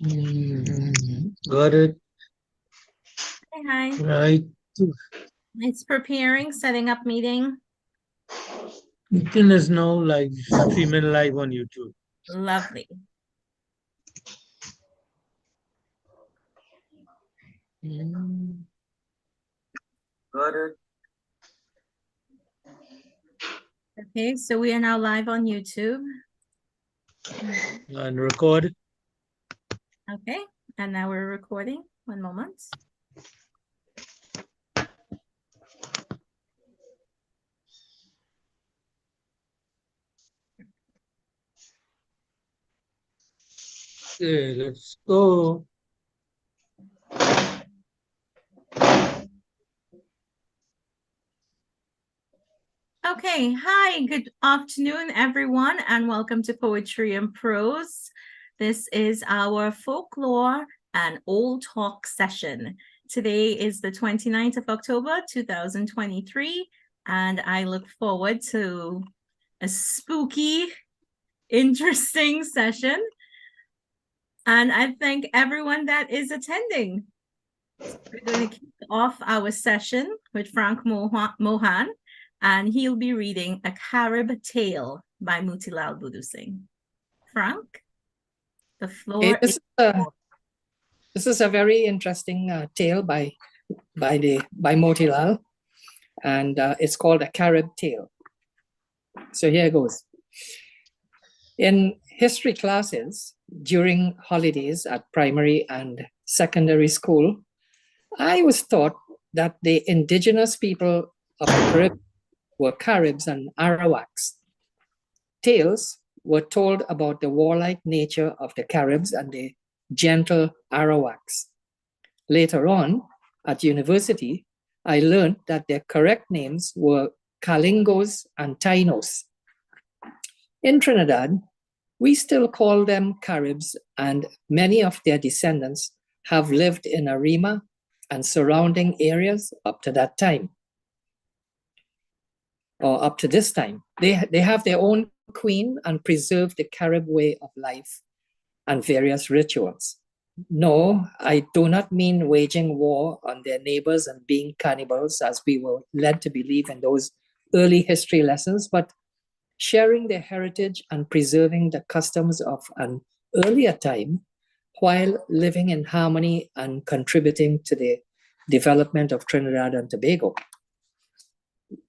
Got it. Hi. Right. It's preparing, setting up meeting. Meeting is now live, streaming live on YouTube. Lovely. Got it. Okay, so we are now live on YouTube. And record. Okay, and now we're recording. 1 moment. Okay, let's go. Okay, hi, good afternoon, everyone, and welcome to Poetry and Prose. This is our folklore and old talk session. Today is the 29th of October, 2023, and I look forward to a spooky, interesting session. And I thank everyone that is attending. We're going to kick off our session with Frank Mohan, and he'll be reading A Carib Tale by Motilal Budu Singh. Frank, the floor is yours. This is a very interesting tale by Motilal, and it's called A Carib Tale. So here goes. In history classes during holidays at primary and secondary school, I was taught that the indigenous people of the Caribbean were Caribs and Arawaks. Tales were told about the warlike nature of the Caribs and the gentle Arawaks. Later on, at university, I learned that their correct names were Kalingos and Tainos. In Trinidad, we still call them Caribs, and many of their descendants have lived in Arima and surrounding areas up to that time, or up to this time. They have their own queen and preserve the Carib way of life and various rituals. No, I do not mean waging war on their neighbors and being cannibals, as we were led to believe in those early history lessons, but sharing their heritage and preserving the customs of an earlier time while living in harmony and contributing to the development of Trinidad and Tobago.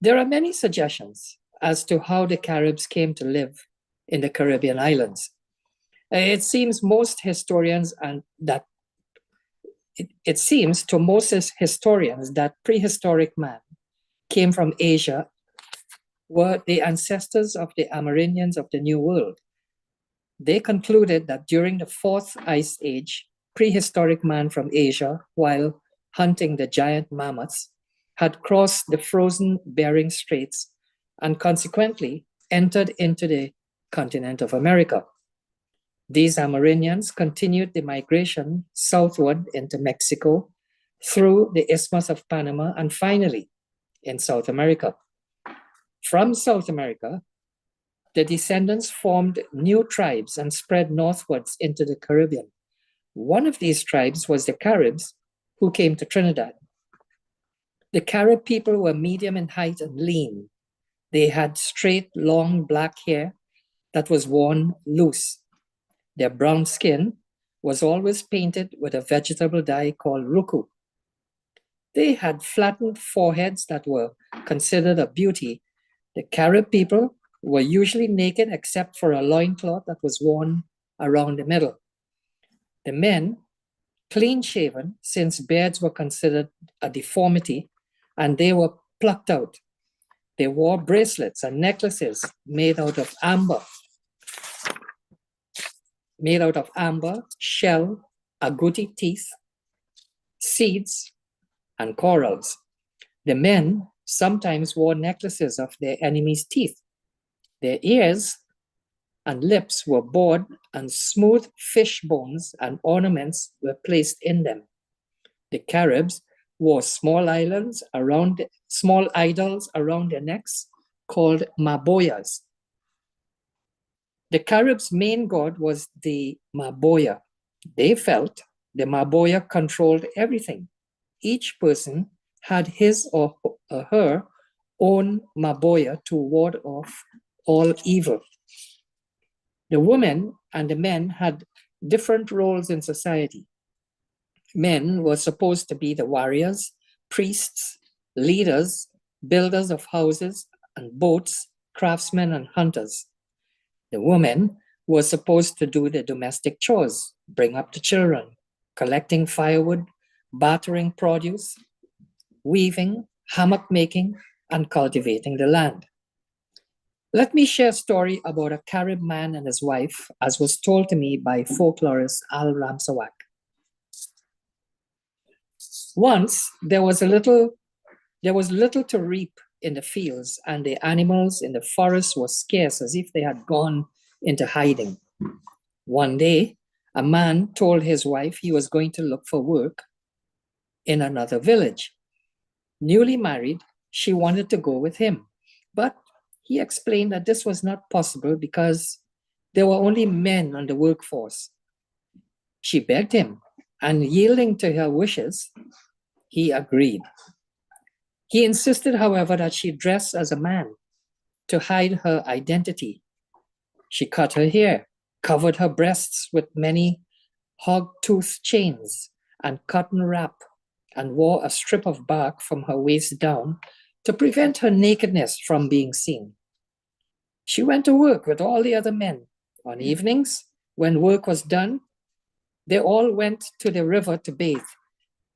There are many suggestions as to how the Caribs came to live in the Caribbean islands. It seems to most historians that prehistoric man came from Asia, were the ancestors of the Amerindians of the New World. They concluded that during the Fourth Ice Age, prehistoric man from Asia, while hunting the giant mammoths, had crossed the frozen Bering Straits and consequently entered into the continent of America. These Amerindians continued the migration southward into Mexico, through the Isthmus of Panama, and finally in South America. From South America, the descendants formed new tribes and spread northwards into the Caribbean. One of these tribes was the Caribs, who came to Trinidad. The Carib people were medium in height and lean. They had straight, long black hair that was worn loose. Their brown skin was always painted with a vegetable dye called ruku. They had flattened foreheads that were considered a beauty. The Carib people were usually naked except for a loincloth that was worn around the middle. The men, clean-shaven, since beards were considered a deformity, and they were plucked out. They wore bracelets and necklaces made out of amber, shell, agouti teeth, seeds, and corals. The men sometimes wore necklaces of their enemies' teeth. Their ears and lips were bored, and smooth fish bones and ornaments were placed in them. The Caribs wore small idols around their necks called maboyas. The Caribs' main god was the maboya, They felt the Maboya controlled everything. Each person had his or her own Maboya to ward off all evil. The women and the men had different roles in society. Men were supposed to be the warriors, priests, leaders, builders of houses and boats, craftsmen and hunters. The women were supposed to do the domestic chores, bring up the children, collecting firewood, bartering produce, weaving, hammock making, and cultivating the land. Let me share a story about a Carib man and his wife, as was told to me by folklorist Al Ramsawak. Once there was little to reap in the fields, and the animals in the forest were scarce, as if they had gone into hiding. One day, a man told his wife he was going to look for work in another village. Newly married, she wanted to go with him, but he explained that this was not possible because there were only men on the workforce. She begged him, and yielding to her wishes, he agreed. He insisted, however, that she dress as a man to hide her identity. She cut her hair, covered her breasts with many hog-tooth chains and cotton wrap, and wore a strip of bark from her waist down to prevent her nakedness from being seen. She went to work with all the other men. On evenings, when work was done, they all went to the river to bathe.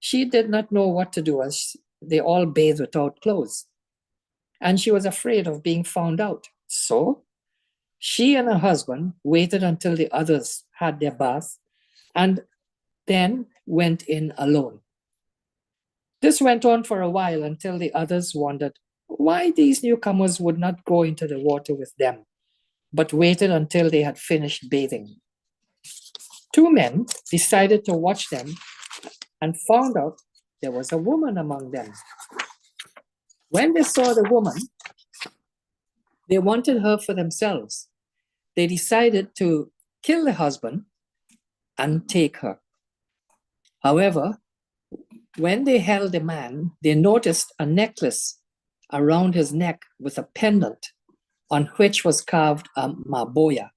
She did not know what to do, as they all bathed without clothes, and she was afraid of being found out. So she and her husband waited until the others had their bath and then went in alone. This went on for a while until the others wondered why these newcomers would not go into the water with them, but waited until they had finished bathing. Two men decided to watch them and found out there was a woman among them. When they saw the woman, they wanted her for themselves. They decided to kill the husband and take her. However, when they held the man, they noticed a necklace around his neck with a pendant on which was carved a Maboya,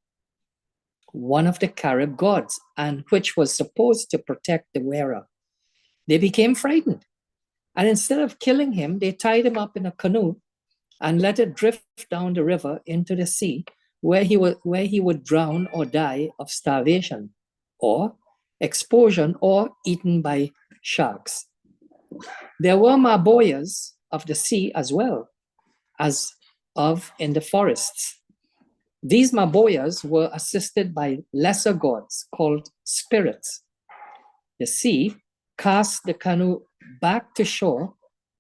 one of the Carib gods, and which was supposed to protect the wearer. They became frightened, and instead of killing him, they tied him up in a canoe and let it drift down the river into the sea, where he would drown or die of starvation, or exposure, or eaten by sharks. There were Maboyas of the sea as well as of in the forests. These Maboyas were assisted by lesser gods called spirits. The sea cast the canoe back to shore,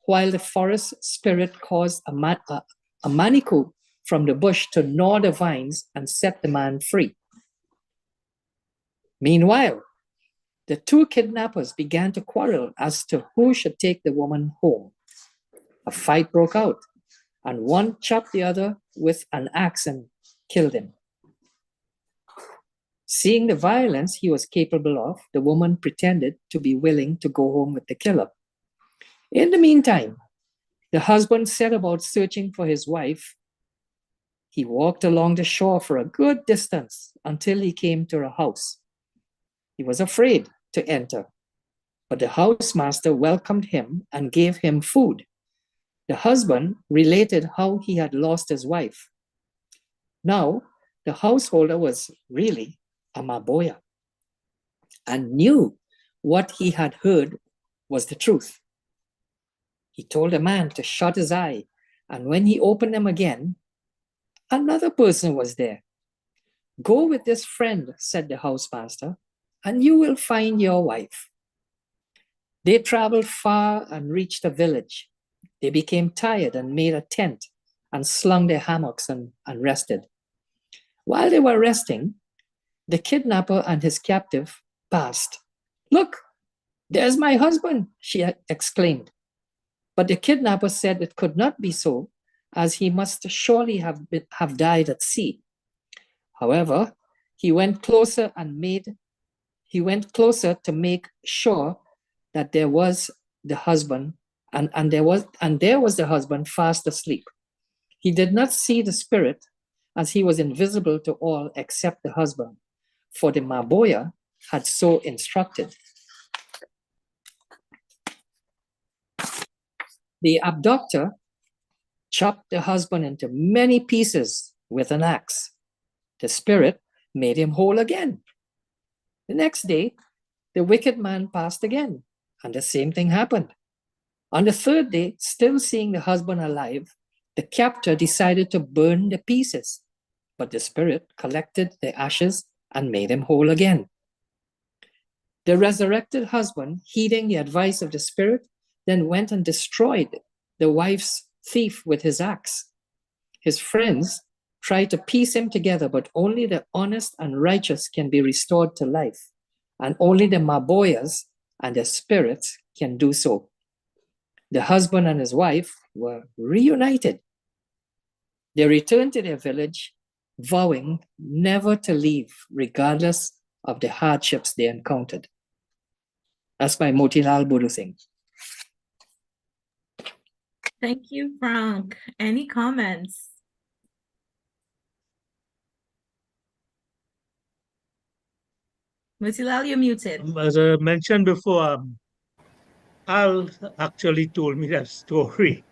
while the forest spirit caused a manikou from the bush to gnaw the vines and set the man free. Meanwhile, the two kidnappers began to quarrel as to who should take the woman home. A fight broke out, and one chopped the other with an axe and killed him. Seeing the violence he was capable of, the woman pretended to be willing to go home with the killer. In the meantime, the husband set about searching for his wife. He walked along the shore for a good distance until he came to a house. He was afraid to enter, but the housemaster welcomed him and gave him food. The husband related how he had lost his wife. Now, the householder was really a Maboya and knew what he had heard was the truth. He told the man to shut his eye, and when he opened them again, another person was there. "Go with this friend," said the housemaster, "and you will find your wife." They traveled far and reached a village. They became tired and made a tent and slung their hammocks and rested. While they were resting, the kidnapper and his captive passed. "Look, there's my husband," she exclaimed. But the kidnapper said it could not be so, as he must surely have died at sea. However, he went closer and made He went closer to make sure that there was the husband, and there was the husband fast asleep. He did not see the spirit, as he was invisible to all except the husband, for the Maboya had so instructed. The abductor chopped the husband into many pieces with an axe. The spirit made him whole again. The next day, the wicked man passed again, and the same thing happened. On the third day, still seeing the husband alive, the captor decided to burn the pieces, but the spirit collected the ashes and made him whole again. The resurrected husband, heeding the advice of the spirit, then went and destroyed the wife's thief with his axe. His friends tried to piece him together, but only the honest and righteous can be restored to life, and only the Maboyas and their spirits can do so. The husband and his wife were reunited. They returned to their village, vowing never to leave, regardless of the hardships they encountered. That's by Motilal Budu Singh. Thank you, Frank. Any comments? Motilal, you're muted. As I mentioned before, Al actually told me that story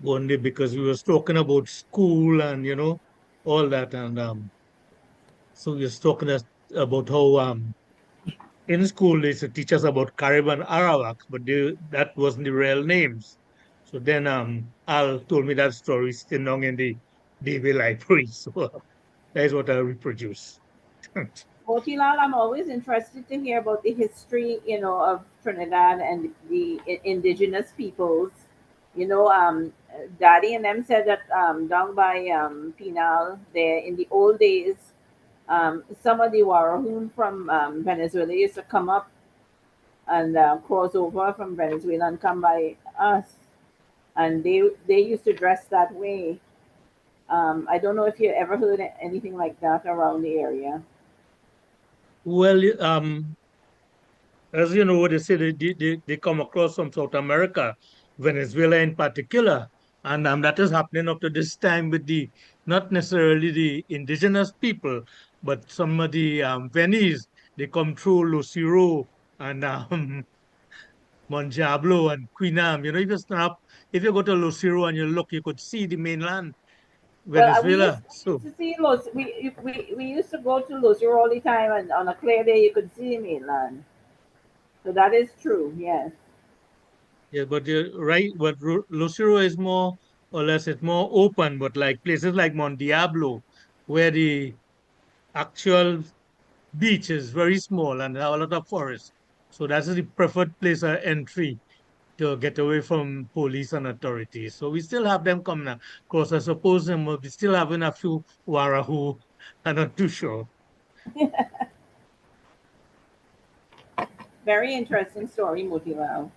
one day because we was talking about school and all that, and so we was talking about how in school they used to teach us about Carib and Arawak, but that wasn't the real names. So then Al told me that story still long in the DB library. So that is what I reproduce. Motilal, I'm always interested to hear about the history, of Trinidad and the indigenous peoples. Daddy and them said that down by Pinal, there in the old days, some of the Warahun from Venezuela used to come up and cross over from Venezuela and come by us, and they used to dress that way. I don't know if you ever heard anything like that around the area. Well, as you know, they say they come across from South America, Venezuela in particular, and that is happening up to this time with not necessarily the indigenous people, but some of the Venice. They come through Lucero and Monjablo and Quinam. If you go to Lucero and you look, you could see the mainland, Well, Venezuela. we used to see Los. We used to go to Los all the time, and on a clear day you could see the mainland. So that is true. Yes. Yeah, but you're right. But Lucero is more or less it's more open. But like places like Mon Diablo, where the actual beach is very small and have a lot of forest, so that's the preferred place of entry to get away from police and authorities. So we still have them coming across. I suppose we still having a few Warahu. I'm not too sure. Very interesting story, Motilal.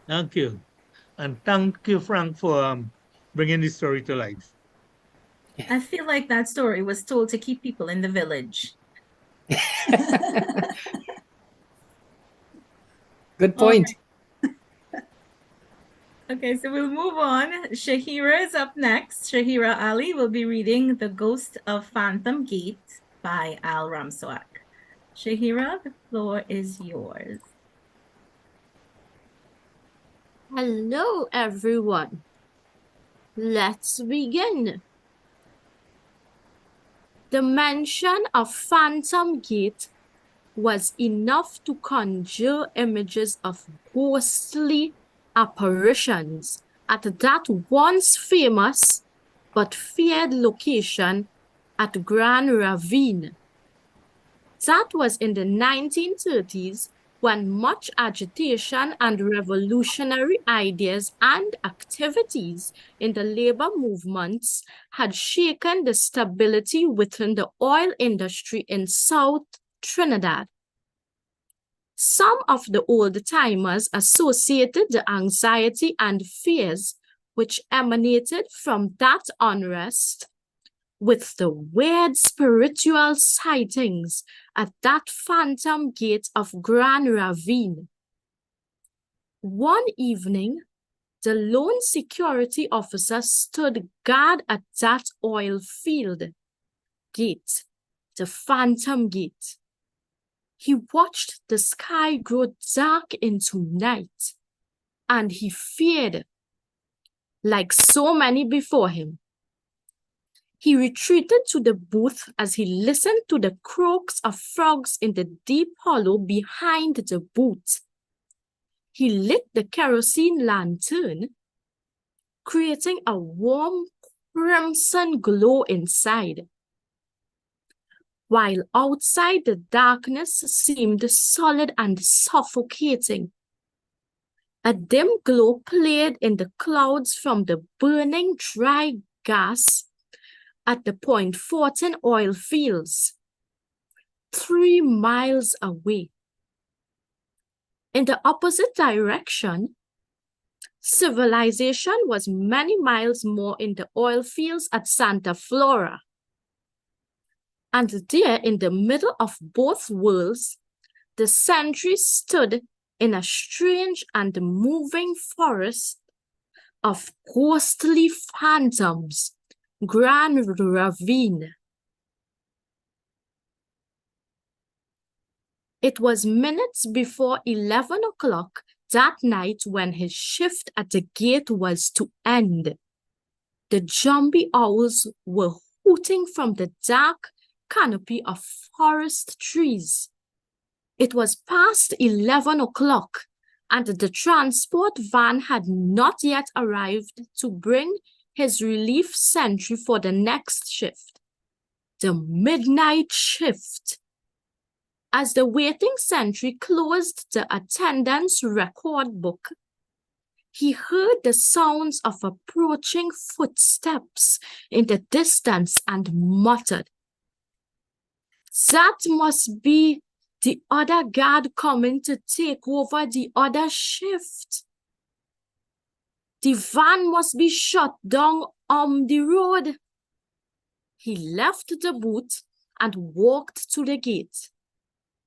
Thank you, and thank you, Frank, for bringing this story to life. I feel like that story was told to keep people in the village. Good point. Okay, so we'll move on. Shahira is up next. Shahira Ali will be reading The Ghost of Phantom Gate by Al Ramswak. Shahira, the floor is yours. Hello, everyone. Let's begin. The mention of Phantom Gate was enough to conjure images of ghostly apparitions at that once famous but feared location at Grand Ravine. That was in the 1930s when much agitation and revolutionary ideas and activities in the labor movements had shaken the stability within the oil industry in South Trinidad. Some of the old-timers associated the anxiety and fears which emanated from that unrest with the weird spiritual sightings at that phantom gate of Grand Ravine. One evening, the lone security officer stood guard at that oil field gate, the phantom gate. He watched the sky grow dark into night, and he feared, like so many before him. He retreated to the booth as he listened to the croaks of frogs in the deep hollow behind the booth. He lit the kerosene lantern, creating a warm crimson glow inside, while outside the darkness seemed solid and suffocating. A dim glow played in the clouds from the burning dry gas at the Point Fortin oil fields, 3 miles away. In the opposite direction, civilization was many miles more in the oil fields at Santa Flora. And there, in the middle of both worlds, the sentry stood in a strange and moving forest of ghostly phantoms, Grand Ravine. It was minutes before 11 o'clock that night when his shift at the gate was to end. The zombie owls were hooting from the dark canopy of forest trees. It was past 11 o'clock, and the transport van had not yet arrived to bring his relief sentry for the next shift, the midnight shift. As the waiting sentry closed the attendant's record book, he heard the sounds of approaching footsteps in the distance and muttered, "That must be the other guard coming to take over the other shift. The van must be shut down on the road." He left the booth and walked to the gate,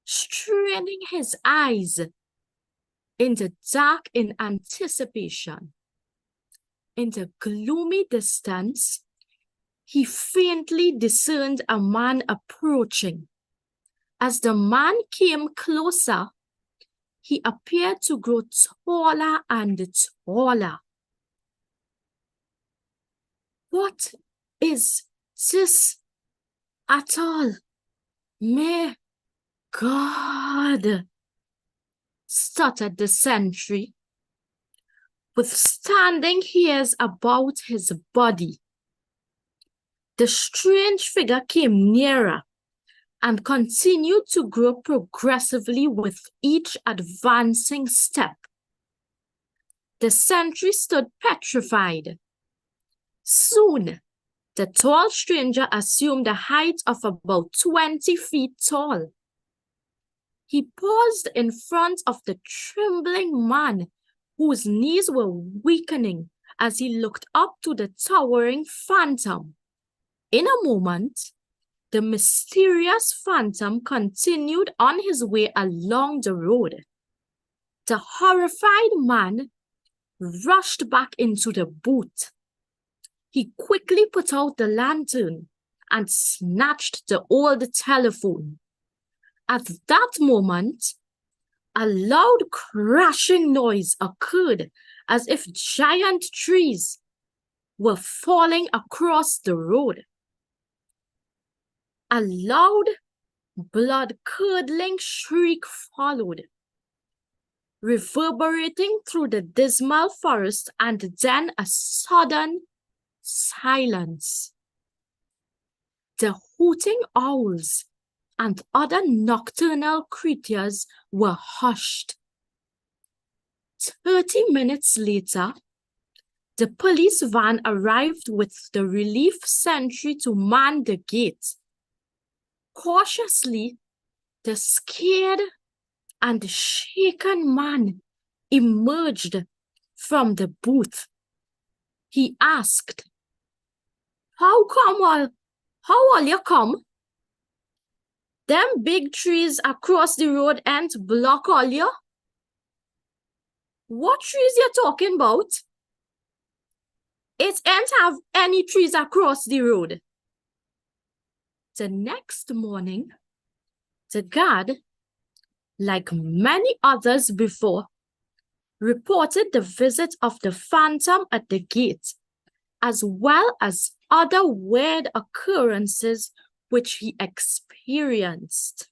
straining his eyes in the dark in anticipation. In the gloomy distance, he faintly discerned a man approaching. As the man came closer, he appeared to grow taller and taller. "What is this at all? May God," stuttered the sentry, with standing hairs about his body. The strange figure came nearer and continued to grow progressively with each advancing step. The sentry stood petrified. Soon, the tall stranger assumed a height of about 20 feet tall. He paused in front of the trembling man, whose knees were weakening as he looked up to the towering phantom. In a moment, the mysterious phantom continued on his way along the road. The horrified man rushed back into the booth. He quickly put out the lantern and snatched the old telephone. At that moment, a loud crashing noise occurred as if giant trees were falling across the road. A loud, blood-curdling shriek followed, reverberating through the dismal forest, and then a sudden silence. The hooting owls and other nocturnal creatures were hushed. 30 minutes later, the police van arrived with the relief sentry to man the gate. Cautiously, the scared and shaken man emerged from the booth. He asked, "How come all How all you come? Them big trees across the road ain't block all you? What trees you talking about? It ain't have any trees across the road. The next morning, the guard, like many others before, reported the visit of the phantom at the gate, as well as other weird occurrences which he experienced.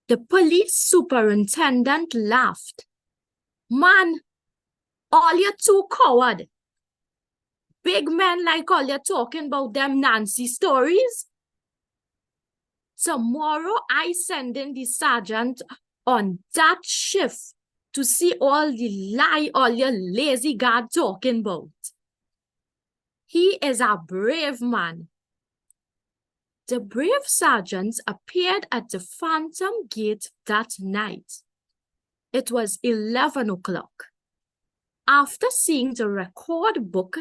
The police superintendent laughed. Man, all you too coward. Big men like all you talking about them Nancy stories. Tomorrow I send in the sergeant on that shift to see all the lie all your lazy guard talking about. He is a brave man. The brave sergeant appeared at the Phantom Gate that night. It was 11 o'clock. After seeing the record book,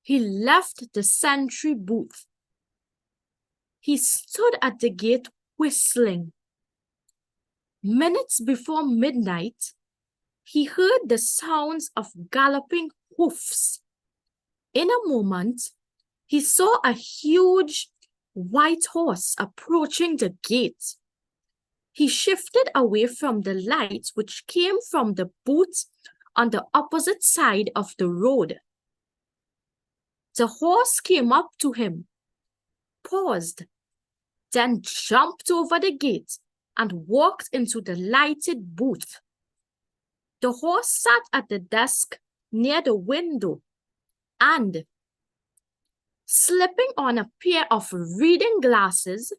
he left the sentry booth. He stood at the gate whistling. Minutes before midnight, he heard the sounds of galloping hoofs. In a moment, he saw a huge white horse approaching the gate. He shifted away from the light which came from the booth on the opposite side of the road. The horse came up to him, paused, then jumped over the gate and walked into the lighted booth. The horse sat at the desk near the window and, slipping on a pair of reading glasses,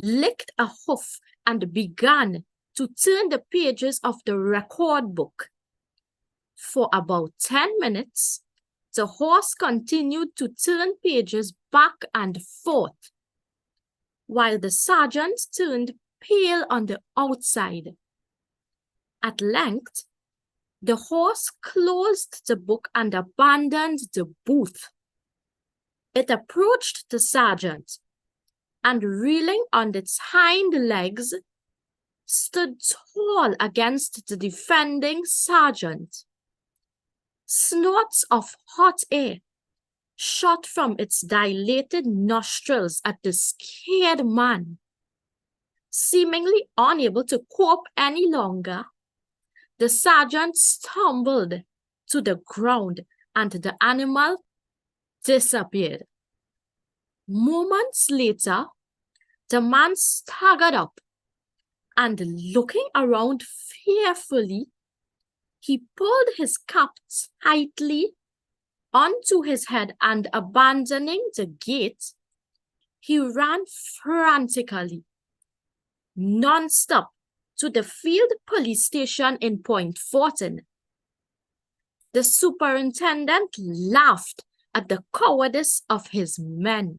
licked a hoof and began to turn the pages of the record book. For about 10 minutes, the horse continued to turn pages back and forth, while the sergeant turned pale on the outside. At length, the horse closed the book and abandoned the booth. It approached the sergeant and, reeling on its hind legs, stood tall against the defending sergeant. Snorts of hot air shot from its dilated nostrils at the scared man. Seemingly unable to cope any longer, the sergeant stumbled to the ground and the animal disappeared. Moments later, the man staggered up and, looking around fearfully, he pulled his cap tightly onto his head and, abandoning the gate, he ran frantically, non-stop, to the field police station in Point Fortin. The superintendent laughed at the cowardice of his men.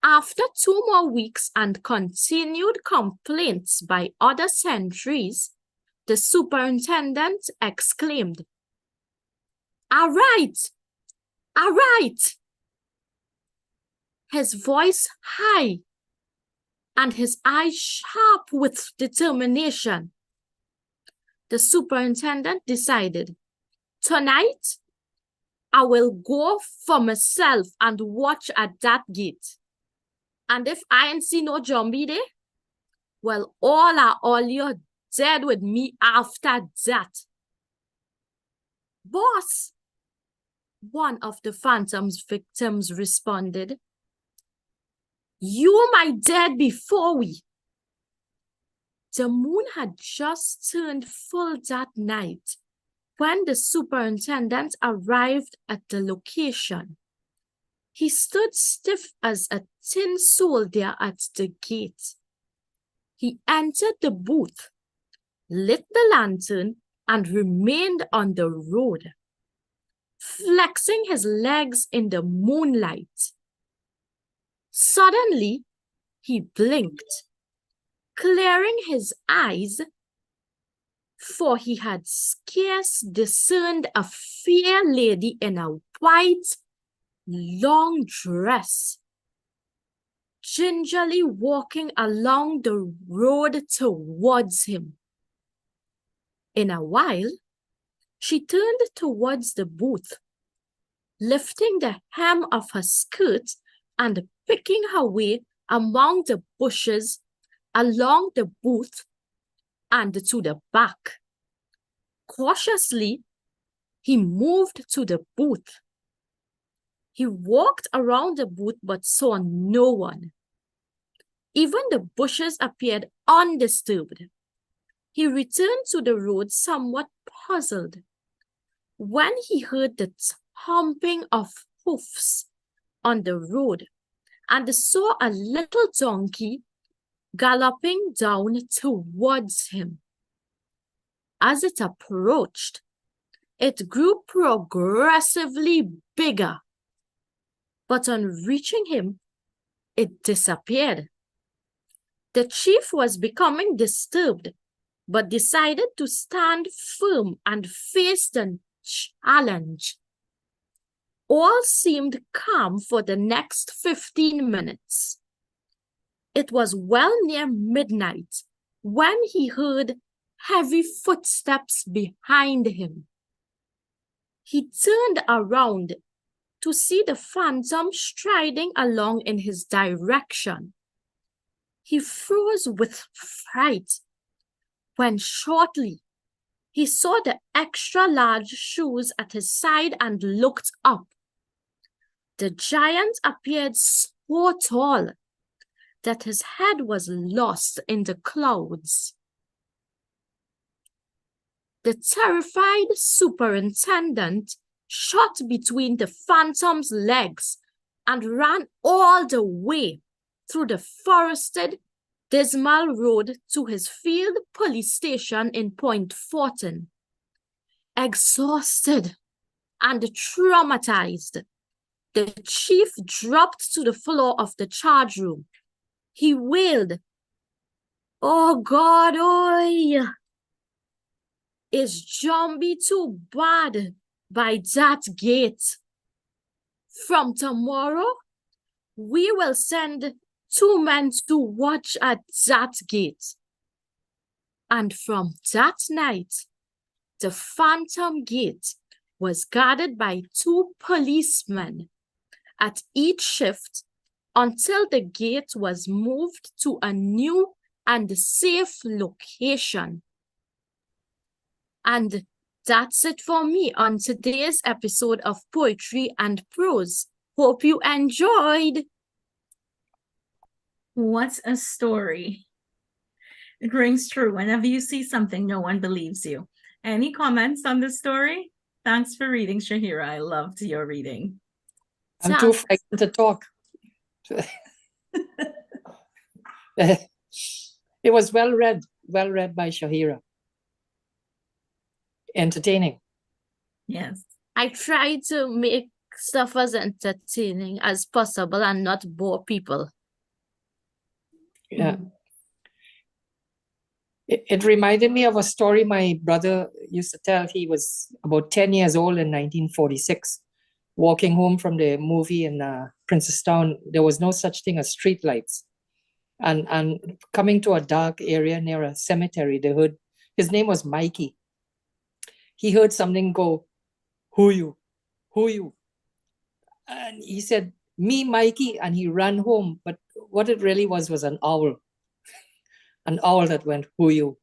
After 2 more weeks and continued complaints by other sentries, the superintendent exclaimed, "All right, all right!" His voice high and his eyes sharp with determination. The superintendent decided, "Tonight, I will go for myself and watch at that gate. And if I ain't see no zombie there, well, all you're dead with me after that." "Boss," one of the phantom's victims responded, "you might dead before we." The moon had just turned full that night when the superintendent arrived at the location. He stood stiff as a tin soldier at the gate. He entered the booth, lit the lantern, and remained on the road, flexing his legs in the moonlight. Suddenly, he blinked, clearing his eyes, for he had scarce discerned a fair lady in a white long dress, gingerly walking along the road towards him. In a while, she turned towards the booth, lifting the hem of her skirt and picking her way among the bushes along the booth and to the back. Cautiously, he moved to the booth. He walked around the booth but saw no one. Even the bushes appeared undisturbed. He returned to the road somewhat puzzled when he heard the thumping of hoofs on the road and saw a little donkey galloping down towards him. As it approached, it grew progressively bigger, but on reaching him, it disappeared. The chief was becoming disturbed, but decided to stand firm and face the challenge. All seemed calm for the next 15 minutes. It was well near midnight when he heard heavy footsteps behind him. He turned around to see the phantom striding along in his direction. He froze with fright when shortly he saw the extra large shoes at his side and looked up. The giant appeared so tall that his head was lost in the clouds. The terrified superintendent shot between the phantom's legs and ran all the way through the forested, dismal road to his field police station in Point Fortin. Exhausted and traumatized, the chief dropped to the floor of the charge room. He wailed, "Oh God, oi! Is Jumbie too bad by that gate? From tomorrow, we will send 2 men to watch at that gate." And from that night, the Phantom Gate was guarded by 2 policemen at each shift until the gate was moved to a new and safe location. And that's it for me on today's episode of Poetry and Prose. Hope you enjoyed. What a story. It rings true. Whenever you see something, no one believes you. Any comments on the story? Thanks for reading, Shahira. I loved your reading. I'm too frightened to talk. It was well read by Shahira. Entertaining. Yes. I try to make stuff as entertaining as possible and not bore people. Yeah. It reminded me of a story my brother used to tell. He was about 10 years old in 1946, walking home from the movie in Princestown. There was no such thing as street lights. And coming to a dark area near a cemetery, they heard, his name was Mikey. He heard something go, "Who you? Who you?" And he said, "Me, Mikey," and he ran home. But what it really was an owl. An owl that went, "Who you?"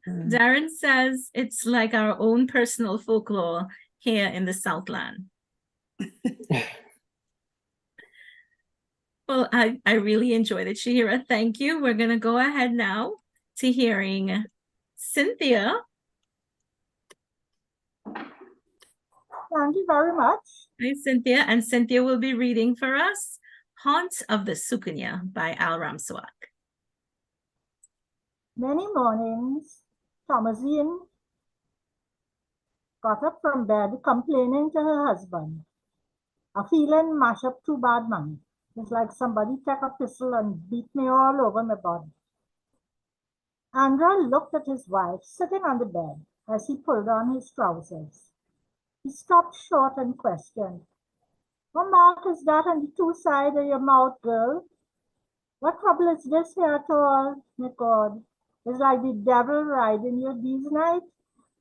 Darren says it's like our own personal folklore here in the Southland. Well, I really enjoyed it, Shahira. Thank you. We're going to go ahead now to hearing Cynthia. Thank you very much. Hi, Cynthia. And Cynthia will be reading for us Haunt of the Sukanya by Al Ramsawak. Many mornings, Thomasine got up from bed complaining to her husband. "A feeling mash up too bad, man. It's like somebody took a pistol and beat me all over my body. Andra looked at his wife sitting on the bed as he pulled on his trousers. He stopped short and questioned, "What mark is that on the two sides of your mouth, girl? What trouble is this here at all? My God, it's like the devil riding you these nights.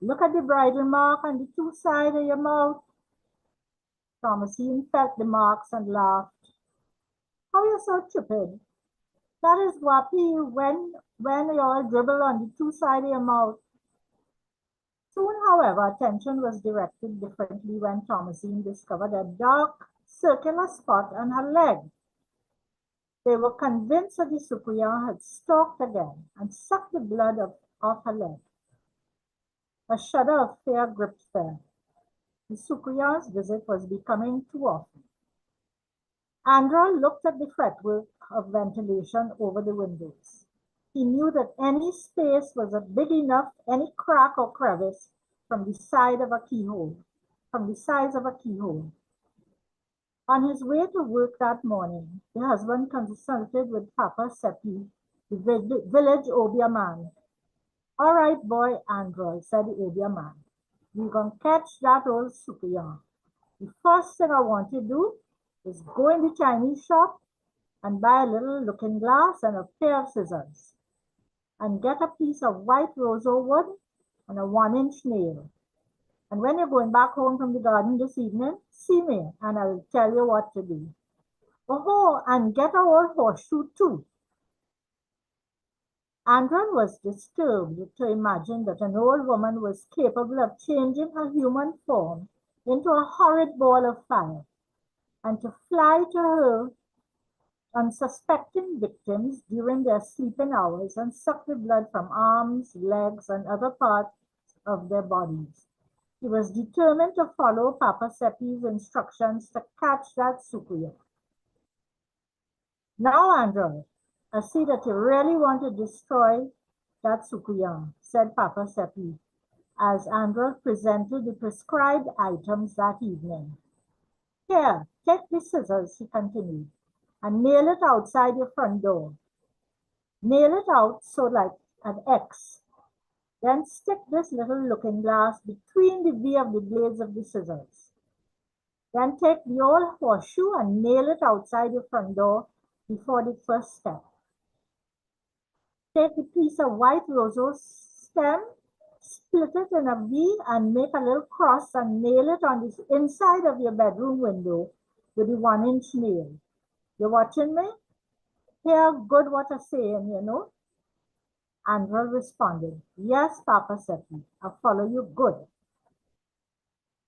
Look at the bridle mark on the two sides of your mouth." Thomasine felt the marks and laughed. "How you so stupid? That is wappy when you all dribble on the two sides of your mouth." Soon, however, attention was directed differently when Thomasine discovered a dark, circular spot on her leg. They were convinced that the Sukuyan had stalked again and sucked the blood off her leg. A shudder of fear gripped them. The Sukuyan's visit was becoming too often. Andra looked at the fretwork of ventilation over the windows. He knew that any space was big enough, any crack or crevice, from the size of a keyhole. On his way to work that morning, the husband consulted with Papa Seppi, the village Obia man. "All right, boy, Andra," said the Obia man. "We're going to catch that old Sukuyan. The first thing I want you to do is go in the Chinese shop and buy a little looking glass and a pair of scissors. And get a piece of white roseau wood and a 1-inch nail. And when you're going back home from the garden this evening, see me and I'll tell you what to do. Oh, and get a old horseshoe too." Andron was disturbed to imagine that an old woman was capable of changing her human form into a horrid ball of fire, and to fly to her unsuspecting victims during their sleeping hours and suck the blood from arms, legs, and other parts of their bodies. He was determined to follow Papa Seppi's instructions to catch that Sukuya. "Now, Andrew, I see that you really want to destroy that Sukuya," said Papa Seppi, as Andrew presented the prescribed items that evening. "Here, take the scissors," he continued, "and nail it outside your front door. Nail it out so like an X. Then stick this little looking glass between the V of the blades of the scissors. Then take the old horseshoe and nail it outside your front door before the first step. Take a piece of white roseau stem, split it in a V and make a little cross and nail it on the inside of your bedroom window with the 1-inch nail. You watching me? Hear good what I'm saying, you know?" Andrew responded, "Yes, Papa Seppi, I'll follow you good."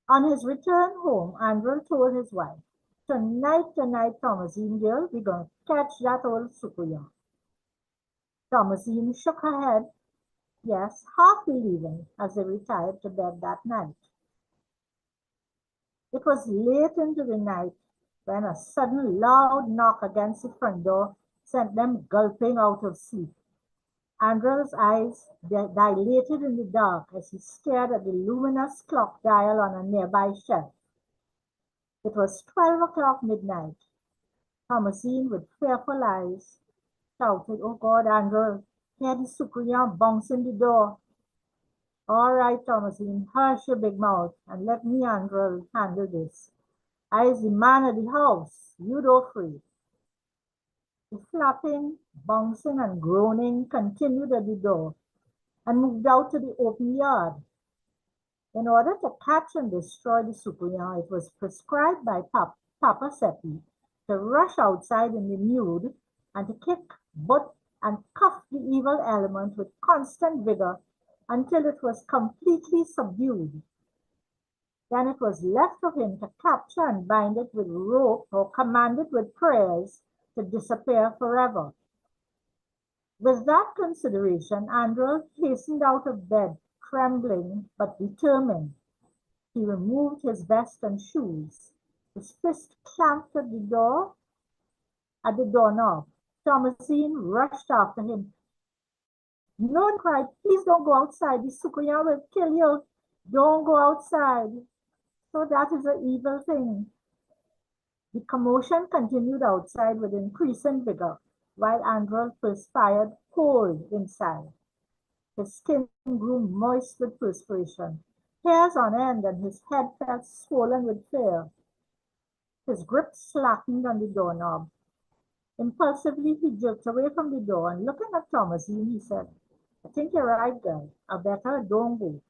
On his return home, Andrew told his wife, tonight, Thomasine girl, we're going to catch that old Sukuya." Thomasine shook her head, yes, half believing, as they retired to bed that night. It was late into the night when a sudden loud knock against the front door sent them gulping out of sleep. Andrew's eyes dilated in the dark as he stared at the luminous clock dial on a nearby shelf. It was 12 o'clock midnight. Thomasine, with fearful eyes, shouted, "Oh God, Andrew, hear the Sukuya bouncing the door." "All right, Thomasine, hush your big mouth and let me, Andrew, handle this. I's the man of the house. You don't free." The flapping, bouncing, and groaning continued at the door and moved out to the open yard. In order to catch and destroy the Sukuya, it was prescribed by Papa Seppi to rush outside in the nude and to kick, butt, and cuff the evil element with constant vigor until it was completely subdued. Then it was left of him to capture and bind it with rope or command it with prayers to disappear forever. With that consideration, Andrew hastened out of bed, trembling but determined. He removed his vest and shoes. His fist clamped at the doorknob. Thomasine rushed after him. "No," he cried, "please don't go outside. The Sukuya will kill you. Don't go outside." "So that is an evil thing." The commotion continued outside with increasing vigor, while Andrel perspired cold inside. His skin grew moist with perspiration, hairs on end, and his head felt swollen with fear. His grip slackened on the doorknob. Impulsively, he jerked away from the door, and looking at Thomasine, he said, "I think you're right, girl. I better don't go."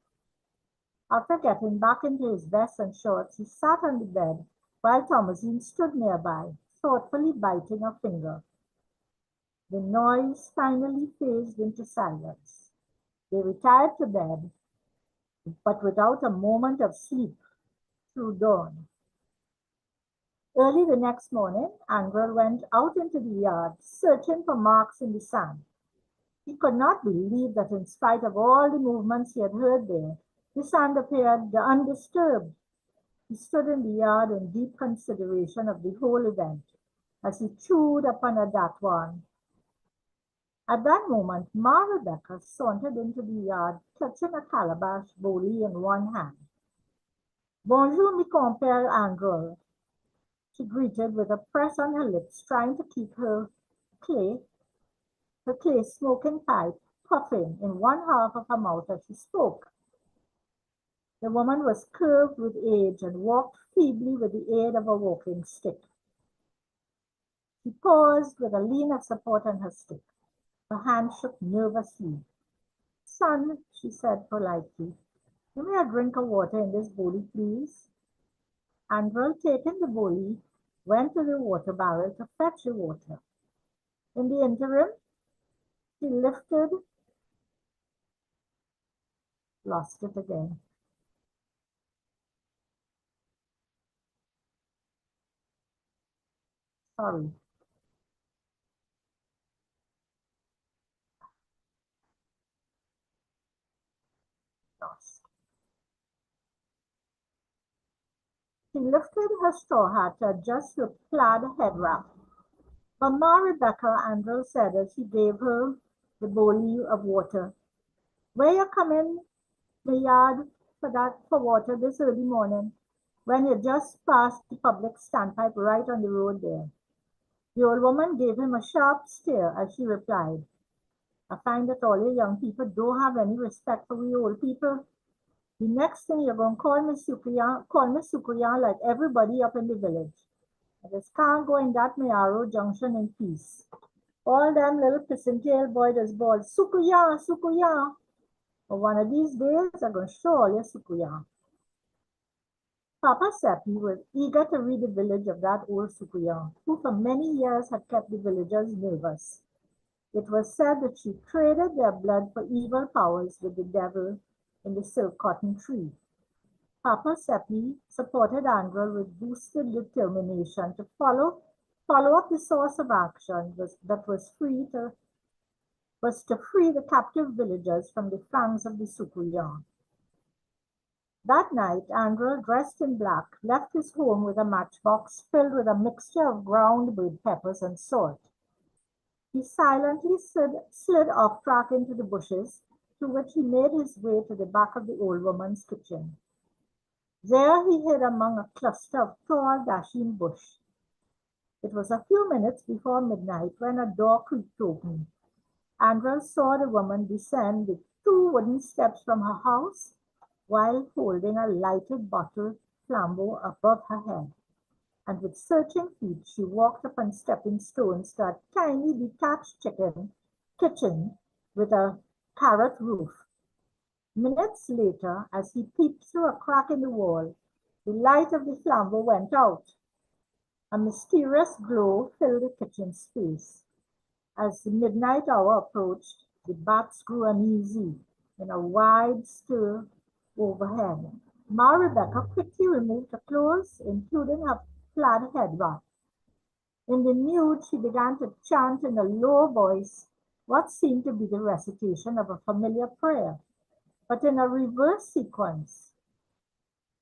After getting back into his vest and shorts, he sat on the bed while Thomasine stood nearby, thoughtfully biting a finger. The noise finally phased into silence. They retired to bed, but without a moment of sleep through dawn. Early the next morning, Andrel went out into the yard, searching for marks in the sand. He could not believe that in spite of all the movements he had heard there, the sand appeared undisturbed. He stood in the yard in deep consideration of the whole event as he chewed upon a datwan. At that moment, Ma Rebecca sauntered into the yard, clutching a calabash bowlie in one hand. "Bonjour, mi compère Andrel," she greeted with a press on her lips, trying to keep her clay smoking pipe puffing in one half of her mouth as she spoke. The woman was curved with age and walked feebly with the aid of a walking stick. She paused with a lean of support on her stick. Her hand shook nervously. "Son," she said politely, "give me a drink of water in this bowlie, please." Andrel, taking the bowlie, went to the water barrel to fetch the water. In the interim, she lost it again. Sorry. Lost. She lifted her straw hat to adjust her plaid head wrap. "Mamma Rebecca," Andrew said as he gave her the bowlie of water, "where you come in the yard for water this early morning, when you just passed the public standpipe right on the road there?" The old woman gave him a sharp stare as she replied, "I find that all you young people don't have any respect for we old people. The next thing you're going to call me Sukuyan like everybody up in the village. I just can't go in that Mayaro Junction in peace. All them little pissing tail boys is bawled, 'Sukuyan, Sukuyan.' But one of these days, I'm going to show all you Sukuyan." Papa Seppi was eager to rid the village of that old Sukuyan, who for many years had kept the villagers nervous. It was said that she traded their blood for evil powers with the devil in the silk cotton tree. Papa Seppi supported Andrel with boosted determination to follow up the source of action that was to free the captive villagers from the fangs of the Sukuyan. That night, Andrel, dressed in black, left his home with a matchbox filled with a mixture of ground bird peppers and salt. He silently slid off track into the bushes, through which he made his way to the back of the old woman's kitchen. There he hid among a cluster of tall dasheen bush. It was a few minutes before midnight when a door creaked open. Andrel saw the woman descend the 2 wooden steps from her house while holding a lighted bottle flambeau above her head. And with searching feet, she walked upon stepping stones to a tiny detached kitchen with a carrot roof. Minutes later, as he peeped through a crack in the wall, the light of the flambeau went out. A mysterious glow filled the kitchen space. As the midnight hour approached, the bats grew uneasy in a wide stir overhead. Ma Rebecca quickly removed her clothes, including her plaid head wrap. In the nude, she began to chant in a low voice what seemed to be the recitation of a familiar prayer, but in a reverse sequence.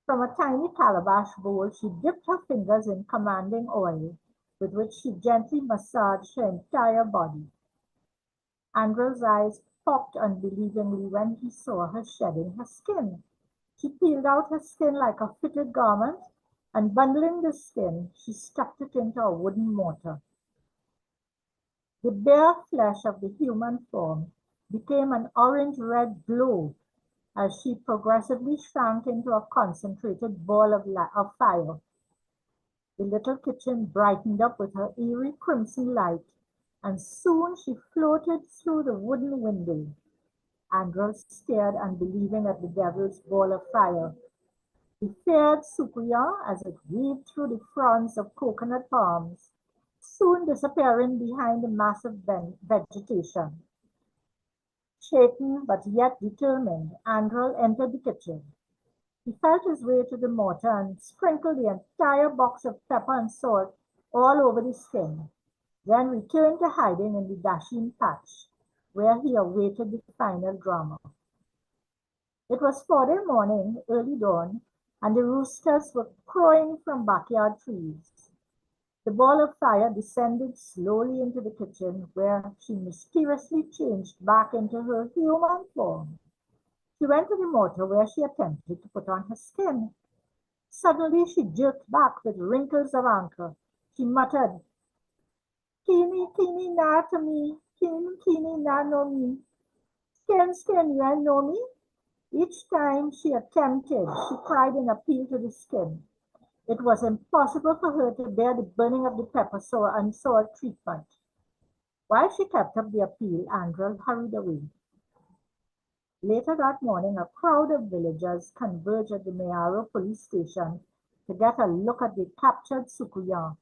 From a tiny calabash bowl, she dipped her fingers in commanding oil, with which she gently massaged her entire body. Andrel's eyes popped unbelievingly when he saw her shedding her skin. She peeled out her skin like a fitted garment and bundling the skin, she stuffed it into a wooden mortar. The bare flesh of the human form became an orange-red glow as she progressively shrank into a concentrated ball of fire. The little kitchen brightened up with her eerie crimson light, and soon she floated through the wooden window. Andral stared unbelieving at the devil's ball of fire. He feared Sukuya as it weaved through the fronds of coconut palms, soon disappearing behind the massive vegetation. Shaken but yet determined, Andral entered the kitchen. He felt his way to the mortar and sprinkled the entire box of pepper and salt all over the skin, then returned to hiding in the dasheen patch, where he awaited the final drama. It was Friday morning, early dawn, and the roosters were crowing from backyard trees. The ball of fire descended slowly into the kitchen, where she mysteriously changed back into her human form. She went to the mortar, where she attempted to put on her skin. Suddenly she jerked back with wrinkles of anger. She muttered, "Kini, kini, na to me, kini, kini, na no me. Skin, skin, you ain't know me?" Each time she attempted, she cried in appeal to the skin. It was impossible for her to bear the burning of the pepper and salt treatment. While she kept up the appeal, Andral hurried away. Later that morning, a crowd of villagers converged at the Mayaro police station to get a look at the captured Sukuyan.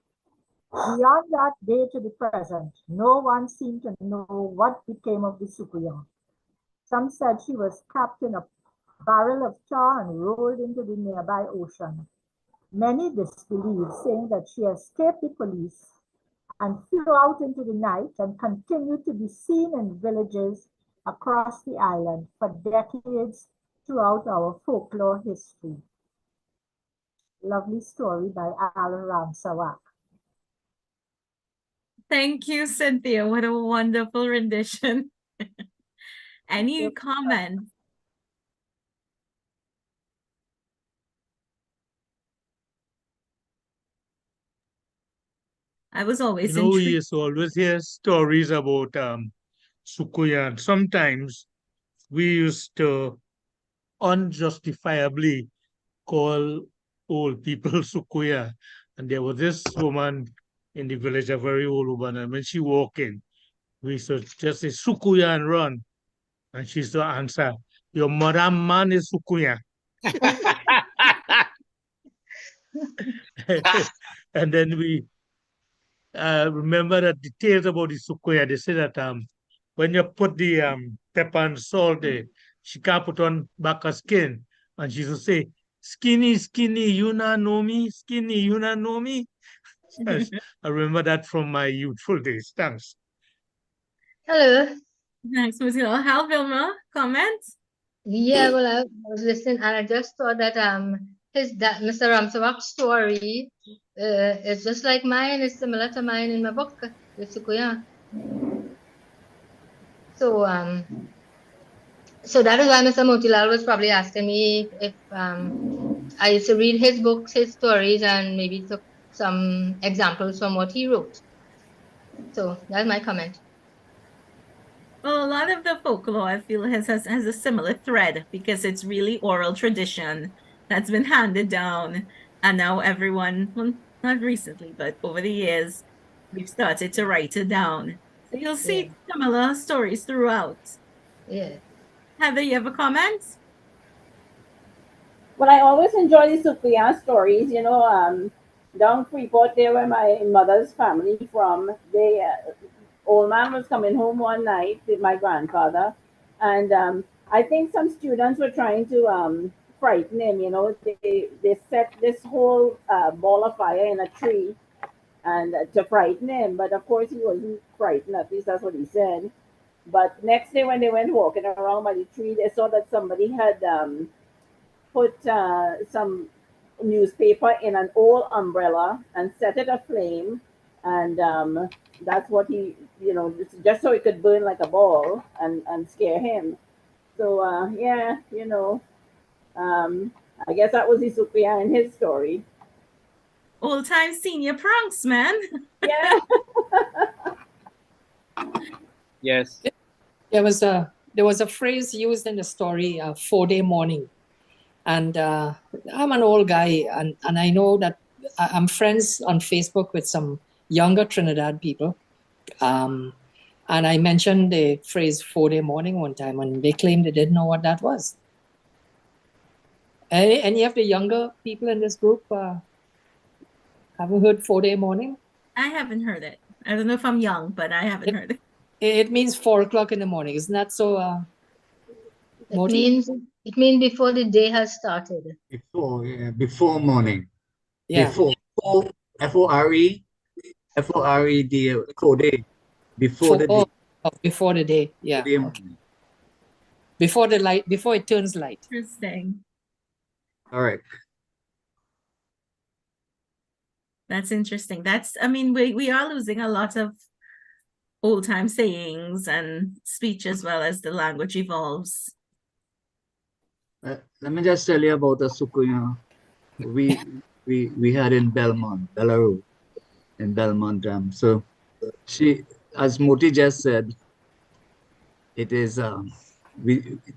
Beyond that day to the present, no one seemed to know what became of the Sukuyan. Some said she was capped in a barrel of tar and rolled into the nearby ocean. Many disbelieved, saying that she escaped the police and flew out into the night and continued to be seen in villages across the island for decades throughout our folklore history. Lovely story by Alan Ramsawak. Thank you, Cynthia. What a wonderful rendition. Any comments? I was always We intrigued. used to always hear stories about Sukuya, and sometimes we used to unjustifiably call old people Sukuya. And there was this woman in the village, a very old woman, and when she walked in, we used to just say Sukuya and run. And she used to answer, "Your mother man is Sukuya." And then we remember that details about the Sukuya. They say that when you put the pepper and salt there, she can't put on back her skin. And she used to say, "Skinny, skinny, you not know me? Skinny, you not know me?" Yes, I remember that from my youthful days. Thanks. Hello. Thanks, Ms. Hill. Hal Vilma, comments? Yeah, well, I was listening and I just thought that Mr. Ramsawak's story is just like mine, is similar to mine in my book, the Sukuya. So that is why Mr. Motilal was probably asking me if I used to read his books, his stories, and maybe took some examples from what he wrote. So that's my comment. Well, a lot of the folklore, I feel, has a similar thread because it's really oral tradition that's been handed down. And now everyone, well, not recently, but over the years, we've started to write it down. So you'll see Yeah. similar stories throughout. Yeah. Heather, you have a comment? Well, I always enjoy the Supriya stories. Down Freeport, there where my mother's family from. Old man was coming home one night with my grandfather, and I think some students were trying to frighten him. They set this whole ball of fire in a tree and to frighten him, but of course he wasn't frightened. At least that's what he said. But next day when they went walking around by the tree, they saw that somebody had put some newspaper in an old umbrella and set it aflame, and that's what just so it could burn like a ball and scare him. So yeah, I guess that was Isupriya and his story. Old-time senior pranks, man. Yeah. Yes. There was a phrase used in the story, 4-day morning. And I'm an old guy, and I know that I'm friends on Facebook with some younger Trinidad people. And I mentioned the phrase 4-day morning one time, and they claimed they didn't know what that was. Any of the younger people in this group haven't heard 4-day morning? I haven't heard it. I don't know if I'm young, but I haven't heard it. It means 4 o'clock in the morning. Isn't that so, It Moti? means before the day has started. Before morning. Yeah. Before. F-O-R-E. F-O-R-E-D. Code. Before the day. Before the day. Yeah. Day Okay. morning. Before the light, before it turns light. Interesting. All right. That's interesting. I mean, we are losing a lot of old-time sayings and speech as well as the language evolves. Let me just tell you about a Sukuya we had in Belmont, Belarus, in Belmont. So she, as Moti just said, it is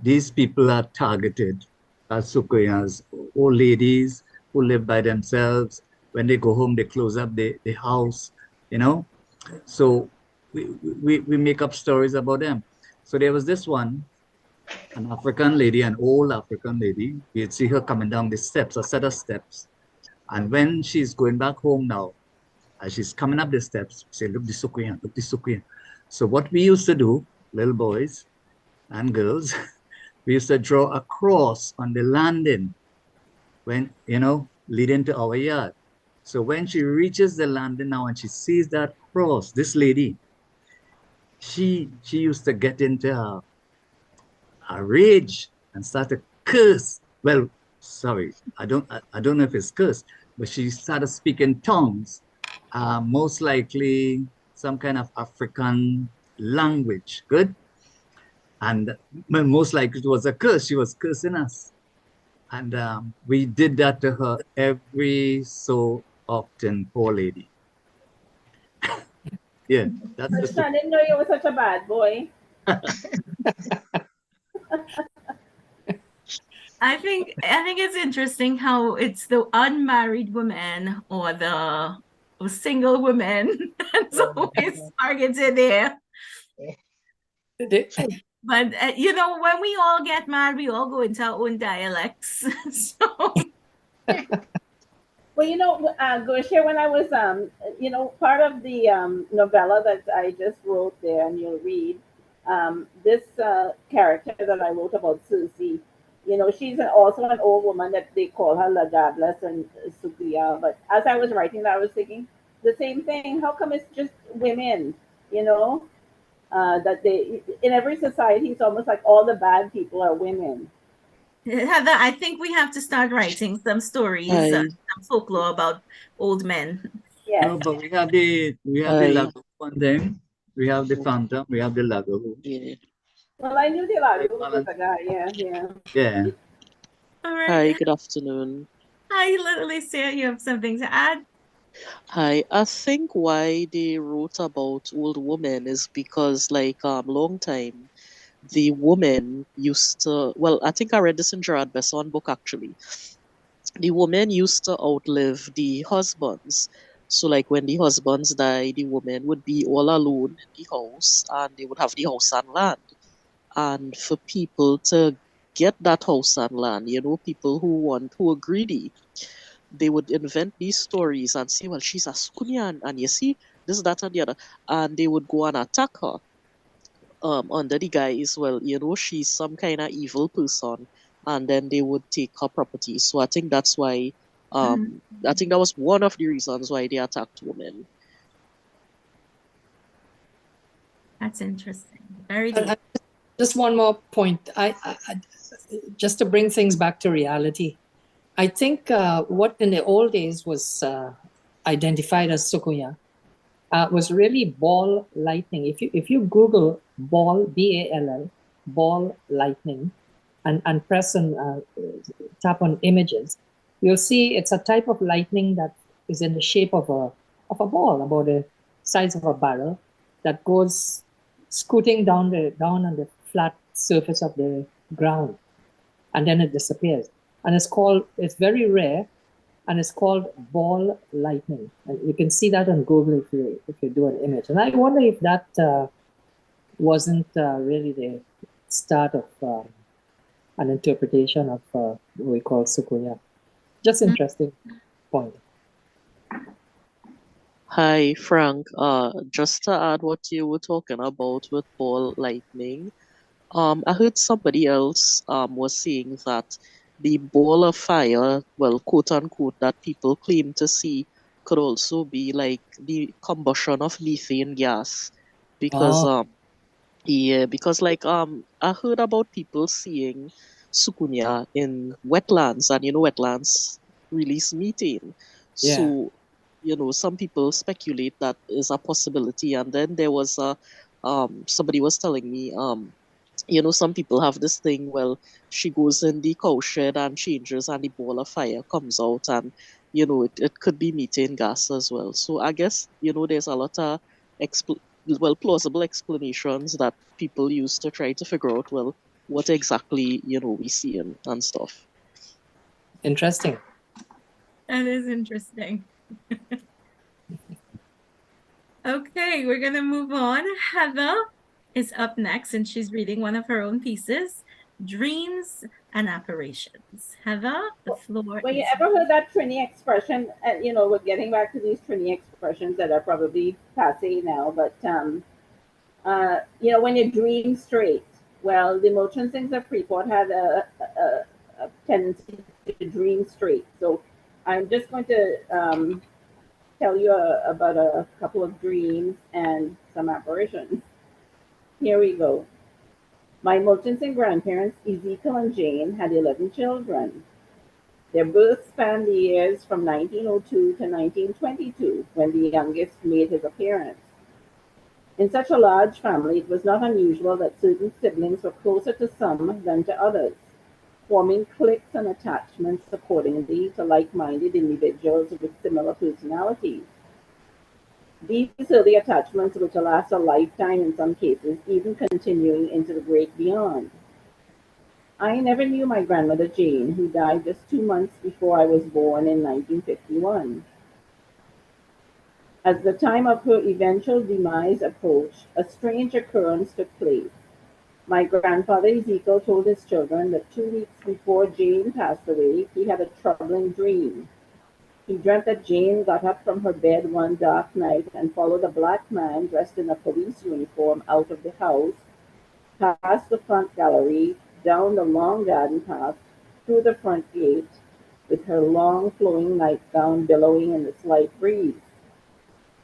these people are targeted as Sukuyas, old ladies who live by themselves. When they go home, they close up the house, you know. So we make up stories about them. So there was this one, an African lady, an old African lady. You'd see her coming down the steps, a set of steps. And when she's going back home now, as she's coming up the steps, say, look the Sukuyan, look the Sukuyan. So what we used to do, little boys and girls, we used to draw a cross on the landing when, leading to our yard. So when she reaches the landing now and she sees that cross, this lady, she used to get into a rage and start to curse. Well, sorry, I don't know if it's curse, but she started speaking tongues, most likely some kind of African language. Good. And most likely it was a curse. She was cursing us. And we did that to her every so often, poor lady. Yeah, that's My son didn't know you were such a bad boy. I think it's interesting how it's the unmarried women or the single women that's always targeted there. But when we all get married, we all go into our own dialects. So Well, Gosha, when I was, part of the novella that I just wrote there, and you'll read, this character that I wrote about Susie, she's also an old woman that they call her La Diablesse and Supriya. But as I was writing that, I was thinking the same thing. How come it's just women, that in every society, it's almost like all the bad people are women. Heather, I think we have to start writing some stories, some folklore about old men. Yes. No, but we have the Lago one thing. We have the Phantom. We have the Lago. Yeah. Well, I knew the Lago was a guy. Yeah. Yeah. All right. Hi, good afternoon. Hi, Alicia. You have something to add? Hi, I think why they wrote about old women is because, long time, the woman used to, well, I think I read this in Gerard Besson book actually. The women used to outlive the husbands. So, like, when the husbands die, the women would be all alone in the house and they would have the house and land. And for people to get that house and land, people who are greedy, they would invent these stories and say, well, she's a Sukunian, and you see, this, that, and the other. And they would go and attack her under the guise, well, she's some kind of evil person. And then they would take her property. So I think that's why, I think that was one of the reasons why they attacked women. That's interesting. Very deep. Just one more point. I just to bring things back to reality. I think what in the old days was identified as Sukuya was really ball lightning. If you Google ball, BALL, ball lightning, and press and tap on images, you'll see it's a type of lightning that is in the shape of a ball about the size of a barrel that goes scooting down on the flat surface of the ground, and then it disappears. And it's very rare, and it's called ball lightning. And you can see that on Google if you do an image. And I wonder if that wasn't really the start of an interpretation of what we call sukunya. Just interesting point. Hi, Frank. Just to add what you were talking about with ball lightning, I heard somebody else was saying that the ball of fire, well, quote unquote, that people claim to see could also be like the combustion of methane gas, because Oh, yeah, because like I heard about people seeing sukunya in wetlands, and wetlands release methane. yeah. So, some people speculate that is a possibility. And then there was a somebody was telling me some people have this thing, well, she goes in the cow shed and changes and the ball of fire comes out, and it could be methane gas as well. So I guess there's a lot of plausible explanations that people use to try to figure out, well, what exactly we see and stuff. Interesting. That is interesting. Okay, we're gonna move on. Heather is up next, and she's reading one of her own pieces, Dreams and Apparitions. Heather, the floor Well, you is ever heard that Trini expression? We're getting back to these Trini expressions that are probably passe now, but when you dream straight. Well, the merchants of Freeport had a tendency to dream straight. So I'm just going to tell you about a couple of dreams and some apparitions. Here we go. My Murchison grandparents, Ezekiel and Jane, had 11 children. Their births spanned the years from 1902 to 1922, when the youngest made his appearance. In such a large family, it was not unusual that certain siblings were closer to some than to others, forming cliques and attachments accordingly to like-minded individuals with similar personalities. These early attachments were to last a lifetime in some cases, even continuing into the great beyond. I never knew my grandmother Jane, who died just 2 months before I was born in 1951. As the time of her eventual demise approached, a strange occurrence took place. My grandfather Ezekiel told his children that 2 weeks before Jane passed away, he had a troubling dream. He dreamt that Jane got up from her bed one dark night and followed a black man dressed in a police uniform out of the house, past the front gallery, down the long garden path, through the front gate, with her long flowing nightgown billowing in the slight breeze.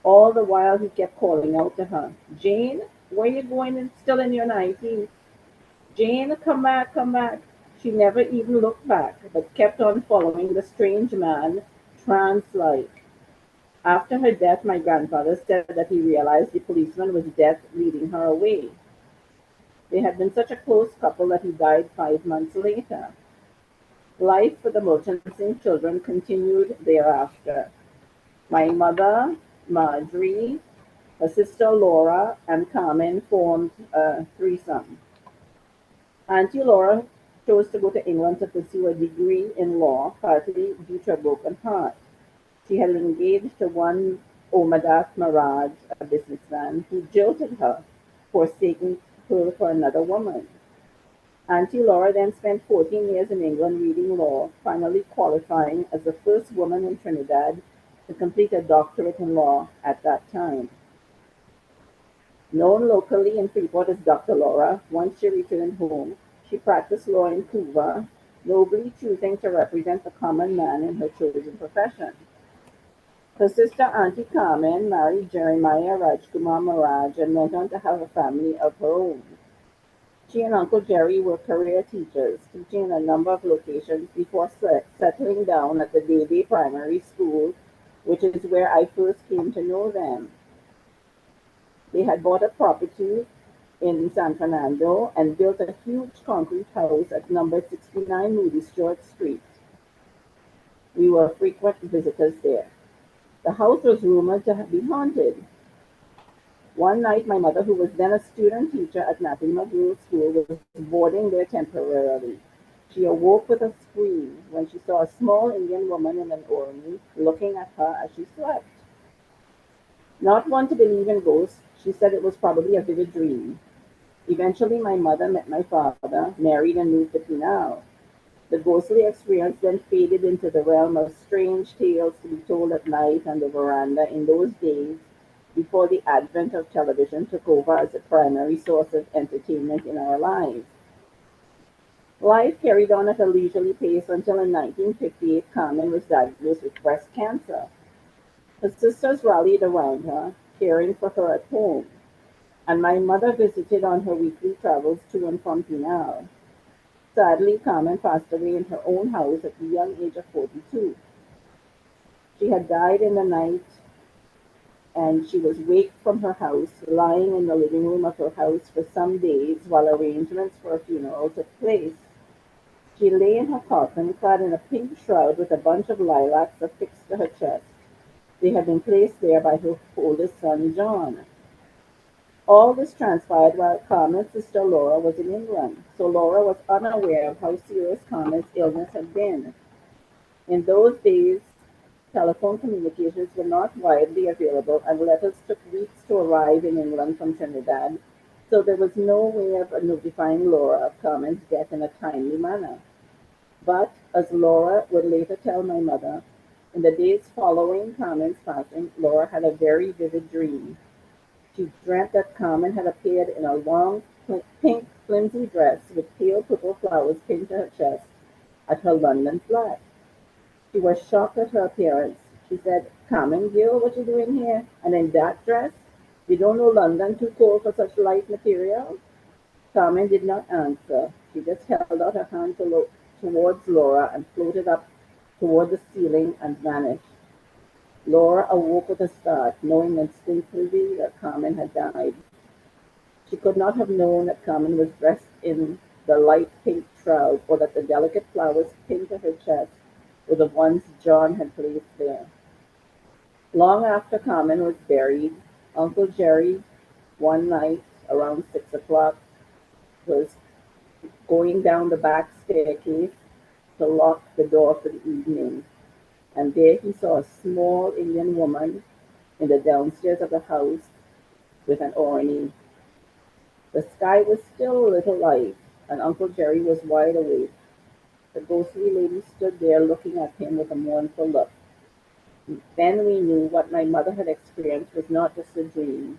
All the while he kept calling out to her, "Jane, where you going and still in your nightie? Jane, come back, come back." She never even looked back, but kept on following the strange man, trance-like. After her death, my grandfather said that he realized the policeman was death leading her away. They had been such a close couple that he died 5 months later. Life for the Murchison children continued thereafter. My mother, Marjorie, her sister Laura, and Carmen formed a threesome. Auntie Laura chose to go to England to pursue a degree in law, partly due to a broken heart. She had engaged to one Omadas Maraj, a businessman, who jilted her, forsaking her for another woman. Auntie Laura then spent 14 years in England reading law, finally qualifying as the first woman in Trinidad to complete a doctorate in law at that time. Known locally in Freeport as Dr. Laura, once she returned home, she practiced law in Cuba, nobly choosing to represent the common man in her chosen profession. Her sister Auntie Carmen married Jeremiah Rajkumar Maraj and went on to have a family of her own. She and Uncle Jerry were career teachers, teaching in a number of locations before settling down at the Day Primary School, which is where I first came to know them. They had bought a property in San Fernando and built a huge concrete house at number 69 Moody Stewart Street. We were frequent visitors there. The house was rumored to be haunted. One night, my mother, who was then a student teacher at Matthew McGrew School, was boarding there temporarily. She awoke with a scream when she saw a small Indian woman in an ornament looking at her as she slept. Not one to believe in ghosts, she said it was probably a vivid dream. Eventually, my mother met my father, married, and moved to Pinal. The ghostly experience then faded into the realm of strange tales to be told at night on the veranda in those days before the advent of television took over as the primary source of entertainment in our lives. Life carried on at a leisurely pace until in 1958 Carmen was diagnosed with breast cancer. Her sisters rallied around her, caring for her at home, and my mother visited on her weekly travels to and from Pinal. Sadly, Carmen passed away in her own house at the young age of 42. She had died in the night, and she was waked from her house, lying in the living room of her house for some days while arrangements for a funeral took place. She lay in her coffin, clad in a pink shroud with a bunch of lilacs affixed to her chest. They had been placed there by her oldest son, John. All this transpired while Carmen's sister Laura was in England, so Laura was unaware of how serious Carmen's illness had been. In those days, telephone communications were not widely available, and letters took weeks to arrive in England from Trinidad, so there was no way of notifying Laura of Carmen's death in a timely manner. But, as Laura would later tell my mother, in the days following Carmen's passing, Laura had a very vivid dream. She dreamt that Carmen had appeared in a long, pink, flimsy dress with pale purple flowers pinned to her chest at her London flat. She was shocked at her appearance. She said, "Carmen, girl, what you doing here? And in that dress? You don't know London too cold for such light material?" Carmen did not answer. She just held out her hand towards Laura and floated up toward the ceiling and vanished. Laura awoke with a start, knowing instinctively that Carmen had died. She could not have known that Carmen was dressed in the light pink shroud, or that the delicate flowers pinned to her chest were the ones John had placed there. Long after Carmen was buried, Uncle Jerry, one night around 6 o'clock, was going down the back staircase to lock the door for the evening, and there he saw a small Indian woman in the downstairs of the house with an orney. The sky was still a little light, and Uncle Jerry was wide awake. The ghostly lady stood there looking at him with a mournful look. Then we knew what my mother had experienced was not just a dream.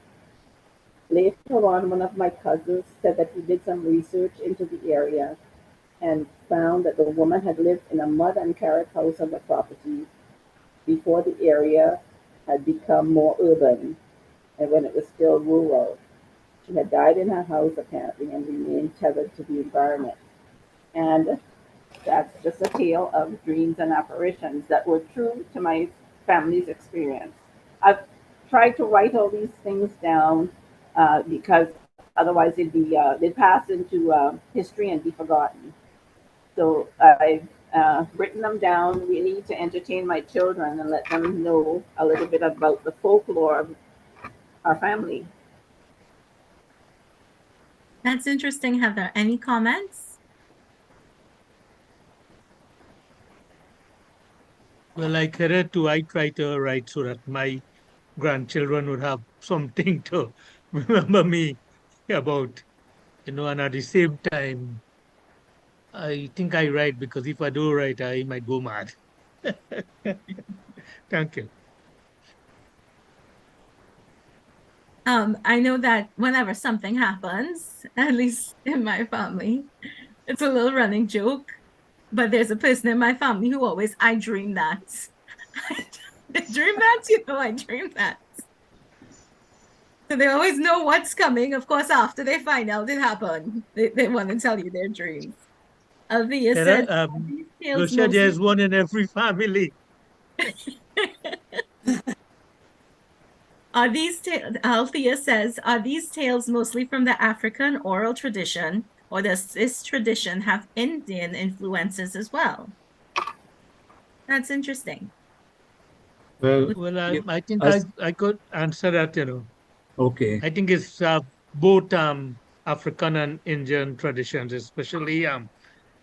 Later on, one of my cousins said that he did some research into the area and found that the woman had lived in a mud and carrot house on the property before the area had become more urban and when it was still rural. She had died in her house apparently and remained tethered to the environment. And that's just a tale of dreams and apparitions that were true to my family's experience. I've tried to write all these things down because otherwise they'd pass into history and be forgotten. So I've written them down really to entertain my children and let them know a little bit about the folklore of our family. That's interesting, Heather. Any comments? Well, like Heather too, I try to write so that my grandchildren would have something to remember me about, and at the same time, I think I write because if I don't write, I might go mad. Thank you. I know that whenever something happens, at least in my family, it's a little running joke. But there's a person in my family who always, I dream that. I dream that, I dream that. So they always know what's coming. Of course, after they find out it happened, they want to tell you their dreams. Althea Heather, says, "Are these tales Lucia, mostly?" there's one in every family. Althea says, "Are these tales mostly from the African oral tradition, or does this tradition have Indian influences as well?" That's interesting. Well, Well, you, I think as I could answer that, okay. I think it's both African and Indian traditions, especially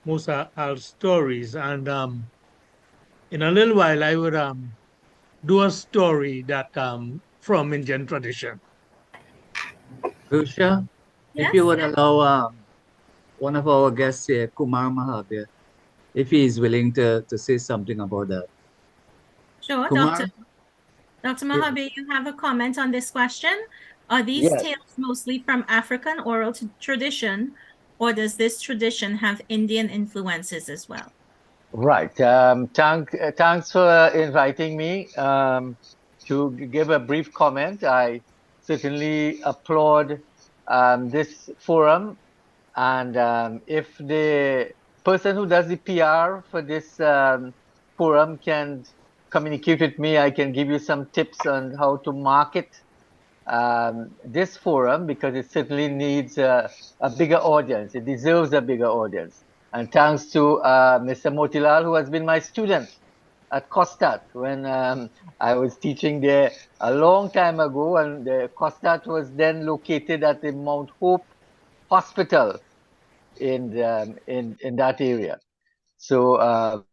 most are stories. And in a little while, I would do a story that from Indian tradition. Rusha, if you Yes, would allow one of our guests here, Kumar Mahabir, if he is willing to say something about that. sure. Kumar? Dr. Yeah. Mojave, you have a comment on this question? Are these Yes, tales mostly from African oral tradition, or does this tradition have Indian influences as well? right. Thanks for inviting me to give a brief comment. I certainly applaud this forum. And if the person who does the PR for this forum can communicate with me, I can give you some tips on how to market this forum, because it certainly needs a bigger audience. It deserves a bigger audience. And thanks to Mr. Motilal, who has been my student at Costat when I was teaching there a long time ago. And the Costat was then located at the Mount Hope Hospital in that area. So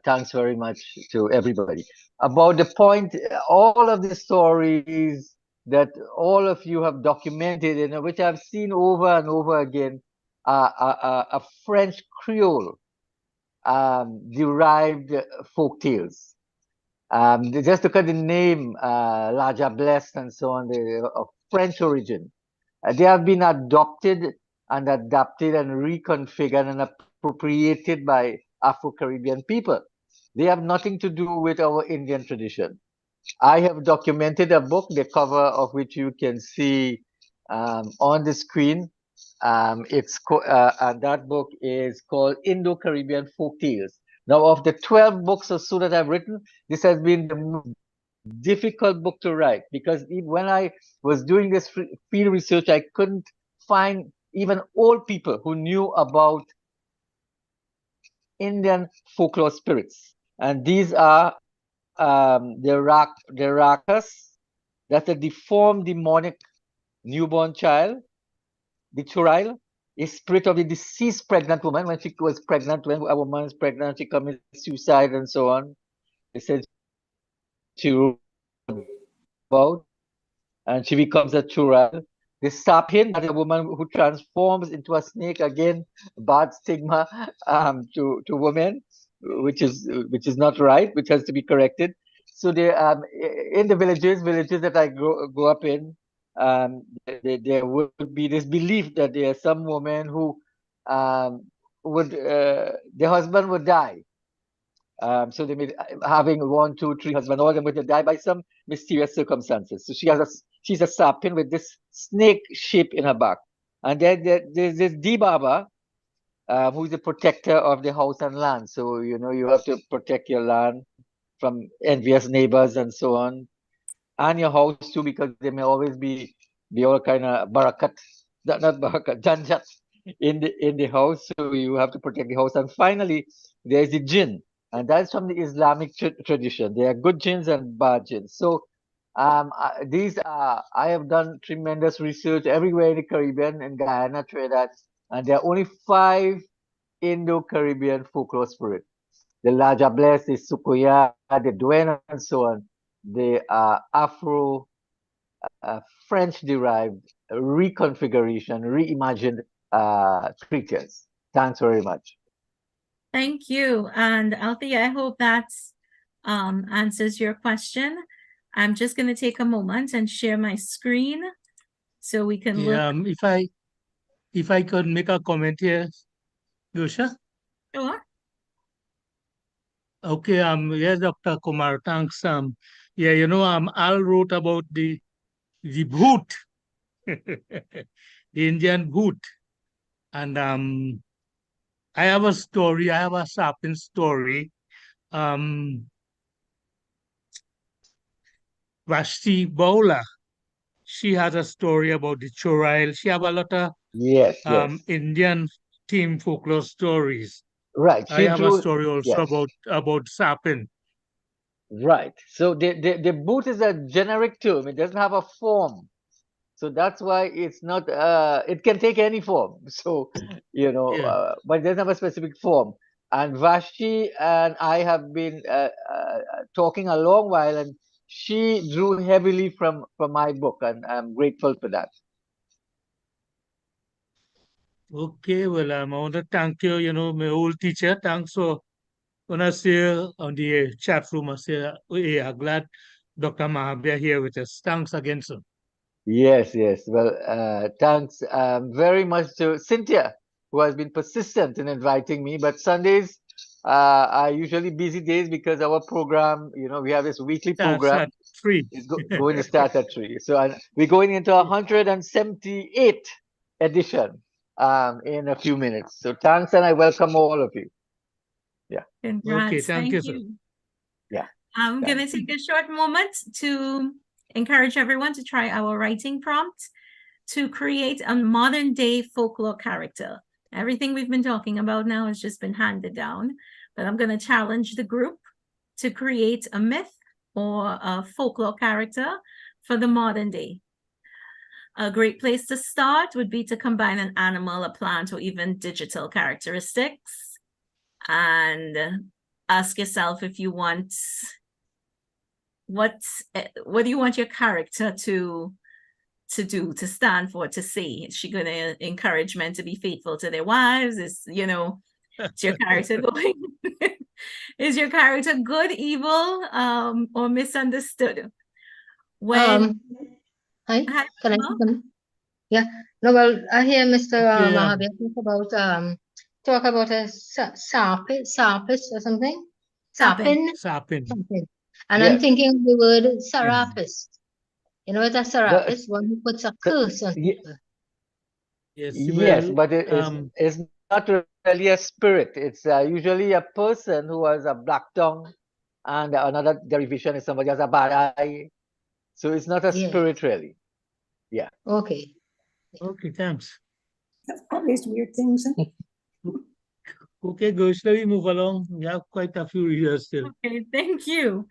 thanks very much to everybody. About the point, all of the stories that all of you have documented, which I've seen over and over again, are French Creole derived folk tales. Just look at the name, La Jablesse and so on, the of French origin. They have been adopted and adapted and reconfigured and appropriated by Afro-Caribbean people. They have nothing to do with our Indian tradition. I have documented a book, the cover of which you can see on the screen. And that book is called Indo-Caribbean Folk Tales. Now, of the 12 books or so that I've written, this has been the most difficult book to write, because when I was doing this field research, I couldn't find even old people who knew about Indian folklore spirits. And these are the rakas, that's a deformed demonic newborn child, the churail, a spirit of the deceased pregnant woman. When she was pregnant, when a woman is pregnant, she commits suicide and so on. They said she wrote about, and she becomes a churail. The sapin, that a woman who transforms into a snake, again, bad stigma to women, which is not right, which has to be corrected. So they in the villages that I grew up in, there would be this belief that there are some women who would their husband would die. So they may having one, two, three husbands, all of them would die by some mysterious circumstances. So she's a sapin with this snake shape in her back. And then there's this Dibaba, who is the protector of the house and land. So you have to protect your land from envious neighbors and so on, and your house too, because there may always be all kind of barakat, not barakat, janjat in the house. So you have to protect the house. And finally, there's the jinn, and that's from the Islamic tradition. There are good jinns and bad jinns. So these are I have done tremendous research everywhere in the Caribbean, in Guyana, Trinidad, and there are only 5 Indo-Caribbean folklore spirits: the Laja Bless, the Sukuya, the Duena, and so on. They are Afro French derived reconfiguration, reimagined creatures. Thanks very much. Thank you. And Althea, I hope that answers your question. I'm just going to take a moment and share my screen so we can look. Yeah, if I could make a comment here, Yosha. Sure. Okay, yes, Dr. Kumar, thanks. Yeah, Al wrote about the bhoot, the Indian bhoot, and I have a story. I have a sapin story. Um, Vashti Baula, she has a story about the Chorail. She have a lot of Yes, yes. Indian theme folklore stories. Right. I She have a drew, story also yes. about sapin. Right. So the boot is a generic term. It doesn't have a form. So that's why it's not, it can take any form. So, Yeah. but it doesn't have a specific form. And Vashti and I have been talking a long while, and she drew heavily from my book, and I'm grateful for that. Okay, well, I want to thank you, my old teacher. Thanks for when I say on the chat room, I say, I'm glad Dr. Mahabir here with us. Thanks again, sir. Yes, yes. Well, thanks very much to Cynthia, who has been persistent in inviting me. But Sundays are usually busy days because our program, we have this weekly That's program. at 3. It's going to start at 3. So we're going into 178th edition in a few minutes. So thanks, and I welcome all of you. Yeah. Congrats. Okay, thank you, sir. Yeah. I'm going to Thanks. take a short moment to encourage everyone to try our writing prompt to create a modern day folklore character. Everything we've been talking about now has just been handed down, but I'm going to challenge the group to create a myth or a folklore character for the modern day. A great place to start would be to combine an animal, a plant, or even digital characteristics. And ask yourself if you want, what do you want your character to do, to stand for, to say? Is she going to encourage men to be faithful to their wives? Is your character going is your character good, evil, or misunderstood? When Hi, Hi, can I Emma? say something? Yeah. No, well, I hear Mr. Okay, Mahabir talk about a sarpist or something. Sapin. Sapin. Sapin. And I'm Yes. thinking of the word Yes. serapist. You know what a The, serapist? One who puts a curse on people. Yes, yes, well, but it's not really a spirit. It's usually a person who has a black tongue, and another derivation is somebody has a bad eye. So it's not a Yeah. spirit really. Yeah. Okay. okay, thanks. That's all these weird things. Okay, go. Shall we move along? We have quite a few readers still. Okay, thank you.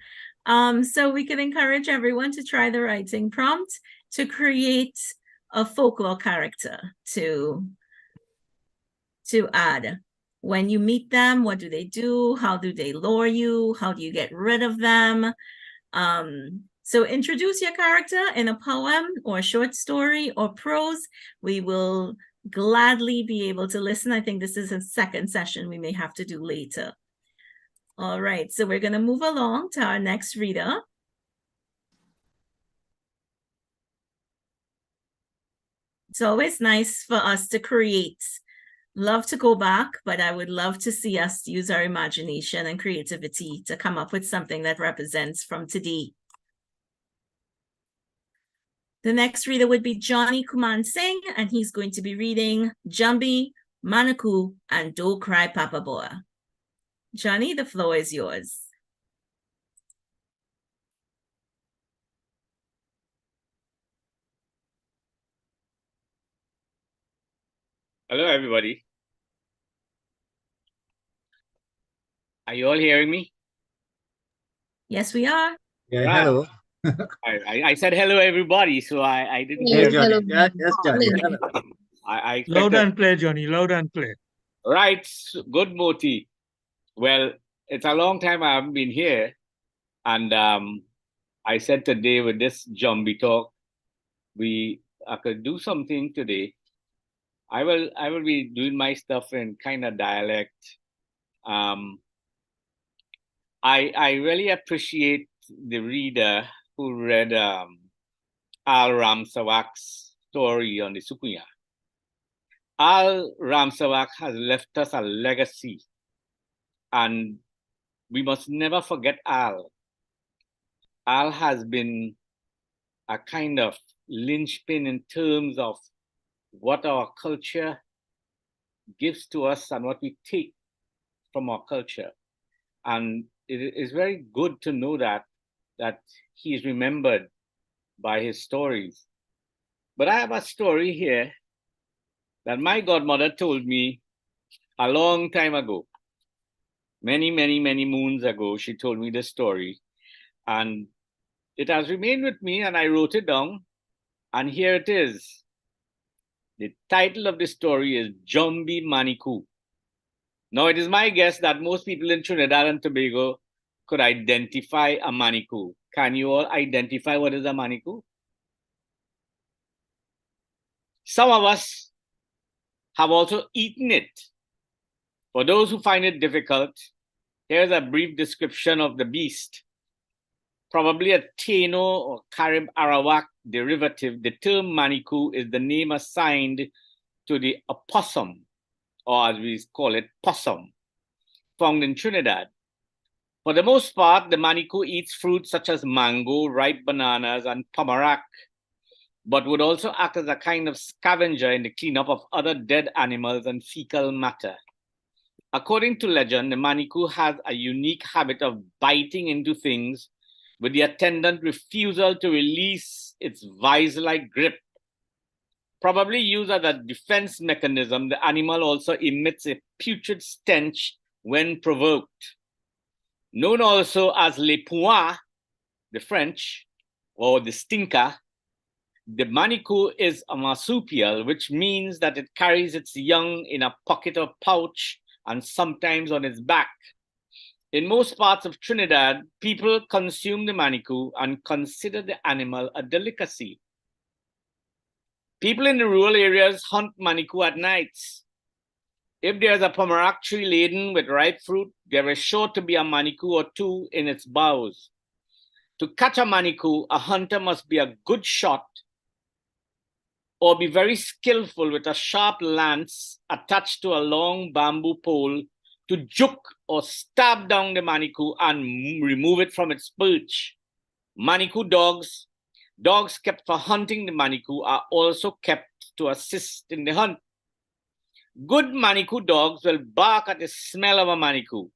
So we can encourage everyone to try the writing prompt to create a folklore character to add. When you meet them, what do they do? How do they lure you? How do you get rid of them? So introduce your character in a poem or short story or prose. We will gladly be able to listen. I think this is a second session we may have to do later. All right, so we're going to move along to our next reader. It's always nice for us to create. Love to go back, but I would love to see us use our imagination and creativity to come up with something that represents from today. The next reader would be Johnny Kuman Singh, and he's going to be reading Jambi, Manaku, and Do Cry Papa Boa. Johnny, the floor is yours. Hello, everybody. Are you all hearing me? Yes, we are. Yeah, Right. hello. I said hello, everybody, so I didn't Yes, hear. Johnny. Hello. Yeah, yes, Johnny. Hello. I Loud expected. and clear, Johnny. Loud and clear. Right. Good, Moti. Well, it's a long time I haven't been here. And I said today with this Jumbi talk, I could do something today. I will be doing my stuff in kind of dialect. I really appreciate the reader who read Al Ramsawak's story on the Sukuya. Al Ramsawak has left us a legacy, and we must never forget Al. Al has been a kind of linchpin in terms of what our culture gives to us and what we take from our culture. And it is very good to know that he is remembered by his stories. But I have a story here that my godmother told me a long time ago. Many, many, many moons ago, she told me this story. And it has remained with me, and I wrote it down. And here it is. The title of the story is Jumbi Manikou. Now, it is my guess that most people in Trinidad and Tobago could identify a manikou. Can you all identify what is a manikou? Some of us have also eaten it. For those who find it difficult, here's a brief description of the beast. Probably a Taino or Carib Arawak derivative, the term manikou is the name assigned to the opossum, or as we call it, possum, found in Trinidad. For the most part, the manikou eats fruits such as mango, ripe bananas, and tamarack, but would also act as a kind of scavenger in the cleanup of other dead animals and fecal matter. According to legend, the manikou has a unique habit of biting into things with the attendant refusal to release its vise-like grip. Probably used as a defense mechanism, the animal also emits a putrid stench when provoked. Known also as le poing, the French, or the stinker, the manikou is a marsupial, which means that it carries its young in a pocket or pouch and sometimes on its back. In most parts of Trinidad, people consume the manikou and consider the animal a delicacy. People in the rural areas hunt manikou at nights. If there's a pomerac tree laden with ripe fruit, there is sure to be a manikou or two in its boughs. To catch a manikou, a hunter must be a good shot or be very skillful with a sharp lance attached to a long bamboo pole to juke or stab down the manikou and remove it from its perch. Manikou dogs, dogs kept for hunting the manikou, are also kept to assist in the hunt. Good manikou dogs will bark at the smell of a manikou.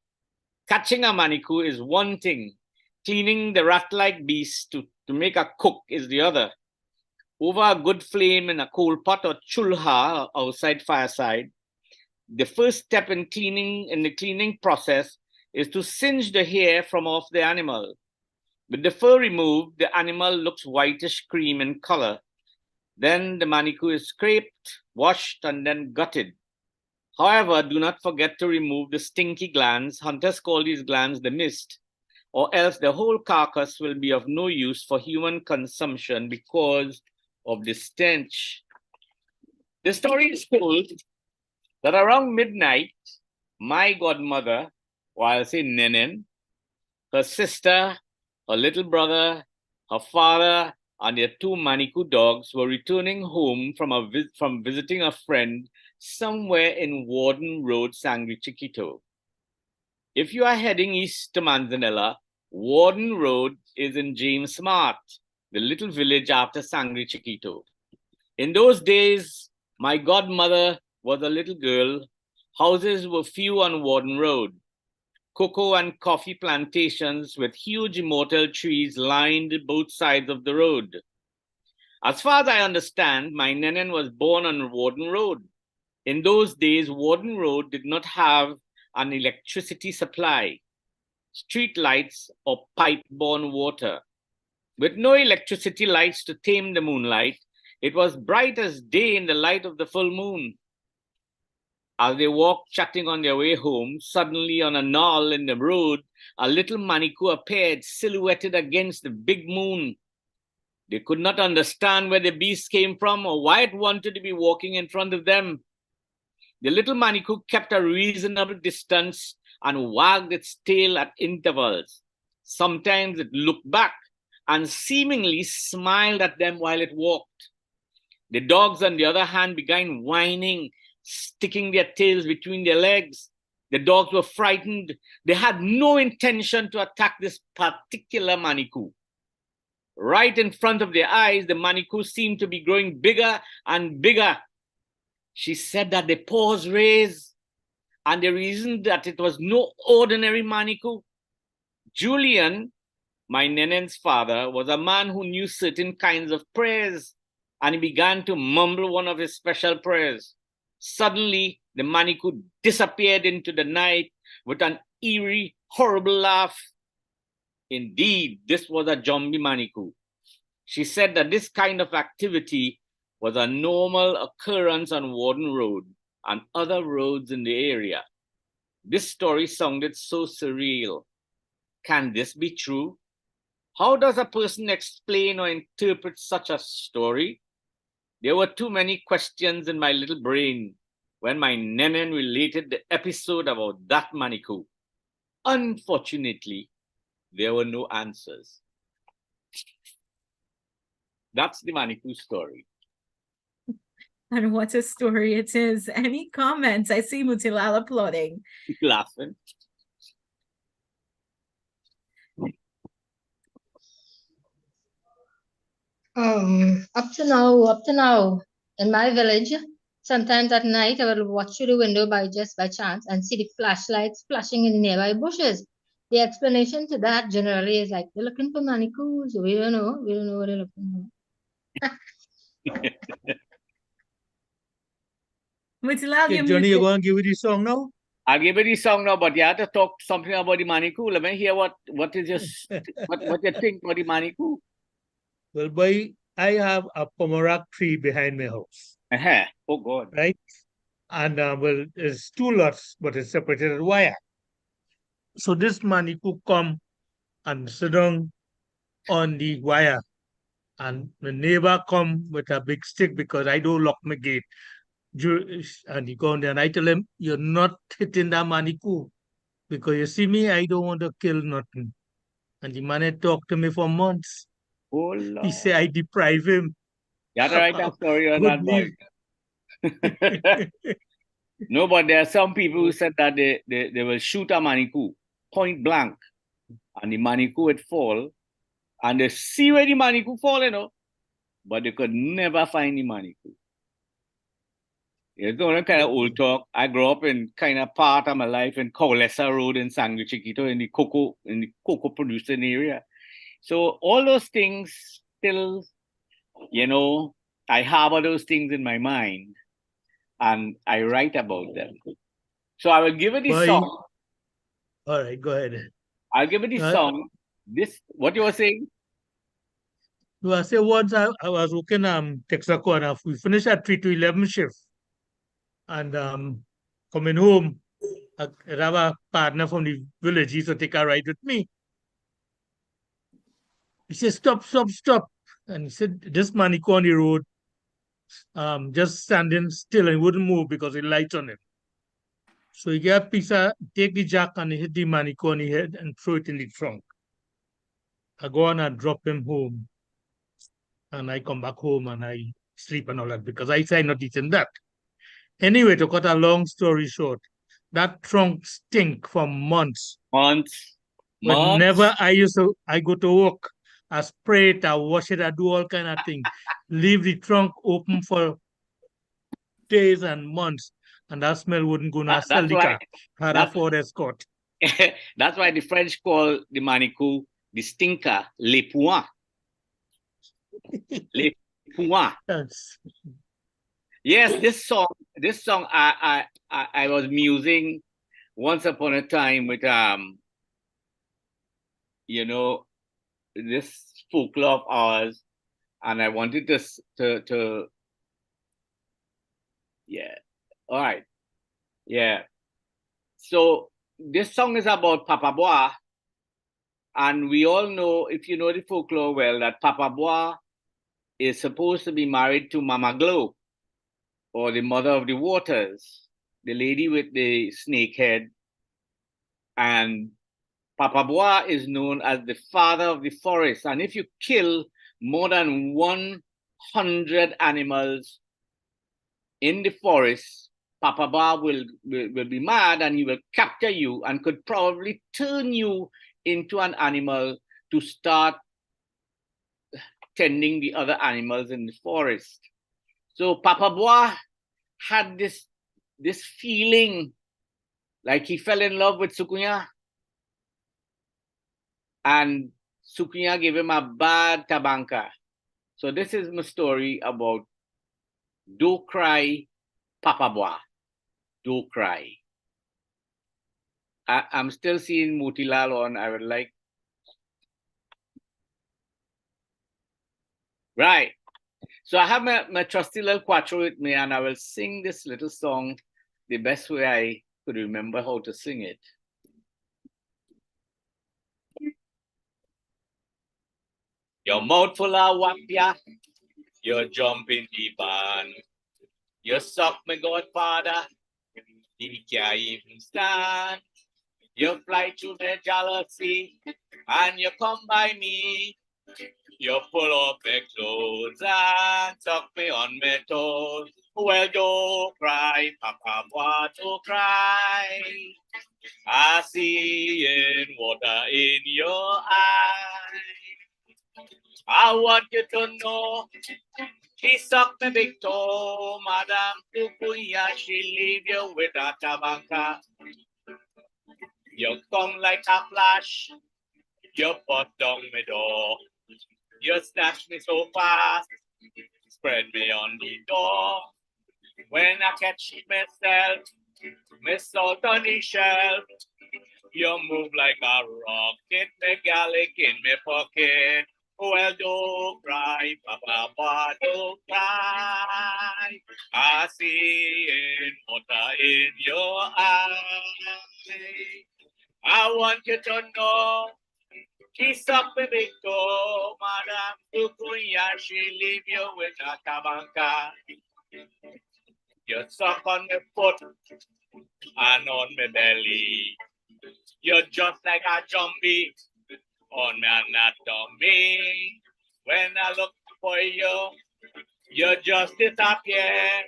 Catching a manikou is one thing. Cleaning the rat-like beast to make a cook is the other. Over a good flame in a coal pot or chulha outside fireside, the first step in the cleaning process is to singe the hair from off the animal. With the fur removed, the animal looks whitish cream in color. Then the manikou is scraped, washed, and then gutted. However, do not forget to remove the stinky glands. Hunters call these glands the mist, or else the whole carcass will be of no use for human consumption because of the stench. The story is told that around midnight, my godmother, or I'll say Nenen, her sister, her little brother, her father, and their two manikou dogs were returning home from visiting a friend somewhere in Warden Road, Sangre Chiquito. If you are heading east to Manzanilla, Warden Road is in James Smart, the little village after Sangre Chiquito. In those days, my godmother was a little girl. Houses were few on Warden Road. Cocoa and coffee plantations with huge immortal trees lined both sides of the road. As far as I understand, my Nenen was born on Warden Road. In those days, Warden Road did not have an electricity supply, street lights, or pipe-borne water. With no electricity lights to tame the moonlight, it was bright as day in the light of the full moon. As they walked chatting on their way home, suddenly on a knoll in the road, a little manikou appeared, silhouetted against the big moon. They could not understand where the beast came from or why it wanted to be walking in front of them. The little manikou kept a reasonable distance and wagged its tail at intervals. Sometimes it looked back and seemingly smiled at them while it walked. The dogs, on the other hand, began whining, sticking their tails between their legs. The dogs were frightened. They had no intention to attack this particular manikou. Right in front of their eyes, the manikou seemed to be growing bigger and bigger. She said that the paws raised, and the reason that it was no ordinary manikou. Julian, my Nenen's father, was a man who knew certain kinds of prayers, and he began to mumble one of his special prayers. Suddenly, the manikou disappeared into the night with an eerie, horrible laugh. Indeed, this was a Jombi Manikou. She said that this kind of activity was a normal occurrence on Warden Road and other roads in the area. This story sounded so surreal. Can this be true? How does a person explain or interpret such a story? There were too many questions in my little brain when my Nemen related the episode about that Manikou. Unfortunately, there were no answers. That's the Manikou story. And what a story it is. Any comments? I see Mutilal applauding. Laughing. Up to now, in my village, sometimes at night I will watch through the window by chance and see the flashlights flashing in the nearby bushes. The explanation to that generally is like, they're looking for manicures. We don't know what they're looking for. Mutilal, Okay, you're Johnny, you muted. going to give it the song now? I'll give you the song now, but you have to talk something about the Manikou. Let me hear what is your what you think about the Manikou. Well, boy, I have a pomerac tree behind my house, Oh God. right? And well, it's two lots, but it's separated with wire. So this Manikou come and sit down on the wire, and the neighbor come with a big stick because I don't lock my gate. And he go in there and I tell him, you're not hitting that Manikou because you see me, I don't want to kill nothing. And the man had talked to me for months. Oh He Lord. said I deprive him. You have to write that story on Good that, boy. No, but there are some people who said that they will shoot a Manikou point blank, and the Manikou would fall, and they see where the Manikou fall, but they could never find the Manikou. It's only kind of old talk. I grew up in kind of part of my life in Cowlessa Road in San Chiquito in the cocoa producing area. So all those things still, I harbor those things in my mind and I write about them. So I will give it the Boy, song. all right, go ahead. I'll give it the song. What you were saying? So I say once I was working Texaco, we finished at 3 to 11 shift. And coming home, I have a partner from the village. He used to take a ride with me. He said, stop, stop, stop. And he said, this Manikou on the road, just standing still and wouldn't move because the lights on him. So he get a piece of, take the jack and hit the Manikou on the head and throw it in the trunk. I go on and drop him home. And I come back home and I sleep and all that because I say not eating that. Anyway, to cut a long story short, that trunk stink for months. Months. Whenever I go to work, I spray it, I wash it, I do all kind of things. Leave the trunk open for days and months, and that smell wouldn't go now sell That's the why. car. Had a Ford Escort. That's why the French call the Manikou the stinker, le point. Le point. Yes. Yes, this song I was musing once upon a time with this folklore of ours, and I wanted to yeah. All right. Yeah. So this song is about Papa Bois, and we all know, if you know the folklore well, that Papa Bois is supposed to be married to Mama Glow, or the mother of the waters, the lady with the snake head. And Papa Bois is known as the father of the forest. And if you kill more than 100 animals in the forest, Papa Bois will be mad and he will capture you and could probably turn you into an animal to start tending the other animals in the forest. So Papa Bois had this feeling like he fell in love with Sukunya. And Sukunya gave him a bad tabanka. So this is my story about Do Cry, Papa Bois. Do Cry. I'm still seeing Mutilal on. I would like Right. So I have my trusty little quattro with me, and I will sing this little song the best way I could remember how to sing it. Your mouth full of wapia, you jump in the van. You suck my godfather, he can't even stand. You fly to the jealousy, and you come by me. You pull off my clothes and tuck me on my toes. Well, don't cry, Papa, what to cry? I see in water in your eye. I want you to know she sucked me big toe, Madame Tukuya, she leave you with a tabanka. You come like a flash, you bust down my door. You snatch me so fast, spread me on the door. When I catch myself, me salt on the shelf. You move like a rocket, me garlic in me pocket. Well, don't cry, Papa, but don't cry. I see it, water in your eye. I want you to know, she sucked me big toe, Madame Tukuya, she leave you with a tabanka. You suck on my foot and on my belly. You're just like a zombie on my anatomy. When I look for you, you just disappear.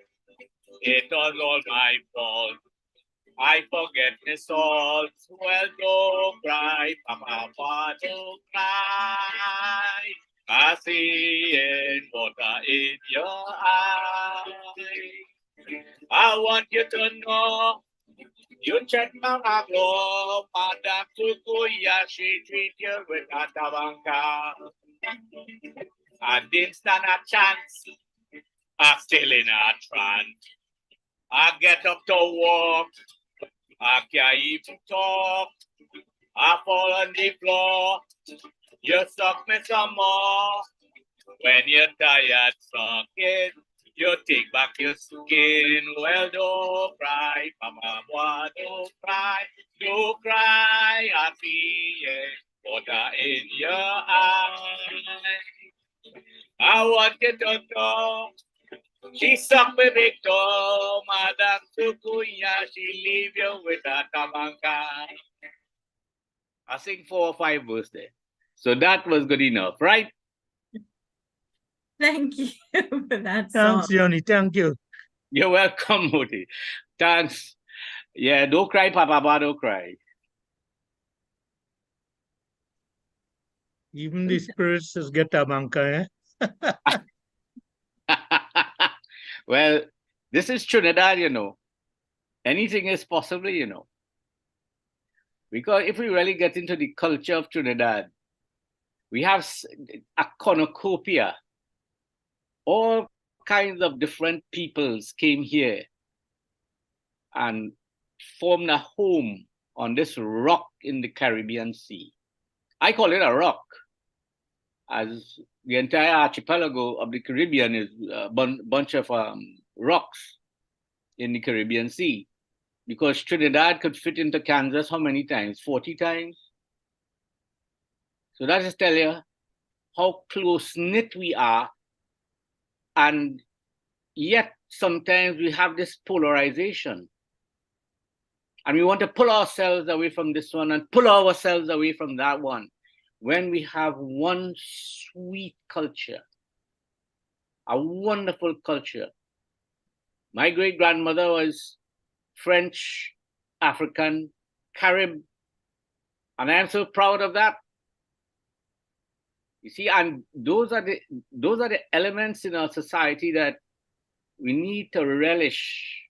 It was all my fault. I forget the salt. Well, don't cry, Papa, don't cry. I see it, water in your eye. I want you to know, you check my aglo, Madame Tukuya, she treat you with a tabanka. I didn't stand a chance, I'm still in a trance. I get up to walk, I can't even talk. I fall on the floor, you suck me some more. When you're tired, sucking, you take back your skin. Well, don't cry, Mama, boy, don't cry. Don't cry, I see it, water in your eye. I want you to know, she sucked me big toe, Madame Tukuya, she leave you with a tabanka. I sing 4 or 5 verses there. So that was good enough, right? Thank you for that song. Thanks, Johnny. Thank you. You're welcome, Moti. Thanks. Yeah, don't cry, Papa, don't cry. Even the spirits just get tabanka, eh? Well, this is Trinidad, you know. Anything is possible, you know. Because if we really get into the culture of Trinidad, we have a cornucopia. All kinds of different peoples came here and formed a home on this rock in the Caribbean Sea. I call it a rock, as the entire archipelago of the Caribbean is a bunch of rocks in the Caribbean Sea. Because Trinidad could fit into Kansas how many times? 40 times? So that just tell you how close-knit we are. And yet sometimes we have this polarization. And we want to pull ourselves away from this one and pull ourselves away from that one. When we have one sweet culture, a wonderful culture. My great-grandmother was French, African, Carib, and I am so proud of that. You see, and those are the elements in our society that we need to relish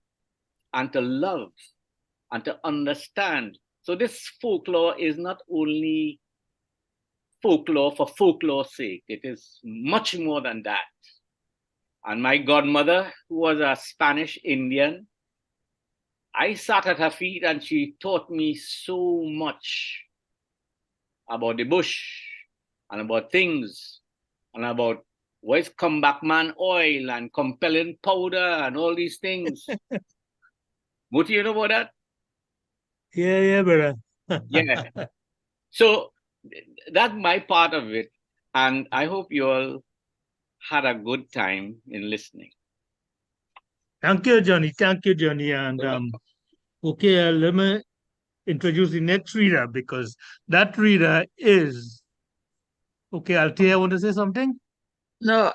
and to love and to understand. So this folklore is not only folklore for folklore's sake. It is much more than that. And my godmother, who was a Spanish Indian, I sat at her feet and she taught me so much about the bush and about things and about what is comeback man oil and compelling powder and all these things. Muti, you know about that? Yeah, brother. Yeah. So that's my part of it. And I hope you all had a good time in listening. Thank you, Johnny. Thank you, Johnny. And okay, let me introduce the next reader because that reader is okay. Althea, want to say something? No,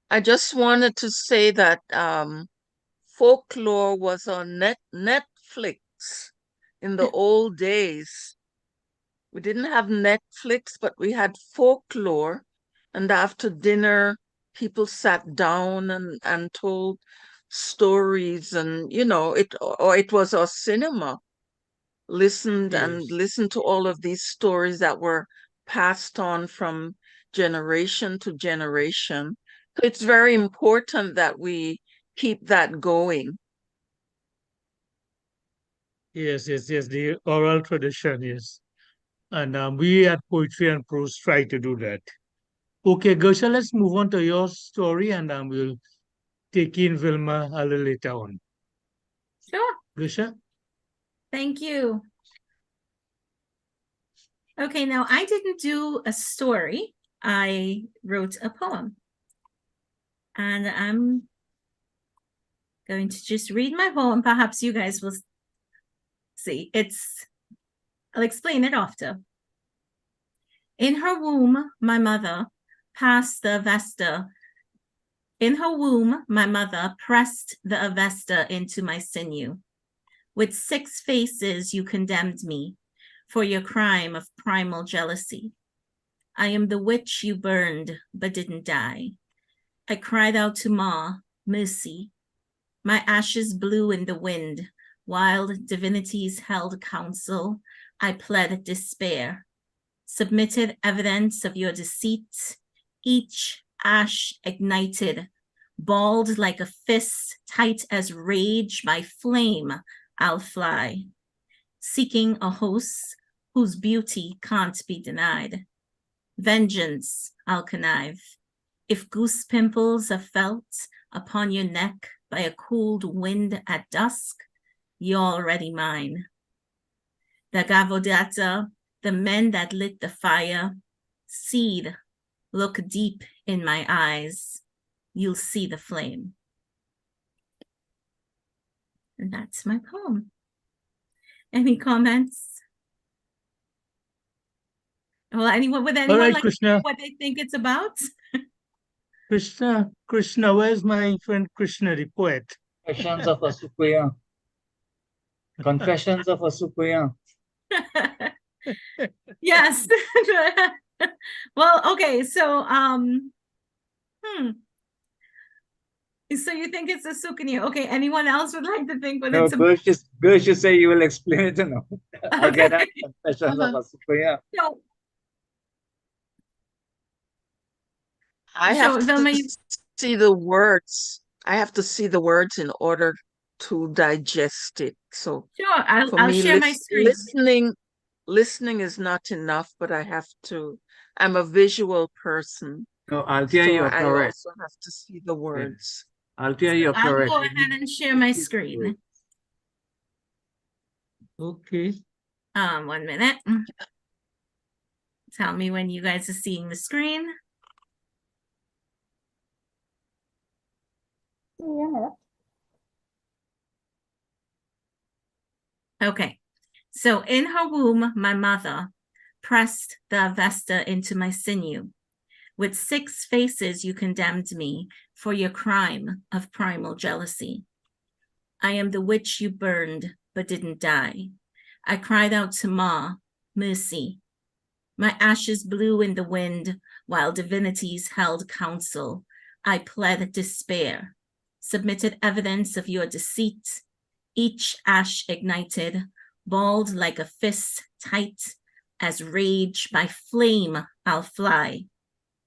I just wanted to say that folklore was on Netflix in the old days. We didn't have Netflix, but we had folklore. And after dinner, people sat down and told stories, and it was our cinema. Listened and Yes. listened to all of these stories that were passed on from generation to generation. So it's very important that we keep that going. Yes, the oral tradition, yes. And we at Poetry and Prose try to do that. Okay, Gersha, let's move on to your story and we'll take in Vilma a little later on. Sure. Gersha? Thank you. Okay, now I didn't do a story. I wrote a poem. And I'm going to just read my poem. Perhaps you guys will see. I'll explain it after. In her womb, my mother passed the Avesta. In her womb, my mother pressed the Avesta into my sinew. With 6 faces, you condemned me for your crime of primal jealousy. I am the witch you burned, but didn't die. I cried out to Ma, mercy. My ashes blew in the wind. Wild divinities held counsel. I pled despair. Submitted evidence of your deceit. Each ash ignited, balled like a fist, tight as rage. By flame, I'll fly, seeking a host whose beauty can't be denied. Vengeance, I'll connive. If goose pimples are felt upon your neck by a cooled wind at dusk, you're already mine. The Gavodata, the men that lit the fire, seed, look deep in my eyes, you'll see the flame. And that's my poem. Any comments? Well, would anyone right, like Krishna. to know what they think it's about? Krishna, where's my friend Krishna, the poet? Confessions of a Supriya. Confessions of a Supriya. Yes. Well, okay, so so you think it's a sukanya? Okay, anyone else would like to think what No, it's about? Gersh, you say you will explain it, no? I get that. Okay. Confessions of a Supriya. So, I have to Vilma, see the words. I have to see the words in order to digest it. So sure, for I'll me, share my screen. listening is not enough, but I'm a visual person. No, Althea, so you're I correct. also have to see the words. Althea, you're I'll correct. go ahead and share my screen. Okay. 1 minute. Tell me when you guys are seeing the screen. Yeah. Okay. So in her womb, my mother pressed the Avesta into my sinew. With 6 faces, you condemned me for your crime of primal jealousy. I am the witch you burned, but didn't die. I cried out to Ma, mercy. My ashes blew in the wind while divinities held counsel. I pled despair, submitted evidence of your deceit. Each ash ignited, balled like a fist, tight as rage. By flame, I'll fly,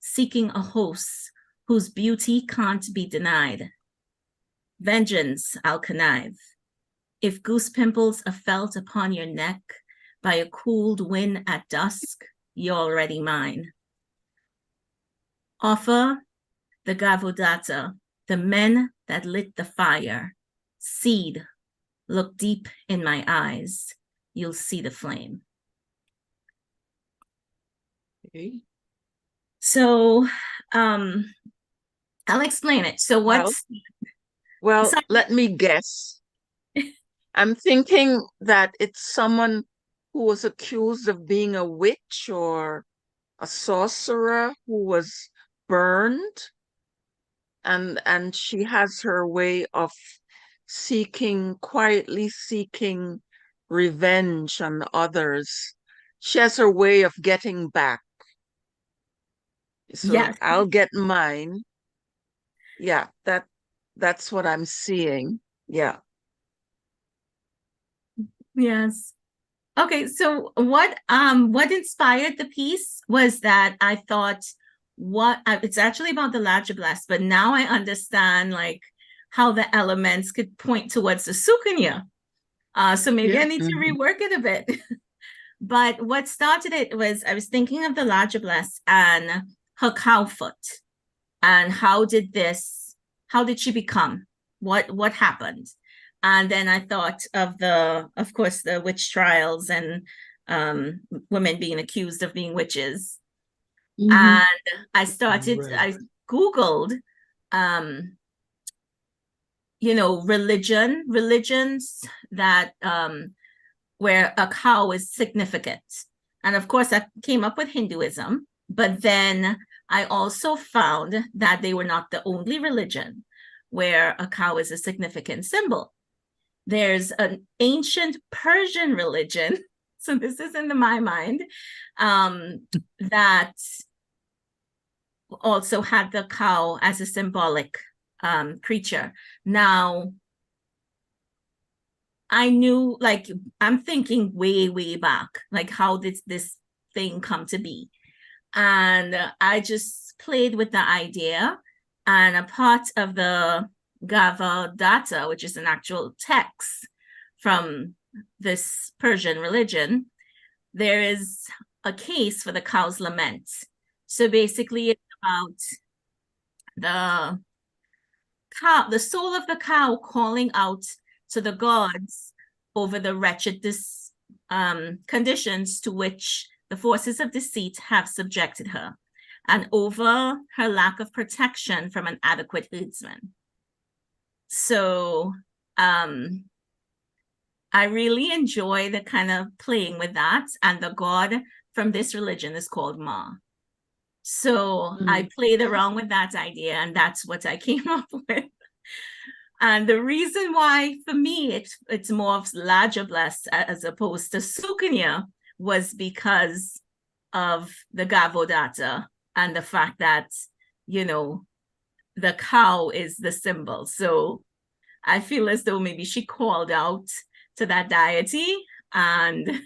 seeking a host whose beauty can't be denied. Vengeance, I'll connive. If goose pimples are felt upon your neck by a cooled wind at dusk, you're already mine. Offer the Gavodata, the men that lit the fire. Seed, look deep in my eyes. You'll see the flame. Okay. So I'll explain it. So what's well, let me guess. I'm thinking that it's someone who was accused of being a witch or a sorcerer who was burned, and she has her way of quietly seeking revenge on others. She has her way of getting back. So yes. I'll get mine. Yeah, that's what I'm seeing. Yeah. Yes. Okay, so what inspired the piece was that I thought it's actually about the Lajablast, but now I understand like how the elements could point towards the Sukanya. So maybe I need to rework it a bit. But what started it was I was thinking of the Lajablast and her cow foot, and how did she become? What happened? And then I thought of course, the witch trials and women being accused of being witches. And I Googled, religions that where a cow is significant. And of course, I came up with Hinduism, but then I also found that they were not the only religion where a cow is a significant symbol. There's an ancient Persian religion, so this is in my mind, that also had the cow as a symbolic creature. Now, I knew, like, I'm thinking way back, like, how did this thing come to be? And I just played with the idea, and a part of the Gavadata, which is an actual text from this Persian religion, there is a case for the cow's lament. So basically it's about the soul of the cow calling out to the gods over the wretched conditions to which the forces of deceit have subjected her, and over her lack of protection from an adequate herdsman. So I really enjoy the kind of playing with that, and the god from this religion is called Ma. So I played around with that idea, and that's what I came up with. And the reason why, for me, it's more of Lajablast as opposed to Sukanya was because of the Gavodata and the fact that, the cow is the symbol. So I feel as though maybe she called out to that deity, and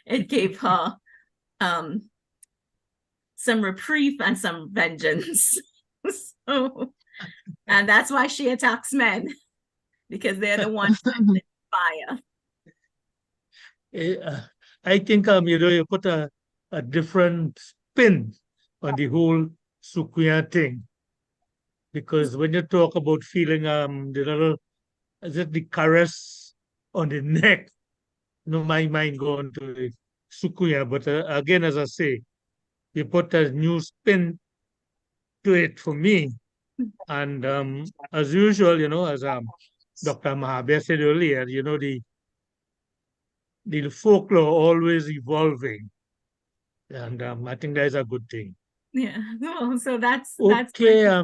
it gave her some reprieve and some vengeance. So, and that's why she attacks men, because they're the ones that lit fire. I think you put a different spin on the whole Sukuya thing, because when you talk about feeling the little, is it the caress on the neck, my mind going to the Sukuya. But again, as I say, you put a new spin to it for me. And as usual, as Dr. Mahabir said earlier, the folklore always evolving. And I think that is a good thing. Yeah. Well, so that's okay. I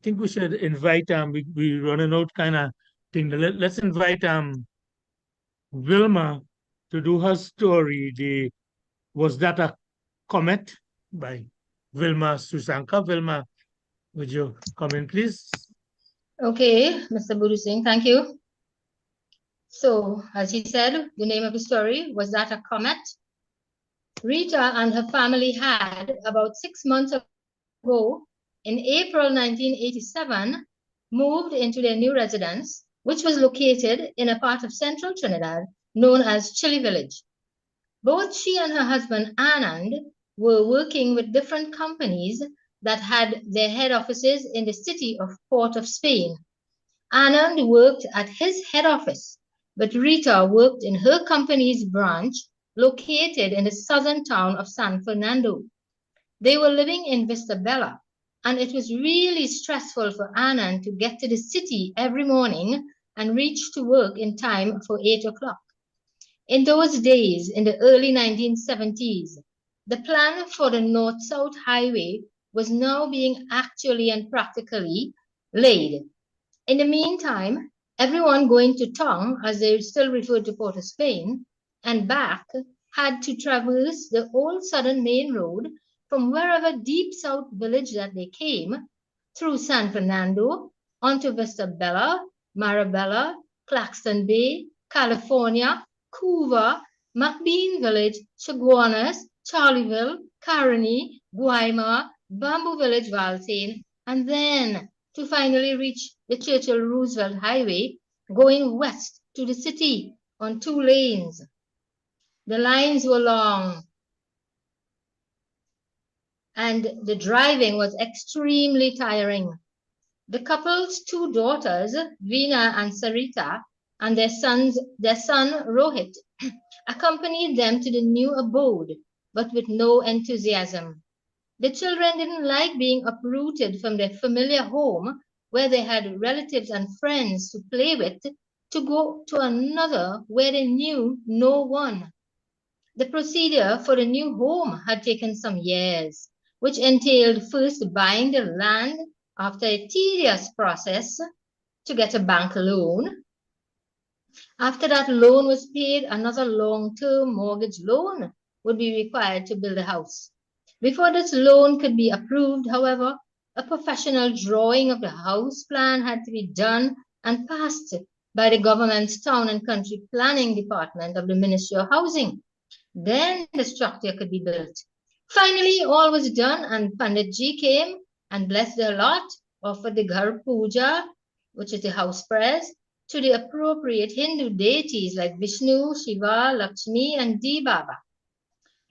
think we should invite we're running out kind of thing. Let's invite Vilma to do her story. Was that a comet by Vilma Susanka? Vilma, would you come in, please? Okay, Mr. Buru Singh, thank you. So, as he said, the name of the story was that a comet. Rita and her family had, about 6 months ago, in April 1987, moved into their new residence, which was located in a part of central Trinidad known as Chile Village. Both she and her husband, Anand, were working with different companies that had their head offices in the city of Port of Spain. Anand worked at his head office, but Rita worked in her company's branch located in the southern town of San Fernando. They were living in Vista Bella, and it was really stressful for Anand to get to the city every morning and reach to work in time for 8 o'clock. In those days, in the early 1970s, the plan for the North-South Highway was now being actually and practically laid. In the meantime, everyone going to Tong, as they still referred to Port of Spain, and back had to traverse the old southern main road from wherever deep south village that they came, through San Fernando, onto Vista Bella, Marabella, Claxton Bay, California, Couva, McBean Village, Chaguanas, Charlieville, Caroni, Guayma, Bamboo Village, Valsain, and then to finally reach the Churchill-Roosevelt Highway, going west to the city on 2 lanes. The lines were long, and the driving was extremely tiring. The couple's 2 daughters, Veena and Sarita, and their son Rohit, accompanied them to the new abode, but with no enthusiasm. The children didn't like being uprooted from their familiar home, where they had relatives and friends to play with, to go to another where they knew no one. The procedure for the new home had taken some years, which entailed first buying the land after a tedious process to get a bank loan. After that loan was paid, another long-term mortgage loan would be required to build a house. Before this loan could be approved, however, a professional drawing of the house plan had to be done and passed by the government's Town and Country Planning Department of the Ministry of Housing. Then the structure could be built. Finally, all was done, and Panditji came and blessed the lot, offered the Ghar Puja, which is the house prayers, to the appropriate Hindu deities like Vishnu, Shiva, Lakshmi, and Baba.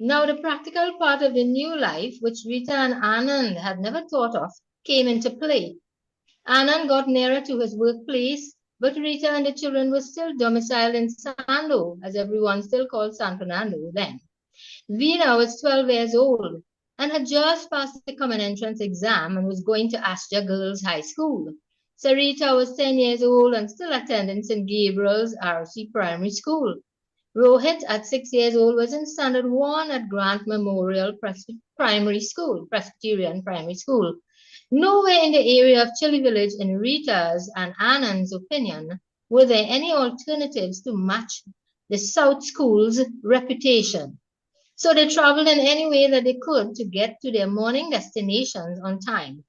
Now, the practical part of the new life, which Rita and Anand had never thought of, came into play. Anand got nearer to his workplace, but Rita and the children were still domiciled in Sando, as everyone still called San Fernando then. Veena was 12 years old and had just passed the common entrance exam and was going to Astra Girls High School. Sarita was 10 years old and still attending St. Gabriel's RC Primary School. Rohit, at 6 years old, was in Standard 1 at Grant Memorial Primary School, Presbyterian Primary School. Nowhere in the area of Chili Village, in Rita's and Anand's opinion, were there any alternatives to match the South School's reputation. So they traveled in any way that they could to get to their morning destinations on time.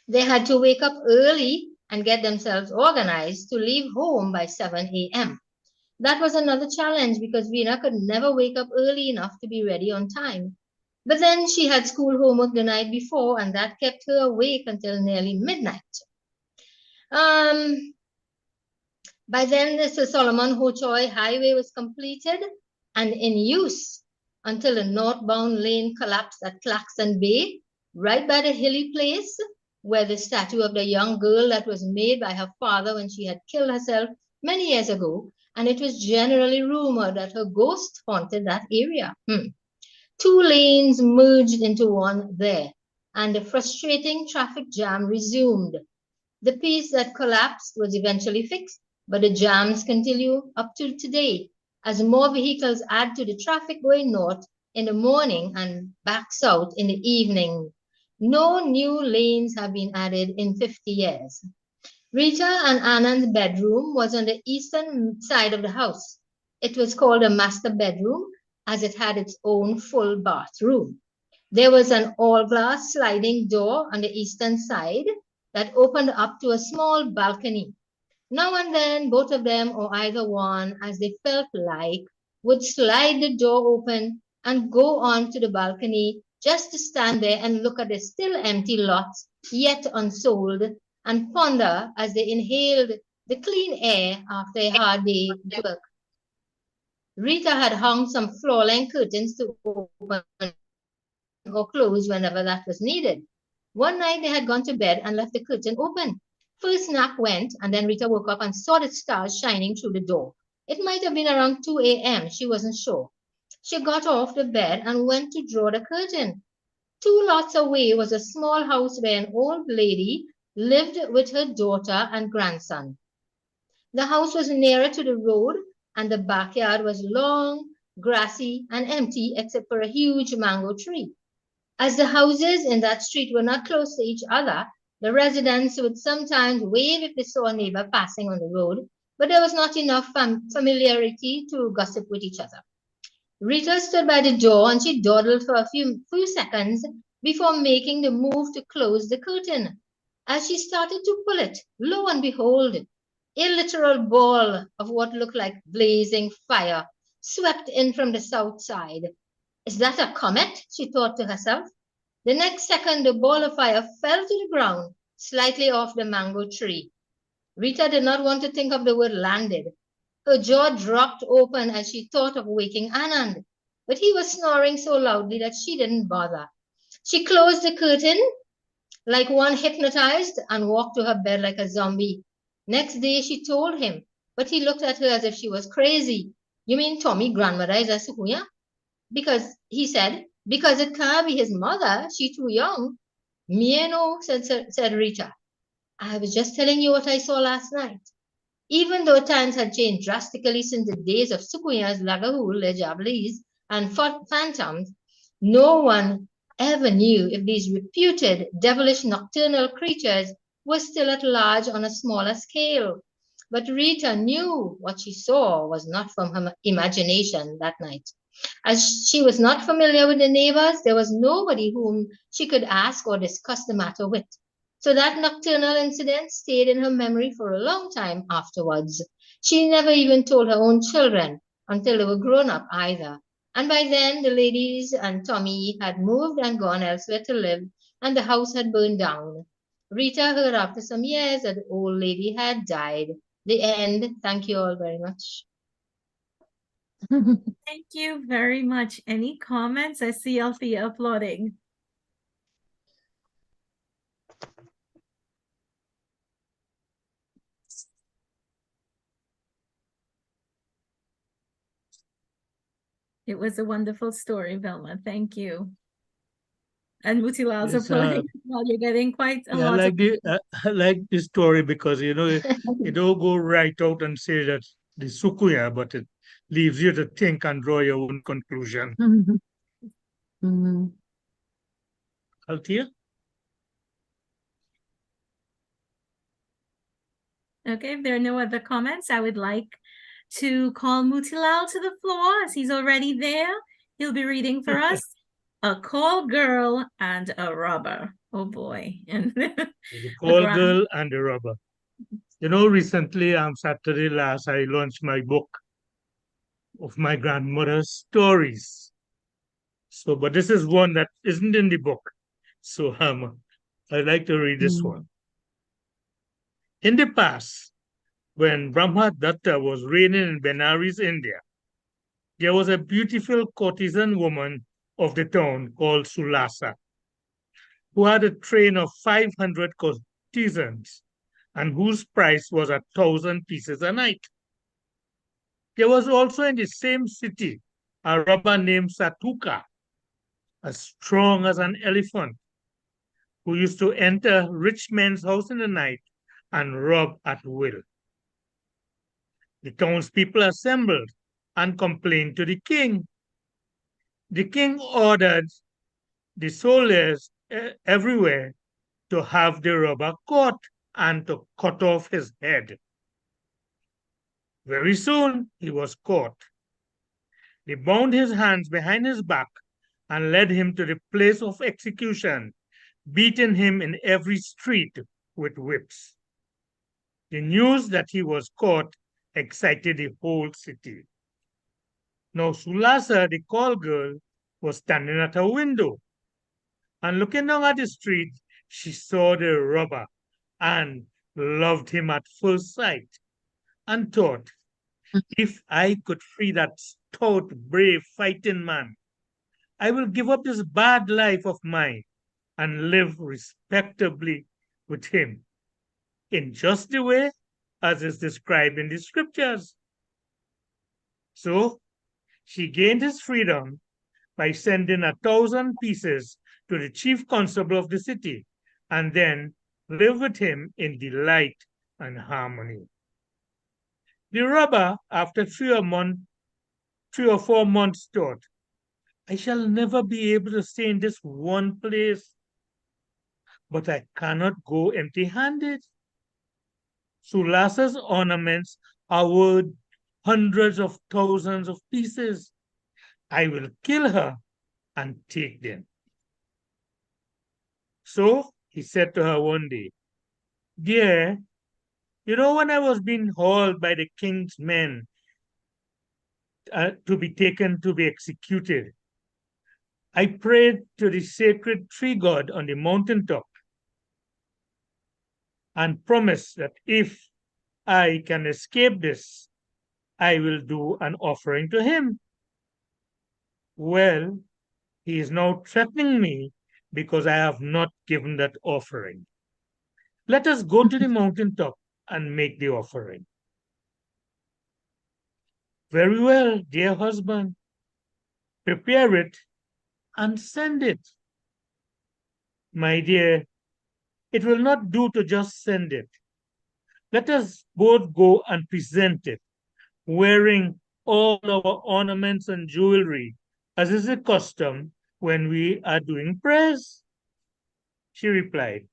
They had to wake up early and get themselves organized to leave home by 7 a.m. That was another challenge because Veena could never wake up early enough to be ready on time. But then she had school homework the night before, and that kept her awake until nearly midnight. By then, the Sir Solomon Hochoy Highway was completed and in use until the northbound lane collapsed at Claxton Bay, right by the hilly place where the statue of the young girl that was made by her father when she had killed herself many years ago, and it was generally rumored that her ghost haunted that area. 2 lanes merged into one there, and the frustrating traffic jam resumed. The piece that collapsed was eventually fixed, but the jams continue up to today as more vehicles add to the traffic going north in the morning and back south in the evening. No new lanes have been added in 50 years. Rita and Anand's bedroom was on the eastern side of the house. It was called a master bedroom as it had its own full bathroom. There was an all-glass sliding door on the eastern side that opened up to a small balcony. Now and then, both of them, or either one, as they felt like, would slide the door open and go on to the balcony just to stand there and look at the still empty lots, yet unsold, and ponder as they inhaled the clean air after a hard day at work. Rita had hung some floor-length curtains to open or close whenever that was needed. One night they had gone to bed and left the curtain open. First Knack went, and then Rita woke up and saw the stars shining through the door. It might have been around 2 a.m., she wasn't sure. She got off the bed and went to draw the curtain. 2 lots away was a small house where an old lady lived with her daughter and grandson. The house was nearer to the road, and the backyard was long, grassy, and empty except for a huge mango tree. As the houses in that street were not close to each other, the residents would sometimes wave if they saw a neighbor passing on the road, but there was not enough familiarity to gossip with each other. Rita stood by the door and she dawdled for a few seconds before making the move to close the curtain. As she started to pull it, lo and behold, a literal ball of what looked like blazing fire swept in from the south side. Is that a comet? She thought to herself. The next second, the ball of fire fell to the ground, slightly off the mango tree. Rita did not want to think of the word landed. Her jaw dropped open as she thought of waking Anand, but he was snoring so loudly that she didn't bother. She closed the curtain like one hypnotized and walked to her bed like a zombie. Next day, she told him, but he looked at her as if she was crazy. You mean Tommy grandmother is a Sukuya? Because he said, because it can't be his mother, she too young. Me no, said Rita. I was just telling you what I saw last night. Even though times had changed drastically since the days of Sukuyas, Lagahul, Lejables, and phantoms, no one ever knew if these reputed devilish nocturnal creatures were still at large on a smaller scale. But Rita knew what she saw was not from her imagination that night. As she was not familiar with the neighbors, there was nobody whom she could ask or discuss the matter with. So that nocturnal incident stayed in her memory for a long time afterwards. She never even told her own children until they were grown up either. And by then, the ladies and Tommy had moved and gone elsewhere to live, and the house had burned down. Rita heard after some years that the old lady had died. The end. Thank you all very much. Thank you very much. Any comments? I see Althea applauding. It was a wonderful story, Velma. Thank you. And Mutilal's Yes, applauding. Well, you're getting quite a yeah, lot of. I like the story because you don't go right out and say that the Sukuya, but it leaves you to think and draw your own conclusion. Althea? Okay, if there are no other comments, I would like to call Mutilal to the floor as he's already there. He'll be reading for us A Call Girl and a Robber. Oh boy. And The Call Girl and the Robber. Recently, on Saturday last, I launched my book of my grandmother's stories. So, but this is one that isn't in the book. So I'd like to read this one. In the past, when Brahma Datta was reigning in Benares, India, there was a beautiful courtesan woman of the town called Sulasa, who had a train of 500 courtesans and whose price was 1,000 pieces a night. There was also in the same city a robber named Satuka, as strong as an elephant, who used to enter rich men's house in the night and rob at will. The townspeople assembled and complained to the king. The king ordered the soldiers everywhere to have the robber caught and to cut off his head. Very soon he was caught. They bound his hands behind his back and led him to the place of execution, beating him in every street with whips. The news that he was caught excited the whole city. Now Sulasa, the call girl, was standing at her window, and looking down at the street, she saw the robber and loved him at first sight, and thought, if I could free that stout, brave, fighting man, I will give up this bad life of mine and live respectably with him in just the way as is described in the scriptures. So she gained his freedom by sending 1,000 pieces to the chief constable of the city, and then live with him in delight and harmony. The robber, after 3 or 4 months, thought, I shall never be able to stay in this one place, but I cannot go empty-handed. Sulasa's ornaments are worth hundreds of thousands of pieces. I will kill her and take them. So he said to her one day, Dear, you know, when I was being hauled by the king's men to be taken to be executed, I prayed to the sacred tree god on the mountaintop and promised that if I can escape this, I will do an offering to him. Well, he is now threatening me because I have not given that offering. Let us go to the mountaintop and make the offering. Very well, dear husband. Prepare it and send it. My dear, it will not do to just send it. Let us both go and present it, wearing all our ornaments and jewelry, as is the custom when we are doing prayers. She replied,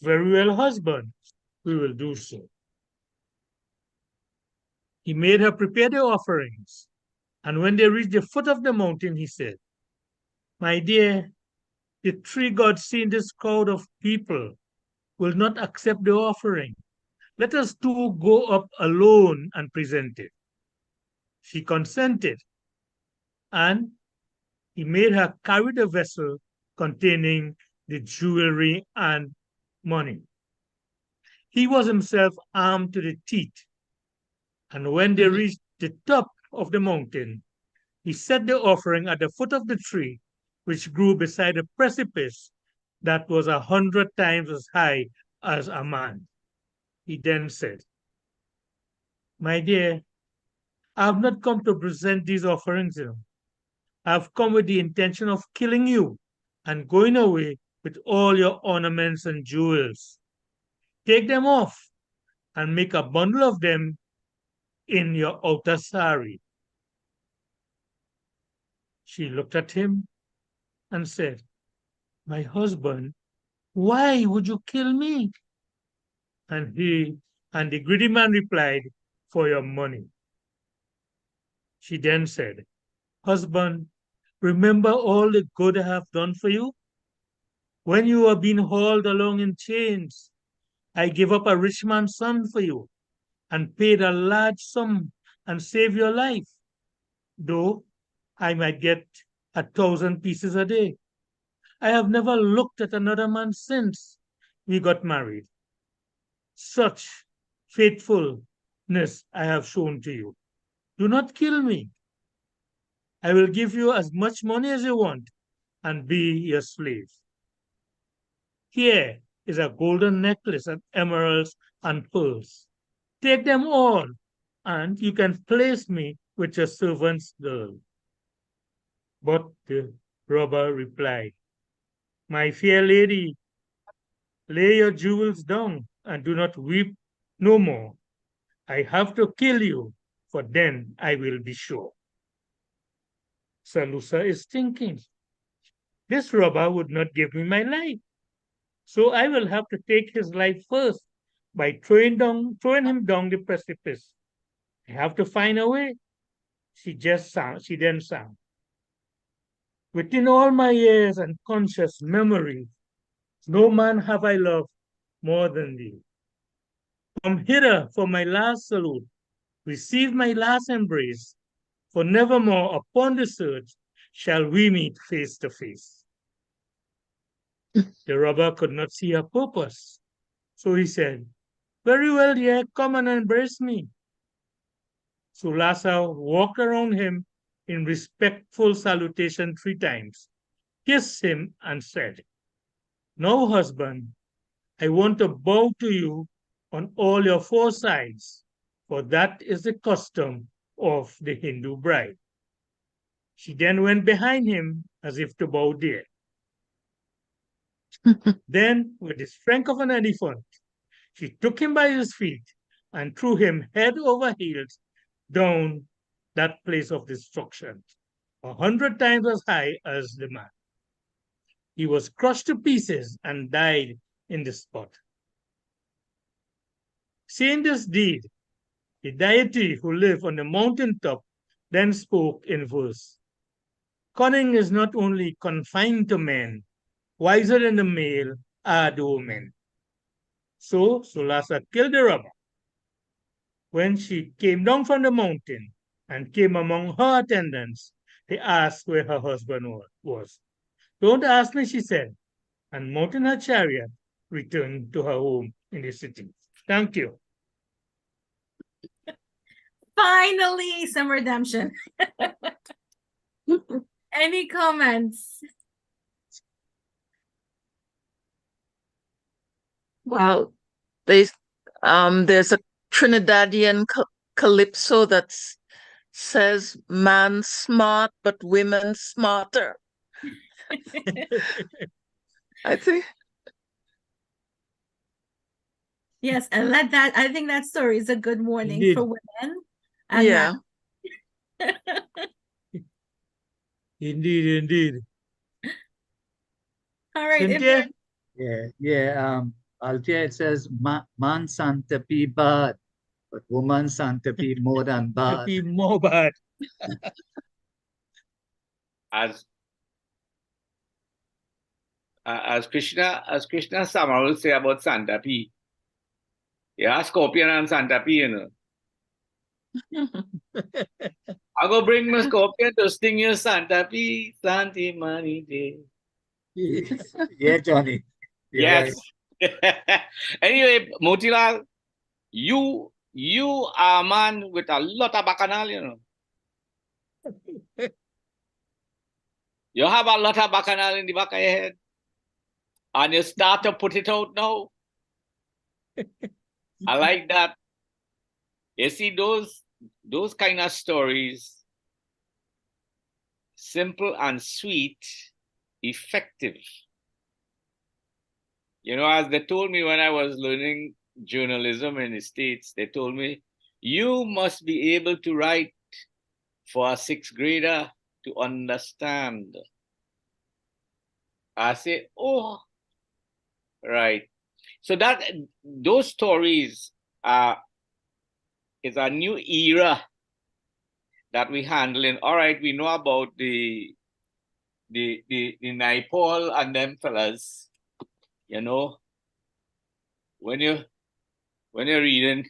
Very well, husband, we will do so. He made her prepare the offerings, and when they reached the foot of the mountain, he said, My dear, the tree god seeing this crowd of people will not accept the offering. Let us two go up alone and present it. She consented, and he made her carry the vessel containing the jewelry and money. He was himself armed to the teeth, and when they reached the top of the mountain, he set the offering at the foot of the tree, which grew beside a precipice that was 100 times as high as a man. He then said, My dear, I have not come to present these offerings. I have come with the intention of killing you and going away with all your ornaments and jewels. Take them off and make a bundle of them in your outer sari. She looked at him and said, My husband, why would you kill me? And the greedy man replied, For your money. She then said, Husband, remember all the good I have done for you? When you were being hauled along in chains, I gave up a rich man's son for you and paid a large sum and saved your life, though I might get 1,000 pieces a day. I have never looked at another man since we got married. Such faithfulness I have shown to you. Do not kill me. I will give you as much money as you want and be your slave. Here is a golden necklace and emeralds and pearls. Take them all, and you can place me with your servant's girl. But the robber replied, My fair lady, lay your jewels down and do not weep no more. I have to kill you, for then I will be sure. Salusa is thinking, this robber would not give me my life, so I will have to take his life first by throwing him down the precipice. I have to find a way. She then sang. Within all my years and conscious memory, no man have I loved more than thee. Come hither for my last salute, receive my last embrace, for nevermore upon this earth shall we meet face to face. The robber could not see her purpose, so he said, Very well, dear, come and embrace me. Sulasa walked around him in respectful salutation 3 times, kissed him, and said, Now, husband, I want to bow to you on all your four sides, for that is the custom of the Hindu bride. She then went behind him as if to bow there. Then, with the strength of an elephant, she took him by his feet and threw him head over heels down that place of destruction, 100 times as high as the man. He was crushed to pieces and died in the spot. Seeing this deed, the deity who lived on the mountain top then spoke in verse. Cunning is not only confined to men, wiser than the male are the women. So Sulasa killed the robber. When she came down from the mountain and came among her attendants, they asked where her husband was. Don't ask me, she said, and mounting her chariot, returned to her home in the city. Thank you. Finally, some redemption. Any comments? Well, there's a Trinidadian calypso that says man smart but women smarter. I think. Yes, and I think that story is a good warning Indeed. for women. And Yeah. Indeed. All right. Cynthia? Yeah. Althea, it says man Santa P bad, but woman Santa P more than bad. Be more bad. As Krishna Sama will say about Santa P. Yeah, Scorpion and Santa P, you know. I go bring my scorpion to sting you, Santa P. Santi Mani Day. Yeah, Johnny. You're Yes. right. Anyway, Motilal, you are a man with a lot of bacchanal, you know. You have a lot of bacchanal in the back of your head. And you start to put it out now. I like that. You see, those kind of stories, simple and sweet, effective. You know, as they told me when I was learning journalism in the States, they told me, you must be able to write for a sixth grader to understand. I say, oh, right. So those stories is a new era that we handling. All right, we know about the Naipaul and them fellas. You know, when you're reading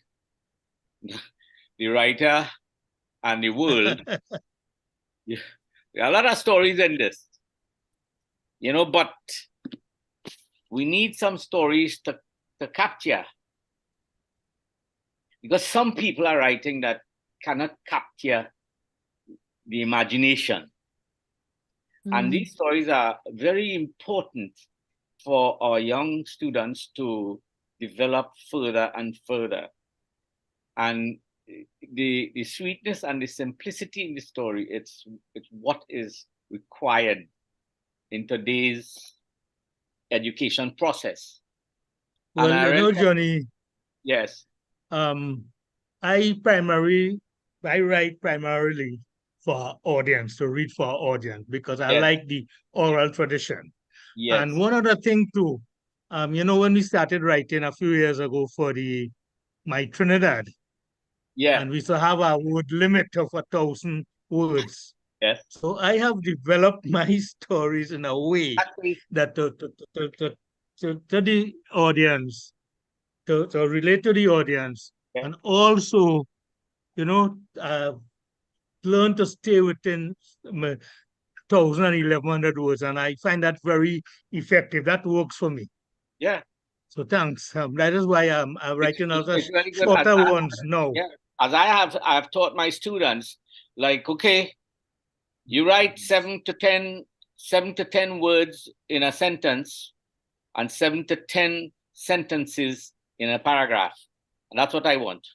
the writer and the world, there are a lot of stories in this. You know, but we need some stories to capture. Because some people are writing that cannot capture the imagination. And these stories are very important for our young students to develop further and further. And the sweetness and the simplicity in the story, it's what is required in today's education process. Well, and you know, Johnny. Yes. I write primarily for our audience, to read for our audience, because I like the oral tradition. Yes. And one other thing too, you know, when we started writing a few years ago for my Trinidad, and we used to have a word limit of 1,000 words. Yes. So I have developed my stories in a way that to the audience, to relate to the audience, and also, you know, learn to stay within 1,000 and 1,100 words, and I find that very effective. That works for me. Yeah. So thanks. That is why I'm writing out shorter ones now. Yeah. As I have taught my students, like, okay, you write 7 to 10 words in a sentence, and 7 to 10 sentences in a paragraph. And that's what I want.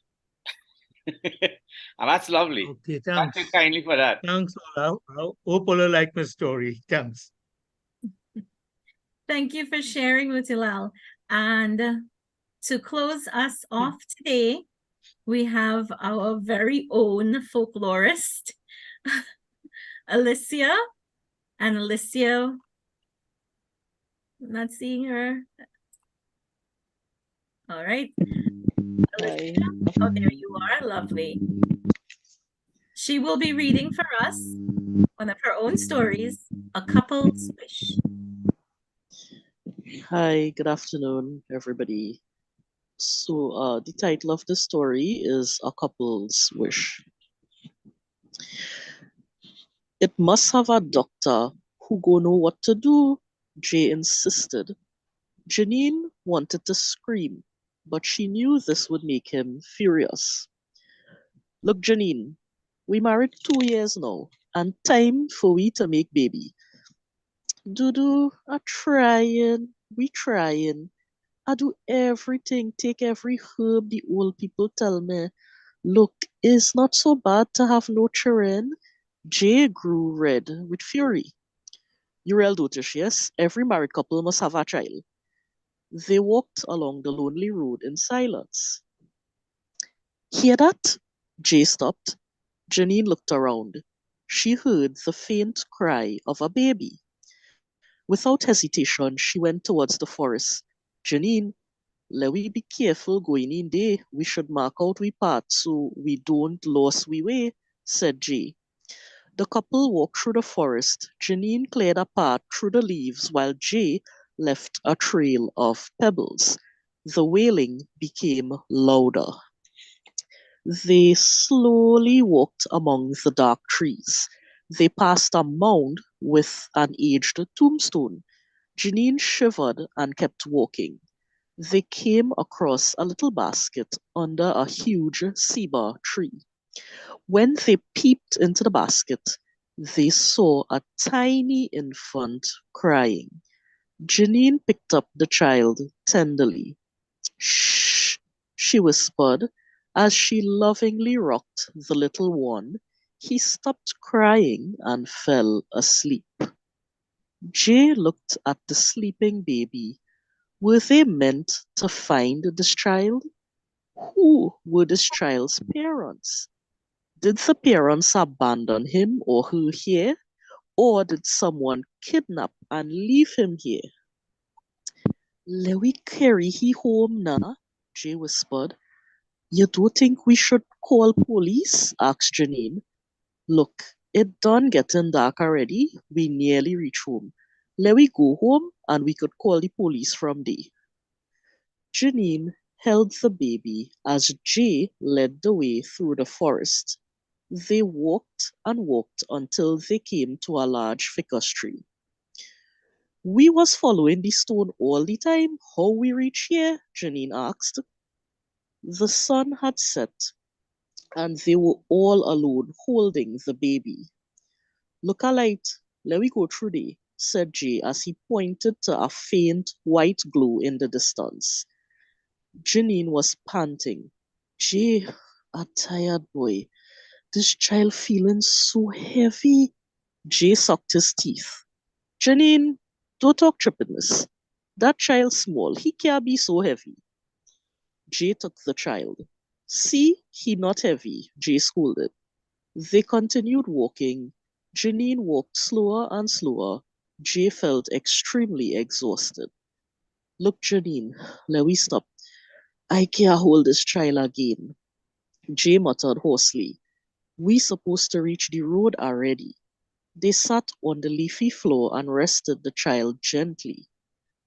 And that's lovely. Okay, Thank thanks. you kindly for that. Thanks, Ola. I hope Ola liked my story. Thanks. Thank you for sharing, Mutilal. And to close us off today, we have our very own folklorist, Alicia. And Alicia, not seeing her. All right. Hi. Oh, there you are. Lovely. She will be reading for us one of her own stories, A Couple's Wish. Hi, good afternoon, everybody. So, the title of the story is A Couple's Wish. It must have a doctor who go know what to do, Jay insisted. Janine wanted to scream, but she knew this would make him furious. Look, Janine, we married 2 years now, and time for we to make baby. Dudu, we trying. I do everything, take every herb the old people tell me. Look, it's not so bad to have no children. Jay grew red with fury. You real dotish, yes? Every married couple must have a child. They walked along the lonely road in silence. Hear that? Jay stopped. Janine looked around. She heard the faint cry of a baby. Without hesitation, she went towards the forest. Janine, let we be careful going in there. We should mark out we path so we don't lose we way, said Jay. The couple walked through the forest. Janine cleared a path through the leaves while Jay left a trail of pebbles. The wailing became louder. They slowly walked among the dark trees. They passed a mound with an aged tombstone. Janine shivered and kept walking. They came across a little basket under a huge ceiba tree. When they peeped into the basket, they saw a tiny infant crying. Janine picked up the child tenderly. Shh, she whispered as she lovingly rocked the little one. He stopped crying and fell asleep. Jay looked at the sleeping baby. Were they meant to find this child? Who were this child's parents? Did the parents abandon him or her here? Or did someone kidnap and leave him here? Let we carry he home now, Jay whispered. You don't think we should call police? Asked Janine. Look, it done getting dark already. We nearly reach home. Let we go home and we could call the police from there. Janine held the baby as Jay led the way through the forest. They walked and walked until they came to a large ficus tree. We was following the stone all the time. How we reach here? Janine asked. The sun had set, and they were all alone holding the baby. Look a light, let we go through there, said Jay as he pointed to a faint white glow in the distance. Janine was panting. Jay, a tired boy. This child feeling so heavy. Jay sucked his teeth. Janine, don't talk trippiness. That child small, he can't be so heavy. Jay took the child. See, he not heavy, Jay scolded. They continued walking. Janine walked slower and slower. Jay felt extremely exhausted. Look, Janine, let we stop. I can't hold this child again. Jay muttered hoarsely. We supposed to reach the road already. They sat on the leafy floor and rested the child gently.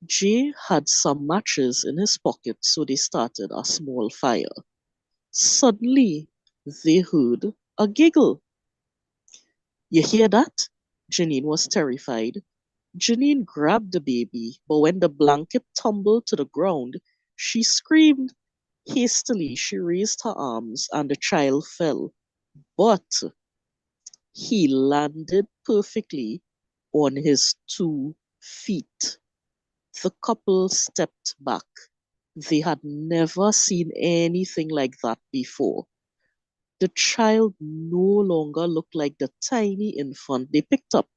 Jay had some matches in his pocket, so they started a small fire. Suddenly, they heard a giggle. You hear that? Janine was terrified. Janine grabbed the baby, but when the blanket tumbled to the ground, she screamed. Hastily, she raised her arms and the child fell. But he landed perfectly on his 2 feet. The couple stepped back. They had never seen anything like that before. The child no longer looked like the tiny infant they picked up.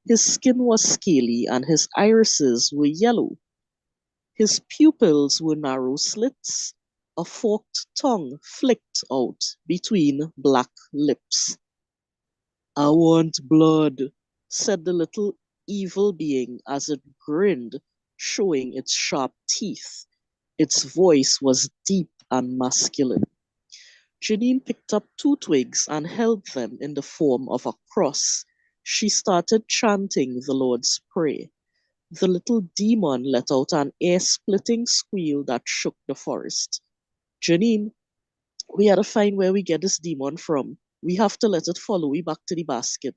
His skin was scaly and his irises were yellow. His pupils were narrow slits. A forked tongue flicked out between black lips. I want blood, said the little evil being as it grinned, showing its sharp teeth. Its voice was deep and masculine. Janine picked up 2 twigs and held them in the form of a cross. She started chanting the Lord's Prayer. The little demon let out an ear-splitting squeal that shook the forest. Janine, we had to find where we get this demon from. We have to let it follow we back to the basket.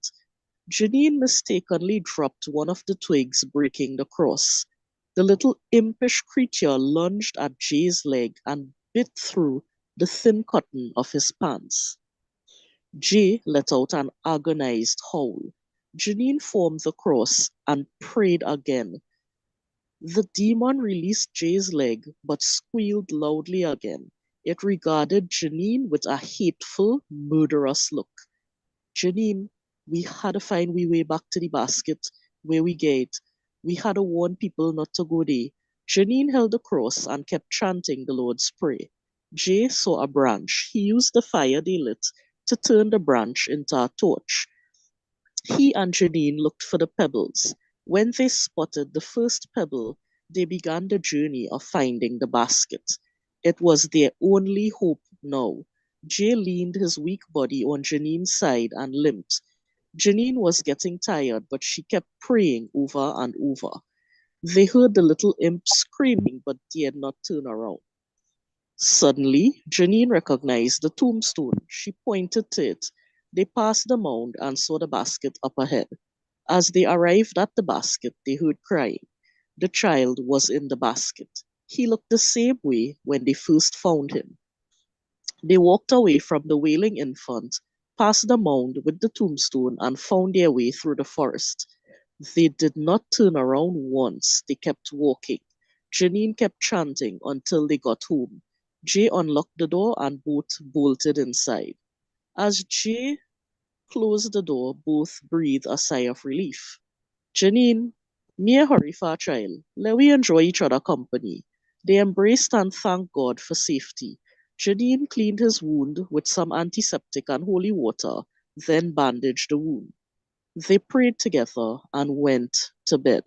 Janine mistakenly dropped one of the twigs, breaking the cross. The little impish creature lunged at Jay's leg and bit through the thin cotton of his pants. Jay let out an agonized howl. Janine formed the cross and prayed again. The demon released Jay's leg but squealed loudly again. It regarded Janine with a hateful, murderous look. Janine, we had to find we way back to the basket where we get. We had to warn people not to go there. Janine held the cross and kept chanting the Lord's Prayer. Jay saw a branch. He used the fire they lit to turn the branch into a torch. He and Janine looked for the pebbles. When they spotted the first pebble, they began the journey of finding the basket. It was their only hope now. Jay leaned his weak body on Janine's side and limped. Janine was getting tired, but she kept praying over and over. They heard the little imp screaming but dared not turn around. Suddenly, Janine recognized the tombstone. She pointed to it. They passed the mound and saw the basket up ahead. As they arrived at the basket, they heard crying. The child was in the basket. He looked the same way when they first found him. They walked away from the wailing infant, past the mound with the tombstone, and found their way through the forest. They did not turn around once. They kept walking. Janine kept chanting until they got home. Jay unlocked the door and both bolted inside. As Jay closed the door, both breathed a sigh of relief. Janine, me a hurry for a child. Let we enjoy each other company. They embraced and thanked God for safety. Janine cleaned his wound with some antiseptic and holy water, then bandaged the wound. They prayed together and went to bed.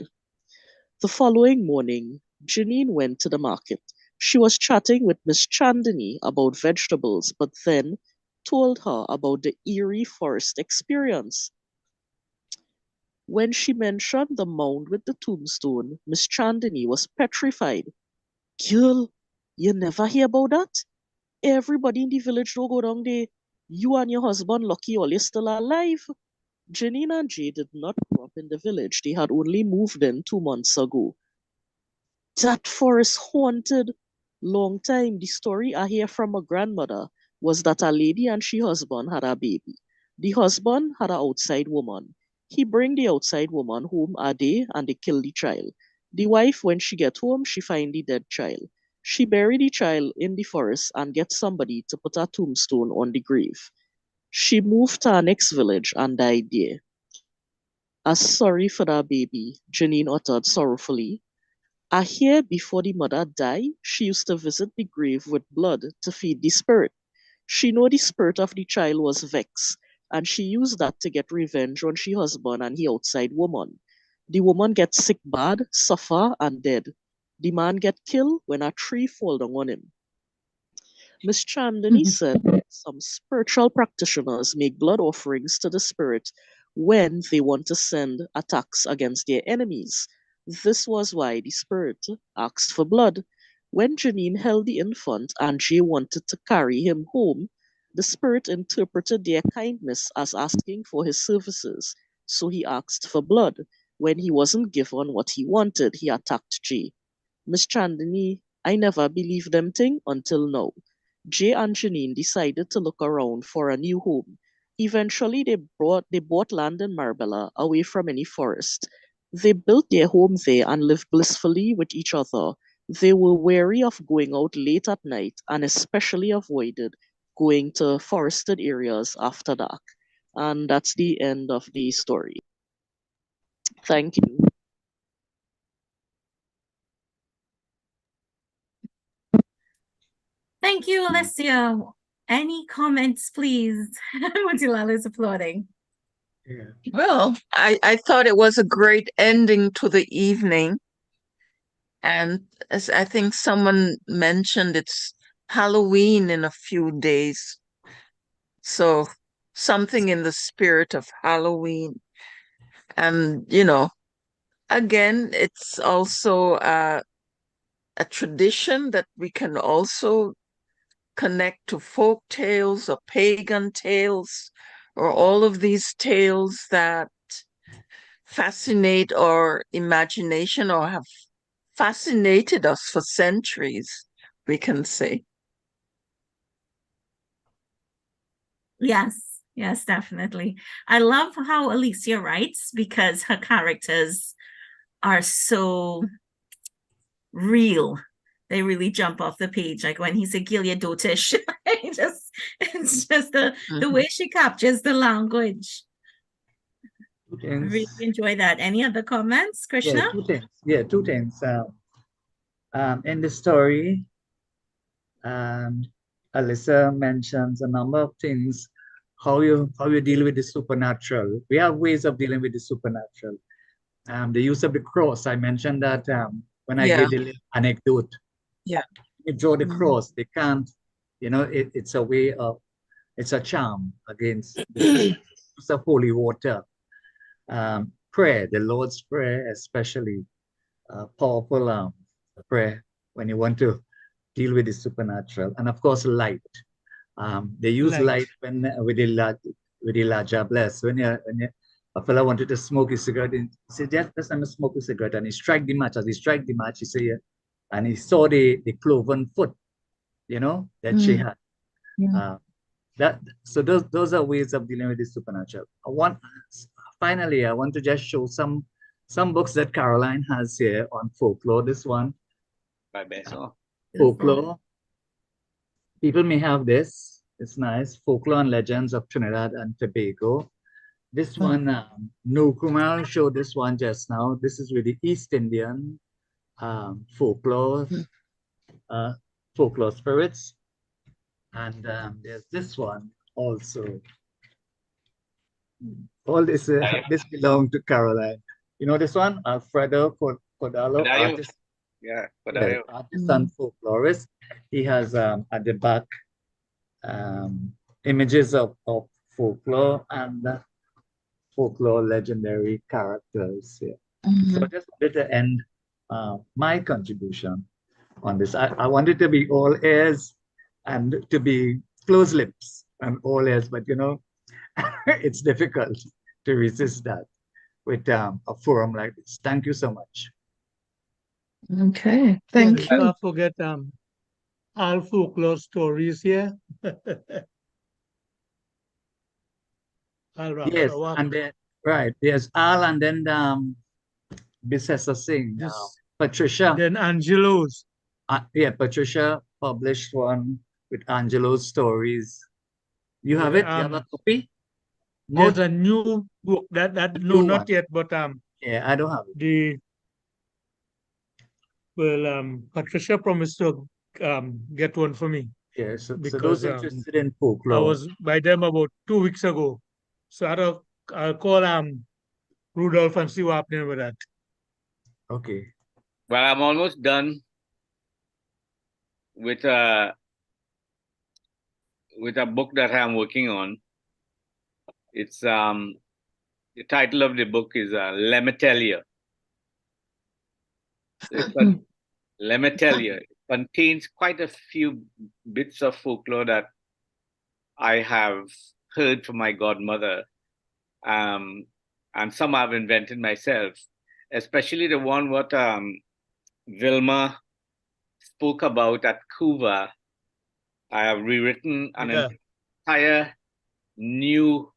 The following morning, Janine went to the market. She was chatting with Miss Chandani about vegetables, but then told her about the eerie forest experience. When she mentioned the mound with the tombstone, Miss Chandani was petrified. Girl, you never hear about that? Everybody in the village don't go down there. You and your husband lucky all you're still alive. Janine and Jay did not grow up in the village. They had only moved in 2 months ago. That forest haunted. Long time. The story I hear from my grandmother was that a lady and she husband had a baby. The husband had an outside woman. He bring the outside woman home a day and they kill the child. The wife, when she get home, she find the dead child. She bury the child in the forest and get somebody to put a tombstone on the grave. She moved to our next village and died there. As sorry for that baby, Janine uttered sorrowfully. I hear before the mother died, she used to visit the grave with blood to feed the spirit. She know the spirit of the child was vexed, and she used that to get revenge on she husband and he outside woman. The woman get sick bad, suffer, and dead. The man get killed when a tree fall down on him. Miss Chandani said some spiritual practitioners make blood offerings to the spirit when they want to send attacks against their enemies. This was why the spirit asked for blood. When Janine held the infant and Jay wanted to carry him home, the spirit interpreted their kindness as asking for his services, so he asked for blood. When he wasn't given what he wanted, he attacked Jay. Miss Chandani, I never believed them thing until now. Jay and Janine decided to look around for a new home. Eventually, they bought land in Marbella away from any forest. They built their home there and lived blissfully with each other. They were wary of going out late at night and especially avoided going to forested areas after dark. And that's the end of the story. Thank you. Thank you, Alicia. Any comments, please? Motilal is applauding. Yeah. Well, I thought it was a great ending to the evening. And as I think someone mentioned, it's Halloween in a few days. So something in the spirit of Halloween. And, again, it's also a tradition that we can also connect to folk tales or pagan tales or all of these tales that fascinate our imagination or have fascinated us for centuries, we can say. Yes, definitely. I love how Alicia writes because her characters are so real. They really jump off the page. Like when he said Gilead Dotish, it's just the way she captures the language. I really enjoy that. Any other comments, Krishna? Two things. In the story, Alyssa mentions a number of things, how you deal with the supernatural. We have ways of dealing with the supernatural. The use of the cross. I mentioned that when I gave the little anecdote. Yeah. You draw the cross, they can't, it's a way of, it's a charm against the use of holy water. Prayer, the Lord's Prayer, especially powerful prayer when you want to deal with the supernatural. And of course, light. They use light when with the Elijah bless. When a fellow wanted to smoke a cigarette, he said, "Just let me smoke a cigarette." And he strike the match. As he strike the match, he said, and he saw the cloven foot, that she had. So those are ways of dealing with the supernatural. Finally, I want to just show some books that Caroline has here on folklore. This one, folklore. People may have this. It's nice. Folklore and Legends of Trinidad and Tobago. This one, Nukumar showed this one just now. This is with the East Indian folklore spirits. And there's this one also. All this this belongs to Caroline. You know this one, Alfredo Cordalo, artist. Yeah, artist and folklorist. He has at the back images of folklore and folklore legendary characters here. So I just wanted to end my contribution on this. I wanted to be all ears and to be closed lips and all ears, but it's difficult to resist that with a forum like this. Thank you so much. Okay, thank Let's you. not forget all folklore stories here. Yes, and then right, there's Al and then Bisessa Singh, Patricia. Then Angelo's. Patricia published one with Angelo's stories. You have it? You have a copy? There's a new book that no, not yet, but yeah, I don't have it. Patricia promised to get one for me. Yeah, so because those interested in folklore. I was by them about 2 weeks ago. So I'll call Rudolph and see what happening with that. Okay. Well, I'm almost done with a book that I'm working on. It's the title of the book is Let Me Tell You. Let me tell you, it contains quite a few bits of folklore that I have heard from my godmother, and some I've invented myself, especially the one what Vilma spoke about at Cuba. I have rewritten an entire new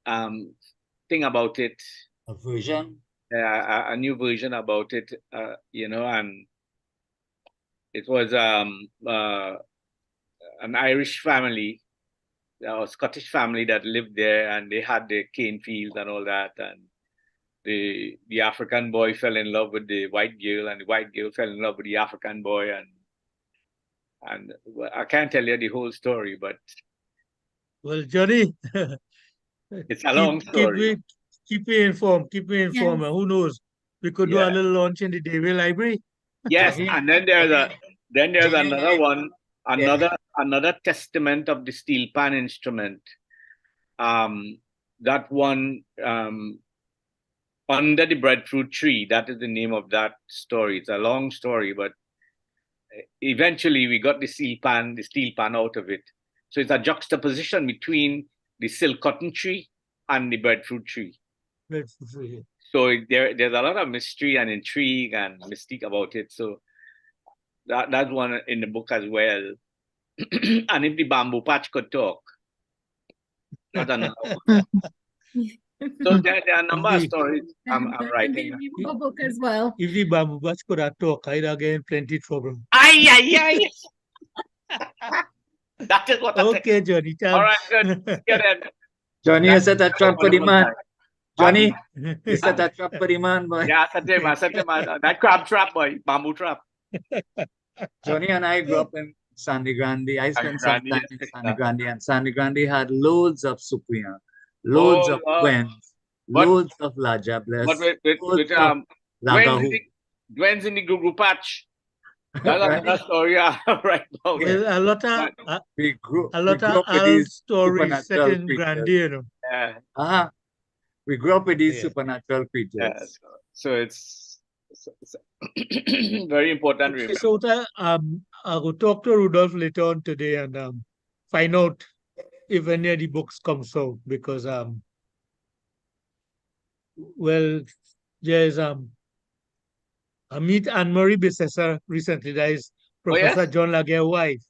thing about it. A version. A new version about it, and it was an Irish family or Scottish family that lived there, and they had the cane fields and all that, and the African boy fell in love with the white girl, and the white girl fell in love with the African boy, and I can't tell you the whole story, but Well, Johnny, it's a long story. Keep me informed. Keep me informed. Yes. And who knows? We could do a little launch in the Davie Library. Yes, Johnny, and then there's Johnny, another one, yeah. another testament of the steel pan instrument. That one under the breadfruit tree. That is the name of that story. It's a long story, but eventually we got the steel pan out of it. So it's a juxtaposition between the silk cotton tree and the breadfruit tree. So there's a lot of mystery and intrigue and mystique about it. So that's one in the book as well. And if the bamboo patch could talk, that's another one. So there are a number of stories I'm writing. A book as well. If the bamboo patch could have talk, I'd have get plenty trouble. Aye. That is what okay, Johnny. Thanks. All right, good. Get in. Johnny, you set a trap for the man. Johnny, you set a trap for the man, boy. Yeah, I set him. That crab trap, boy. Bamboo trap. Johnny and I grew up in Sandy Grande. I spent some time in Sandy Grande, and Sandy Grande had loads of sukuya, loads of Gwens, loads of La Jables, But with Gwen's in the Gugu patch. That's another story right now. Well, a lot of we grew old up with these stories set in Grande, you know. Yeah. We grew up with these supernatural creatures. Yeah. So it's very important. Okay, so I will talk to Rudolph later on today and find out if any of the books comes out, because well, there's I meet Anne-Marie Bissessar recently. That is Professor John Laguerre's wife.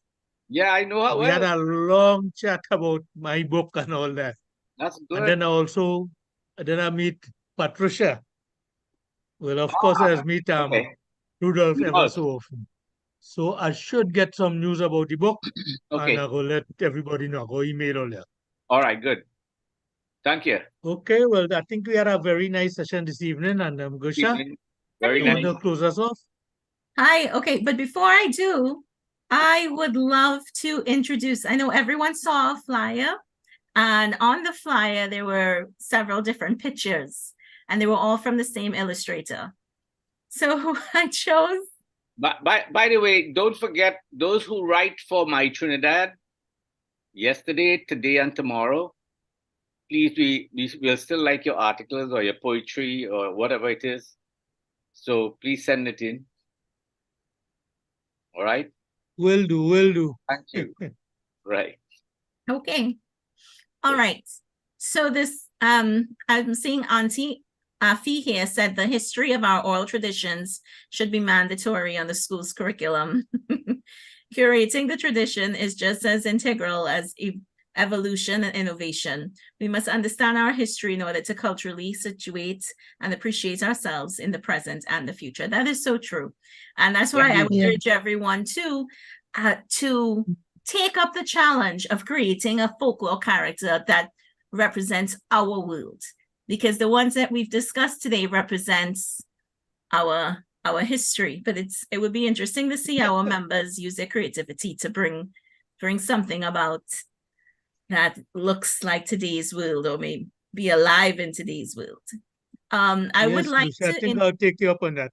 Yeah, I know her we had a long chat about my book and all that. That's good. And then I meet Patricia. Well, of course, I meet Rudolph ever so often. So I should get some news about the book. Okay. And I will let everybody know. Go email all that. All right, good. Thank you. Okay, well, I think we had a very nice session this evening. And Gusha, very you nice. want to close us off? Hi. Okay, but before I do, I would love to introduce, I know everyone saw a flyer, and on the flyer, there were several different pictures, and they were all from the same illustrator. So I chose. By the way, don't forget those who write for My Trinidad yesterday, today, and tomorrow. Please, we'll still like your articles or your poetry or whatever it is. So please send it in. All right? Will do. Thank you. Right. Okay. All right. So this, I'm seeing Auntie Afi here said the history of our oral traditions should be mandatory on the school's curriculum. Curating the tradition is just as integral as evolution and innovation. We must understand our history in order to culturally situate and appreciate ourselves in the present and the future. That is so true. And that's why I would urge everyone to take up the challenge of creating a folklore character that represents our world, because the ones that we've discussed today represents our history. But it would be interesting to see our members use their creativity to bring something about that looks like today's world, or maybe be alive in today's world. I would like to. I think I'll take you up on that.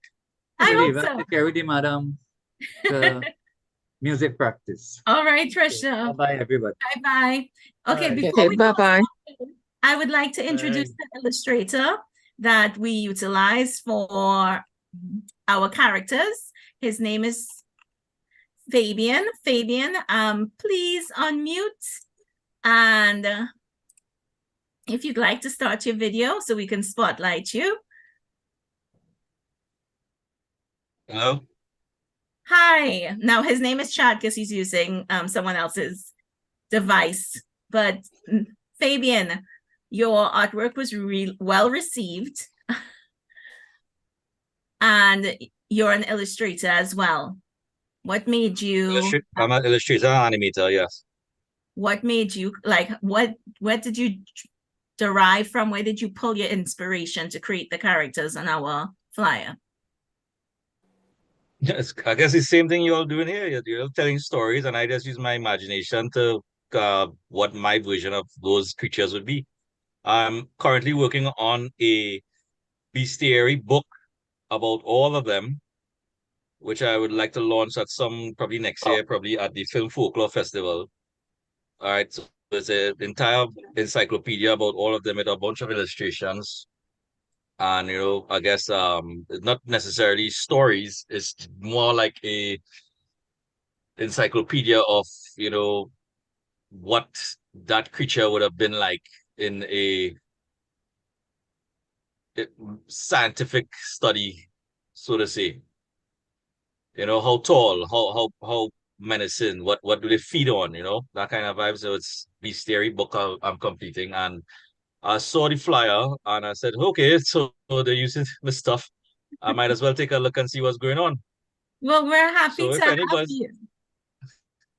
I hope so. Carry the madam to music practice. All right, Trisha. Bye, everybody. Bye. Okay, before we bye. I would like to introduce the illustrator that we utilize for our characters. His name is Fabian. Fabian, please unmute. And if you'd like to start your video so we can spotlight you. Hello. Hi. Now his name is Chad because he's using someone else's device. But Fabian, Your artwork was well received. And you're an illustrator as well. What made you I'm an illustrator and animator, yes. what made you like what did you derive from? Where did you pull your inspiration to create the characters on our flyer? Yes, I guess it's the same thing you're all doing here. You're telling stories, and I just use my imagination to what my version of those creatures would be. I'm currently working on a bestiary book about all of them, which I would like to launch at some probably next year, probably at the Film Folklore Festival. All right, so it's an entire encyclopedia about all of them with a bunch of illustrations. And I guess not necessarily stories, it's more like a encyclopedia of, what that creature would have been like in a scientific study, so to say. How tall, how menacing, what do they feed on, that kind of vibe. So it's bestiary book I'm completing, and I saw the flyer and I said, okay, so they're using the stuff. I might as well take a look and see what's going on. Well, we're happy So to if have anybody's you.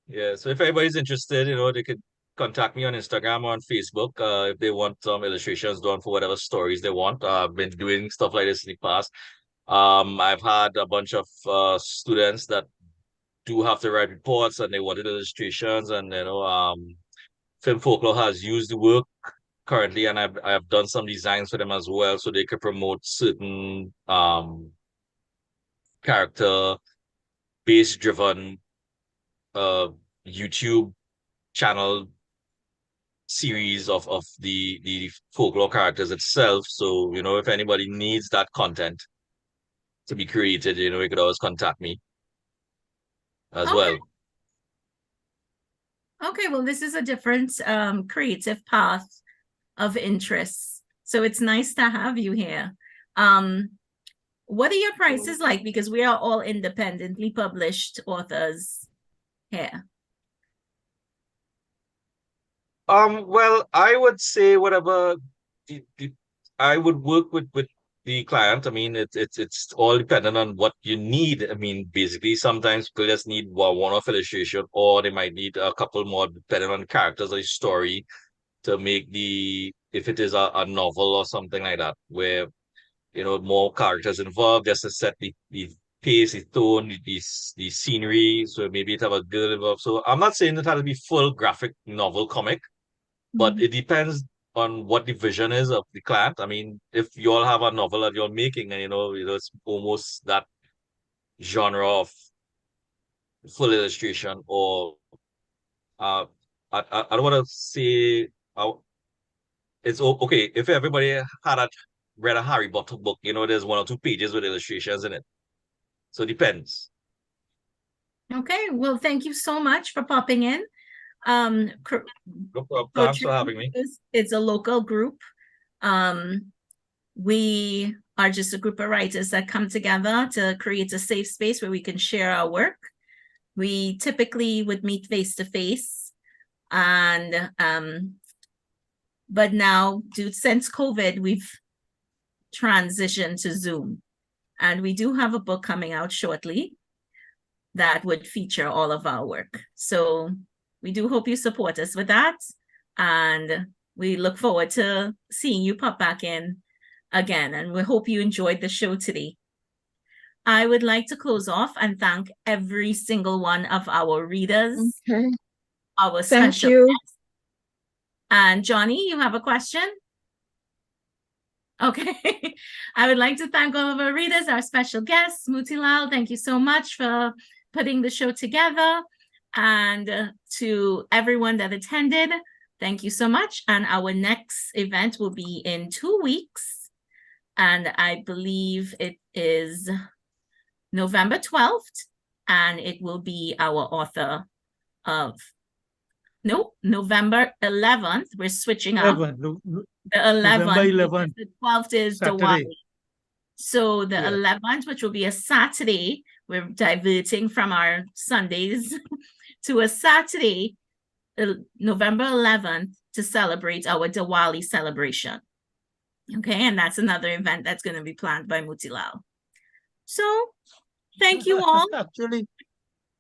Yeah, so if anybody's interested, they could contact me on Instagram or on Facebook if they want some illustrations done for whatever stories they want. I've been doing stuff like this in the past. I've had a bunch of students that do have to write reports and they wanted illustrations, and Film Folklore has used the work currently, and I've done some designs for them as well, so they could promote certain character base driven uh YouTube channel series of the folklore characters itself. So, if anybody needs that content to be created, you could always contact me as well. Okay, well, this is a different creative path of interests. So it's nice to have you here. What are your prices like? Because we are all independently published authors here. Well, I would say whatever I would work with the client. I mean, it's all dependent on what you need. I mean, basically, sometimes people just need one-off illustration, or they might need a couple more depending on the characters or the story to make if it is a novel or something like that, where more characters involved, just to set the pace, the tone, the scenery. So maybe it have a girl involved. So I'm not saying it has to be full graphic novel comic, but it depends on what the vision is of the client. I mean, if you all have a novel that you're making, and it's almost that genre of full illustration, or I don't want to say it's okay if everybody read a Harry Potter book. There's 1 or 2 pages with illustrations in it. So it depends. Okay, well, thank you so much for popping in. No problem. Thanks for having me. It's a local group. We are just a group of writers that come together to create a safe space where we can share our work. We typically would meet face to face, and but now, since COVID, we've transitioned to Zoom, and we do have a book coming out shortly that would feature all of our work. So we do hope you support us with that, and we look forward to seeing you pop back in again, and we hope you enjoyed the show today. I would like to close off and thank every single one of our readers, our special guests. And Johnny, you have a question? Okay. I would like to thank all of our readers, our special guests. Mutilal, thank you so much for putting the show together. And to everyone that attended, thank you so much. And our next event will be in 2 weeks. And I believe it is November 12th. And it will be our author of November 11th. We're switching up. The 11th. November 11th. The 12th is Saturday. Diwali. So the 11th, which will be a Saturday, we're diverting from our Sundays to a Saturday, November 11th, to celebrate our Diwali celebration. Okay, and that's another event that's going to be planned by Mutilal. So, thank you all. Actually,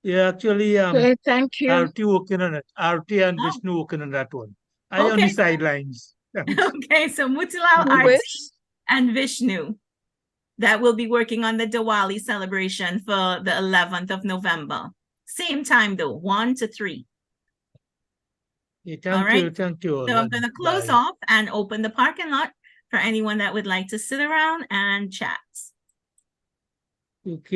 Okay, thank you. Arti working on it. Arti and Vishnu working on that one. I on Okay. the sidelines. Thanks. Okay, so Mutilal, Who Arti, is? and Vishnu that will be working on the Diwali celebration for the 11th of November. Same time though, 1 to 3. Yeah, All right. thank you all. So I'm going to close Bye. off and open the parking lot for anyone that would like to sit around and chat. Okay.